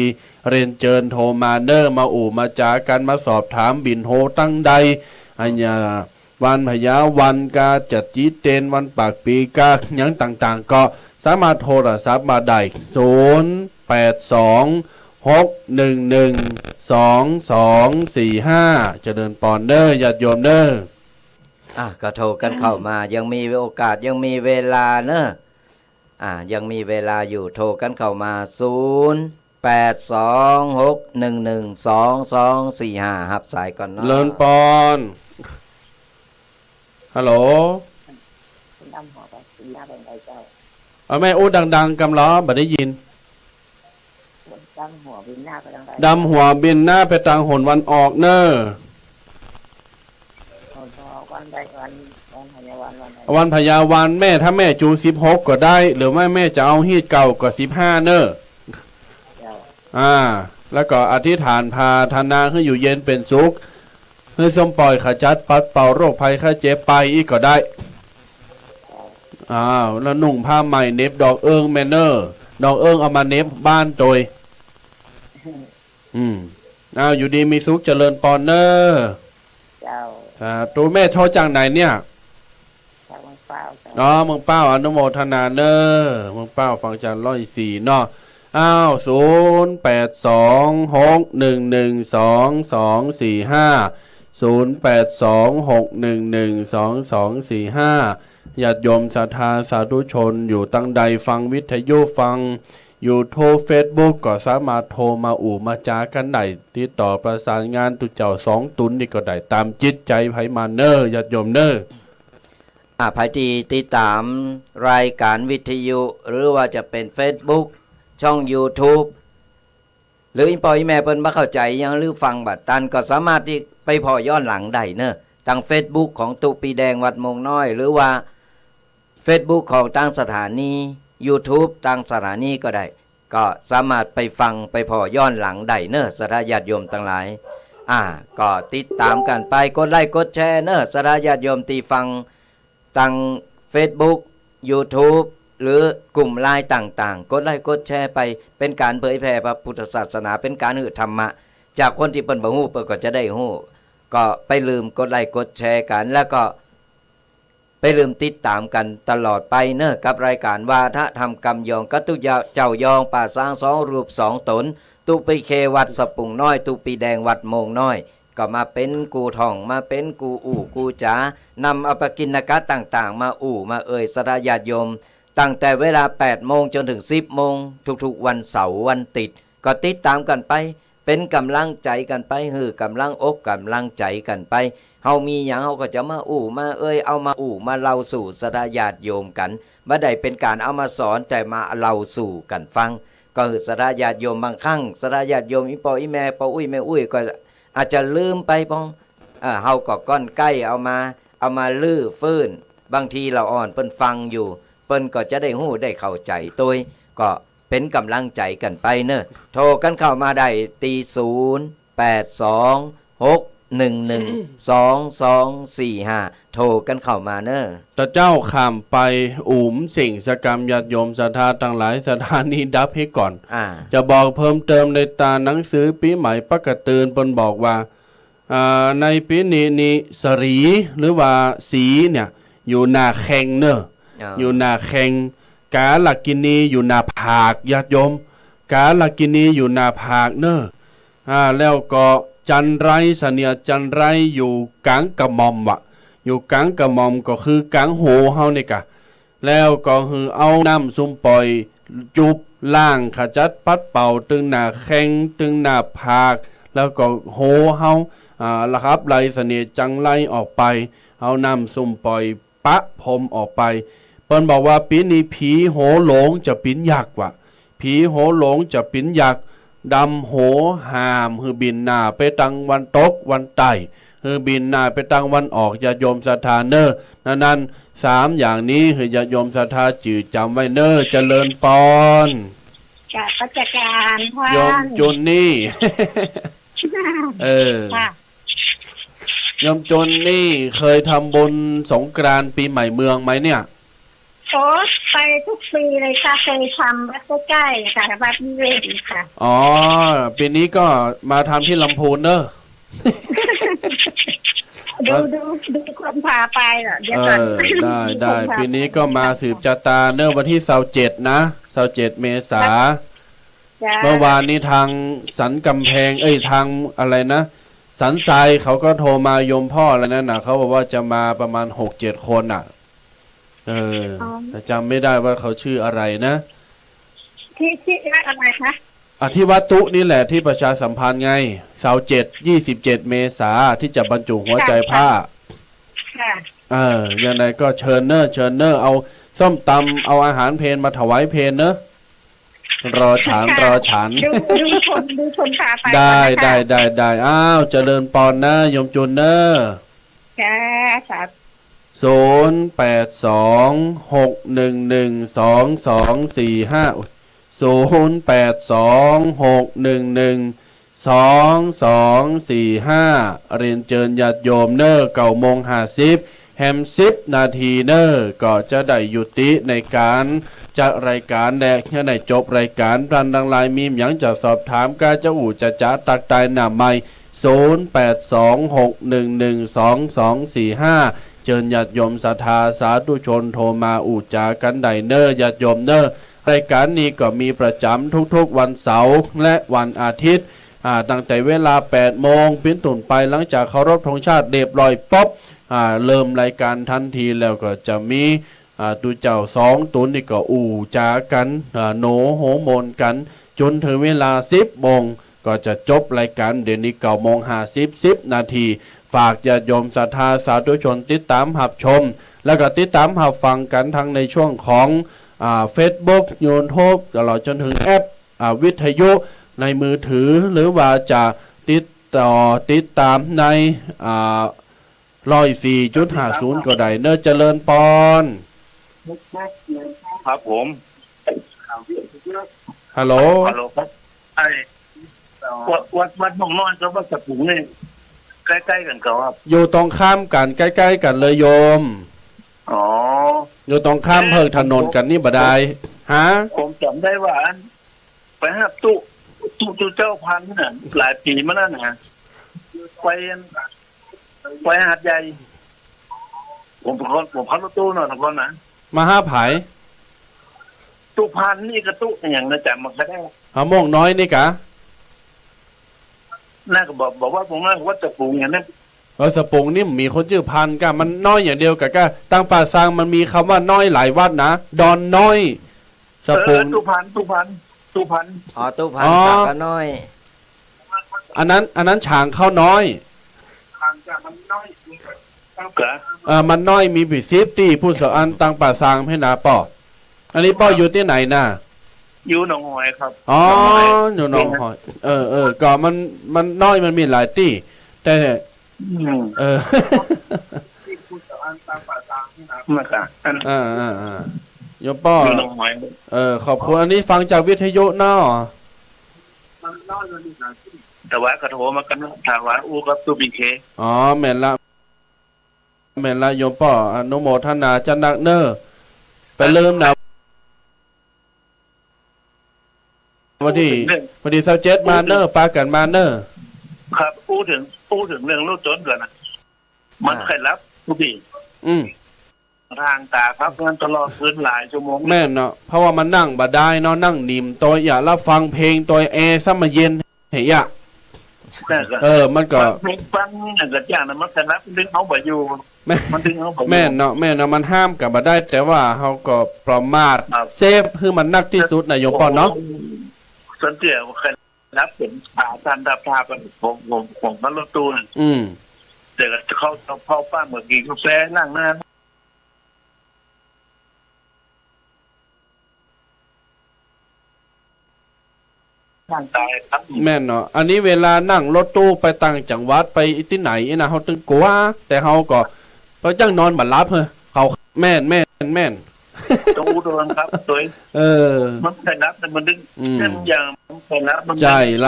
[SPEAKER 1] เรียนเจิญโทรมาเนอร์มามาจากันมาสอบถามบินโฮตั้งใดอัญญาวันพญาวันกาจัดจีเตนวันปากปีกาอย่างต่างๆก็สามารถโทรศัพท์มาได้0826112245 6112245เจริญปอนเนอร์ญาติโยมเนอร์
[SPEAKER 2] ก็โทรกันเข้ามายังมีโอกาสยังมีเวลาเนอะยังมีเวลาอยู่โทรกันเข้ามา0826112245รับสายก่อนเนาะ
[SPEAKER 1] เลินปอนฮัลโหล
[SPEAKER 5] ดำหัวไปสีหน้าเป็นไงเจ้า
[SPEAKER 1] เอาแม่อู้ดังๆกำล้อบ่ได้ยิน
[SPEAKER 5] ดำหัววินหน้าไปทางไหน
[SPEAKER 1] ดำหัวบินหน้าไปทางหนวันออกเนอ
[SPEAKER 5] วันใดวันพยาวันวันไหน
[SPEAKER 1] วันพยาวันแม่ถ้าแม่จู16ก็ได้ หรือไม่แม่จะเอาฮีดเก่าก็15เนอ
[SPEAKER 5] เจ้า
[SPEAKER 1] แล้วก็อธิษฐานพาธนาให้อยู่เย็นเป็นสุขให้สมปล่อยขจัดปัดเป่าโรคภัยไข้เจ็บไปอีกก็ได้แล้วนุ่งผ้าใหม่เน็บดอกเอิงแมนเนอร์ดอกเอิงเอามาเน็บบ้านโดยอยู่ดีมีสุขเจริญปอนเนอร์
[SPEAKER 5] เจ้า
[SPEAKER 1] ตัวแม่โทรจากไหนเนี่ย
[SPEAKER 5] จากเมืองเปล่าเจ้า
[SPEAKER 1] เมืองเป้าอนุโมทนาเนอร์เมืองเป้าฟังจัน104เนาะ0826112245 ญาติโยมศรัทธาสาธุชนอยู่ตั้งใดฟังวิทยุฟังยูทูบเฟซบุ๊กก็สามารถโทรมามาจากันได้ติดต่อประสานงานตุเจ้า2ตุนนี่ก็ได้ตามจิตใจไผมาเนอร์ญาติโยมเนอร์
[SPEAKER 2] ภายที่ติดตามรายการวิทยุหรือว่าจะเป็น Facebook ช่อง YouTube หรืออีปอยแม่เปิ้นบ่เข้าใจยังหรือฟังบัดตันก็สามารถที่ไปพอย้อนหลังได้เนอะทาง Facebook ของตุปีแดงวัดมงน้อยหรือว่า Facebook ของทางสถานี YouTube ทางสถานีก็ได้ก็สามารถไปฟังไปพอย้อนหลังได้เนอะสาธญาติโยมทั้งหลายก็ติดตามกันไปกดไลค์กดแชร์เนอะสาธญาติโยมที่ฟังทาง Facebook YouTube หรือกลุ่มไลน์ต่างๆกดไลค์กดแชร์ไปเป็นการเผยแผ่พระพุทธศาสนาเป็นการหือธรรมะจากคนที่เปิ้นบ่ฮู้เปิ้นก็จะได้ฮู้ก็ไปลืมกดไลค์กดแชร์กันแล้วก็ไปลืมติดตามกันตลอดไปเนอะกับรายการวาทธรรมกำยองกตุเจ้ายองป่าสร้าง2รูป2ตนตุปีเควัดสปุงน้อยตุปีแดงวัดโมงน้อยก็มาเป็นกูท่องมาเป็นกูกูจ๋านำอปกิณกะต่างๆมามาสทธญาติโยมตั้งแต่เวลา 8 โมงจนถึง 10 โมงทุกๆวันเสาร์วันติดก็ติดตามกันไปเป็นกำลังใจกันไปกำลังอกกำลังใจกันไปเฮามีหยังเฮาก็จะมามาเอามามาเล่าสู่สทธญาติโยมกันบ่ได้เป็นการเอามาสอนแต่มาเล่าสู่กันฟังก็สทธญาติโยมบางครั้งสทธญาติโยมอีปออีแม่ปออุ้ยแม่อุ้ยก็อาจจะลืมไปป้องเฮาก็ก้อนใกล้เอามาลื้อฟื้นบางทีเราอ่อนเปิ้นฟังอยู่เปิ้นก็จะได้ฮู้ได้เข้าใจตัวก็เป็นกำลังใจกันไปเนอะโทรกันเข้ามาได้ตี0826112245โทรกันเข้ามาเนอะ
[SPEAKER 1] ตะเจ้าข้ามไปสิ่งสกรรมญาติโยมศรัทธาทั้งหลายสถานีดับให้ก่อนจะบอกเพิ่มเติมในตาหนังสือปีใหม่ปกติเปิ้นบอกว่าในปีนี้สรีหรือว่าสีเนี่ยอยู่หน้าแข้งเนอะอยู่หน้าแข้งกาลกินีอยู่หน้าผากญาติโยมกาลกินีอยู่หน้าผากเนอะแล้วก็จันไรเสนียจันไรอยู่กลางกระหม่อมอยู่กลางกระหม่อมก็คือกลางหูเฮานี่กะแล้วก็คือเอาน้ำซุมปล่อยจุบล่างขจัดปัดเป่าตึงหน้าแข้งตึงหน้าผากแล้วก็โหเฮาละครับไรเสนียจังไรออกไปเอาน้ำซุมปล่อยปะพรมออกไปเปิ้นบอกว่าปีนี้ผีโหหลงจะปินยักษ์ผีโหหลงจะปินยักษ์ดำโหหามบินหน้าไปตังวันตกวันใต้บินหน้าไปตังวันออกญาติโยมศรัทธาเนอนั้น3อย่างนี้ญาติโยมศรัทธาจืดจำไว้เนอเจริญปอน
[SPEAKER 5] จากราชการพ่อ
[SPEAKER 1] โยมจุนนี่โยมจุนนี่เคยทำบุญสงกรานต์ปีใหม่เมืองไหมเนี่ย
[SPEAKER 5] โอ้ไปทุกปีเลยค่ะเคยทำวัดใกล้ๆค่ะวัดนิเวศค่ะ
[SPEAKER 1] ปีนี้ก็มาทำที่ลำพูนเนอะ
[SPEAKER 5] ดูคนพาไปเหรอเดี๋ยวก่อน
[SPEAKER 1] ได้ปีนี้ก็มาสืบชะตาเนอะวันที่27นะ27 เมษา
[SPEAKER 5] จ้า
[SPEAKER 1] เมื่อวานนี้ทางสันกำแพงทางอะไรนะ สันทรายเขาก็โทรมายมพ่อแล้วนั่นน่ะเขาบอกว่าจะมาประมาณ6-7 คนอ่ะแต่จำไม่ได้ว่าเขาชื่ออะไรนะ
[SPEAKER 5] ที่อะไรคะ
[SPEAKER 1] ที่วัดตุนี่แหละที่ประชาสัมพันธ์ไงเสาร์27 เมษาที่จะบรรจุหัวใจผ้า
[SPEAKER 5] ค่ะ
[SPEAKER 1] ยังไงก็เชิญเนอร์เอาส้มตำเอาอาหารเพลมาถวายเพลเนอะรอฉัน
[SPEAKER 5] ดูคนพาไป
[SPEAKER 1] ได้อ้าวเจริญปอนนะยมจุนเนอร์
[SPEAKER 5] จ้าครับ
[SPEAKER 1] 0826112245เรียนเชิญญาติโยมเนอร์9:50แฮม10 นาทีเนอร์ก็จะได้ยุติในการจัดรายการแดกในจบรายการพลันดังลายมีมยังจะสอบถามกาจะอู่จะจัดตักตายหน้าไม่0826112245เชิญญาติโยมศรัทธาสาธุชนโทรมาอู่จากันไดเนอร์ญาติโยมเนอร์รายการนี้ก็มีประจำทุกๆวันเสาร์และวันอาทิตย์ตั้งแต่เวลา 8 โมงเป็นต้นไปหลังจากเคารพธงชาติเรียบร้อยป๊บเริ่มรายการทันทีแล้วก็จะมีตัวเจ้า2ตุนนี่ก็อู่จากันโหนโหมนกันจนถึงเวลา 10 โมงก็จะจบรายการเดี๋ยวนี้9:50 นาทีฝากญาติโยมศรัทธาสาธุชนติดตามรับชมแล้วก็ติดตามรับฟังกันทั้งในช่วงของFacebook YouTube ตลอดจนถึงแอปวิทยุในมือถือหรือว่าจะติดตามใน104.50 ก็ได้เนอะเจริญปอน
[SPEAKER 4] ครับผม
[SPEAKER 1] ฮัลโหล
[SPEAKER 4] ครับวัดหนองน้อยกับวัดสะพุงนี่ใกล้ๆกันครับ
[SPEAKER 1] อยู่ตรงข้ามกันใกล้ๆกันเลยโยมอยู่ตรงข้ามเพิงถนนกันนี่บ่ได้ฮะ
[SPEAKER 4] ผมจำได้ว่าไปหาตู้เจ้าพันธุ์น่ะหลายปีมาแล้วนะไปหาดใหญ่ผมพันรถตู้หน่อยทุกคนนะ
[SPEAKER 1] มาห้าไผ่
[SPEAKER 4] ตู้พันนี่กระตู้อย่างนะจ๊ะมันก็ได้
[SPEAKER 1] หาโมงน้อยนี่กะ
[SPEAKER 4] น่าก็บอกว่าผมว่าจะปลูกอย่างนั้น
[SPEAKER 1] สปงนี่มีคนชื่อพันกะมันน้อยอย่างเดียวกะตั้งป่าซางมันมีคำว่าน้อยหลายวัดนะดอนน้อย
[SPEAKER 4] สปงตู้พัน
[SPEAKER 2] ตู้พันสากน้อย
[SPEAKER 1] อันนั้นฉางเข้าน้อย
[SPEAKER 4] มันน้อย
[SPEAKER 1] มันน้อยมีปิซิฟตี้พูดสอันตั้งป่าซางให้นาป่ออันนี้ป่ออยู่ที่ไหนน่ะ
[SPEAKER 4] อยู่หนองหอยครับ
[SPEAKER 1] อยู่หนองหอยก็มันน้อยมันมีหลายที่แต่
[SPEAKER 4] พูดสอันตั้งป่าซางให้นามาค่ะ
[SPEAKER 1] โยมป้อขอบคุณอันนี้ฟังจากวิทยุเนาะ
[SPEAKER 4] แต่ว่ากระโถมากันถามว่าอูกับตูบีเค
[SPEAKER 1] แม่นละโยมป้ออนุโมทนาจันนักเนอร์ไปเริ่มนะวันที่27มาเนอร์ปากันมาเนอร์
[SPEAKER 4] ครับอู้ถึงเรื่องลูกจนกันนะมันใครรับตูบีทางตาครับงั้นตลอดคืนหลายชั่วโมง
[SPEAKER 1] แม่นเนาะเพราะว่ามันนั่งบ่ได้เนาะนั่งนิ่มตัวอย่ารับฟังเพลงตัวซะมาเย็นเหี่ยมันก็
[SPEAKER 4] ฟังอย่างกระจ่างนะมันแต่รับดึงเอาบ่อยู่มันดึงเอาบ่
[SPEAKER 1] แม่นเนาะมันห้ามกับบ่ได้แต่ว่าเฮาก็ประมาทเซฟคือมันนักที่สุดนะโยมป้อเนาะ
[SPEAKER 4] สันเตียว่ารับเป็นขาทันทับทาเป็นผมพันรถตู้แต่ก็เข้าป้าเมื่อกี้กาแฟนั่งหน้า
[SPEAKER 1] แม่นเนาะอันนี้เวลานั่งรถตู้ไปต่างจังหวัดไปที่ไหนนะเฮาตึงกลัวแต่เฮาก็บ่จังนอนบ่หลับเขาแม่น
[SPEAKER 4] ต้องอุดรครับตัวมันใส่นับมันดึงอย่างใส่นับมัน
[SPEAKER 1] ใจล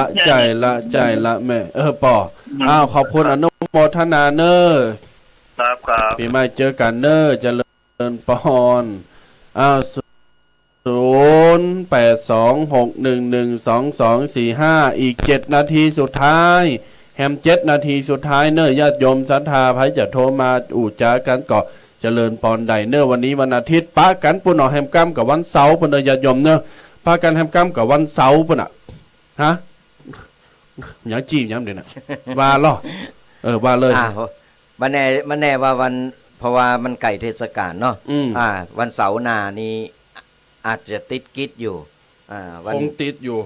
[SPEAKER 1] ะแม่ป่อขอบคุณอนุโมทนาเนอร์
[SPEAKER 4] ครับ
[SPEAKER 1] ปีใหม่เจอกันเนอร์เจริญปอน0826112245อีก7นาทีสุดท้ายแฮม7นาทีสุดท้ายเนอญาติโยมศรัทธาไผจะโทรมาอู่จากันก็เจริญปอนใดเนอวันนี้วันอาทิตย์ปะกันปุ่นเอาแฮมกัมกับวันเสาร์ปุ่นญาติโยมเนอปะกันแฮมกัมกับวันเสาร์ปุ่น ฮะหยังจีบหยังเดี๋ยวน่ะว่าล่อว่าเลย
[SPEAKER 2] มันแน่ว่าวันเพราะว่ามันใกล้เทศกาลเนาะ วันเสาร์หน้านี้อาจจะติดกิจอยู่วัน
[SPEAKER 1] คงติดอยู่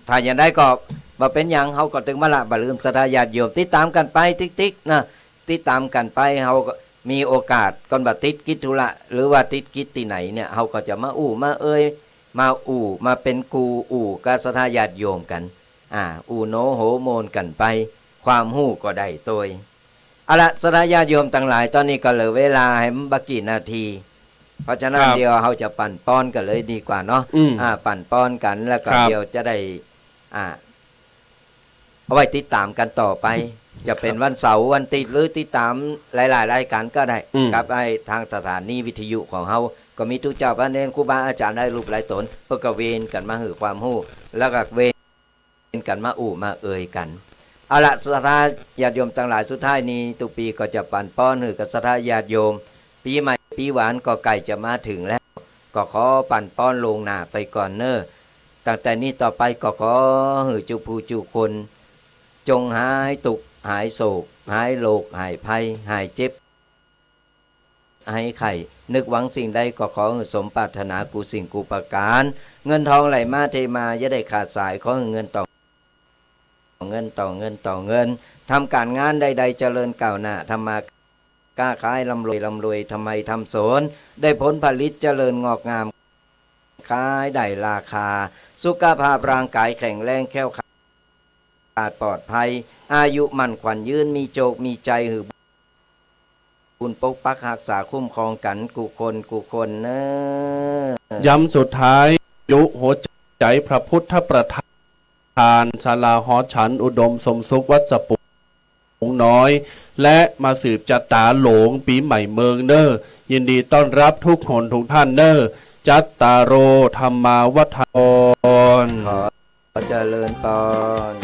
[SPEAKER 2] ถ้าอย่างได้ก็บ่เป็นหยังเฮาก็ถึงมาละบ่ลืมศรัทธาญาติโยมติดตามกันไปติ๊กๆนะติดตามกันไปเฮาก็มีโอกาสก่อนบ่ติดกิจธุระหรือว่าติดกิจที่ไหนเนี่ยเฮาก็จะมามามาเป็นกูกับศรัทธาญาติโยมกันโนโหโมนกันไปความฮู้ก็ได้โดยเอาละศรัทธาญาติโยมทั้งหลายตอนนี้ก็เหลือเวลาให้มันบ่กี่นาที เพราะฉะนั้นเดี๋ยวเฮาจะปั่นป้อนกันเลยดีกว่าเนาะปั่นป้อนกันแล้วก็เดี๋ยวจะได้เอาไว้ติดตามกันต่อไป จะเป็นวันเสาร์วันติดหรือติดตามหลายๆรายการก็ได้ครับไอ้ทางสถานีวิทยุของเฮาก็มีทุกเจ้าพระเนรครูบาอาจารย์ได้รูปหลายตนเพื่อกเวนกันมาหือความรู้แล้วก็เวนกันมามาเอ่ยกันเอาละศรัทธาญาติโยมทั้งหลายสุดท้ายนี้ทุกปีก็จะปั่นป้อนหือกับศรัทธาญาติโยมปีใหม่ปีหวานก็ใกล้จะมาถึงแล้วก็ขอปั่นป้อนลงหน้าไปก่อนเนอะตั้งแต่นี้ต่อไปก็ขอหือจุผู้จุคนจงหายตุกหายโศกหายโลกหายภัยหายเจ็บหายไข้นึกหวังสิ่งใดก็ขอสมปรารถนากูสิ่งกูประการเงินทองไหลมาเทมาอย่าได้ขาดสายขอเงินต่อเงินต่อเงินต่อเงินทำการงานใดๆเจริญก้าวหน้าทำมาก้าขายร่ำรวยทำไมทำสนได้ผลผลิตเจริญงอกงามขายได้ราคาสุขภาพร่างกายแข็งแรงแข็งขาดปลอดภัยอายุมั่นขวัญยืนมีโจกมีใจหือบุญปกปักรักษาคุ้มครองกันกุคนเนอ
[SPEAKER 1] ย้ำสุดท้ายยุหัวใจพระพุทธประธานศาลาหอฉันอุดมสมสุขวัดสปุงน้อยและมาสืบจัตตาหลงปีใหม่เมืองเนอยินดีต้อนรับทุกคนทุกท่านเนอจัตตาโรธรรมาวัฏร
[SPEAKER 2] ขอเจริญพร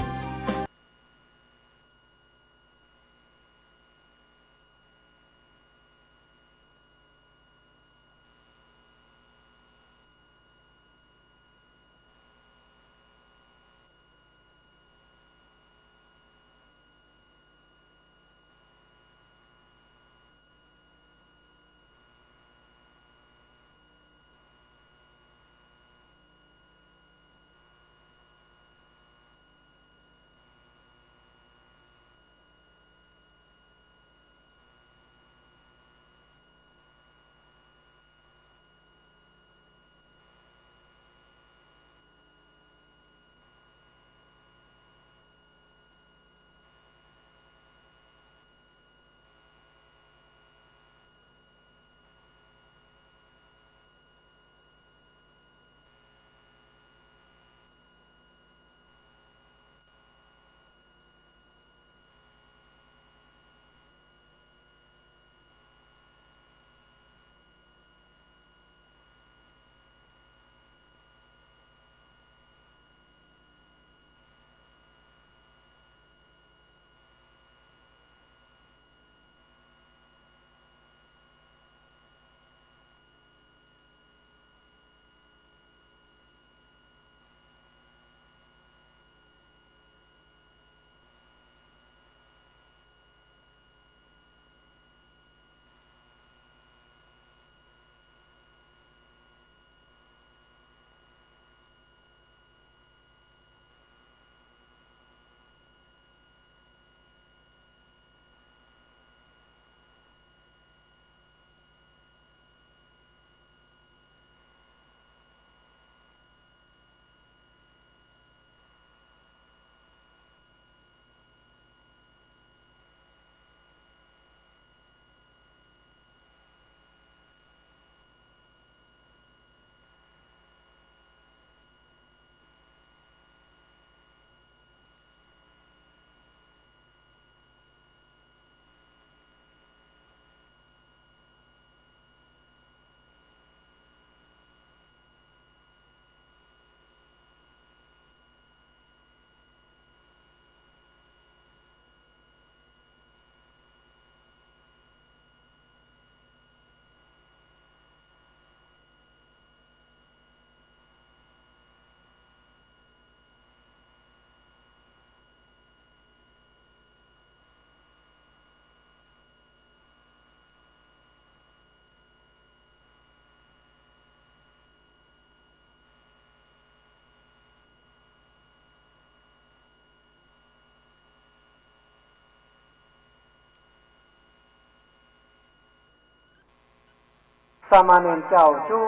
[SPEAKER 6] สามเณรเจ้าชู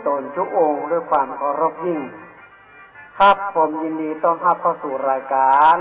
[SPEAKER 6] ตนชูองค์ด้วยความเคารพยิ่งครับผมยินดีต้อนรับเข้าสู่รายการ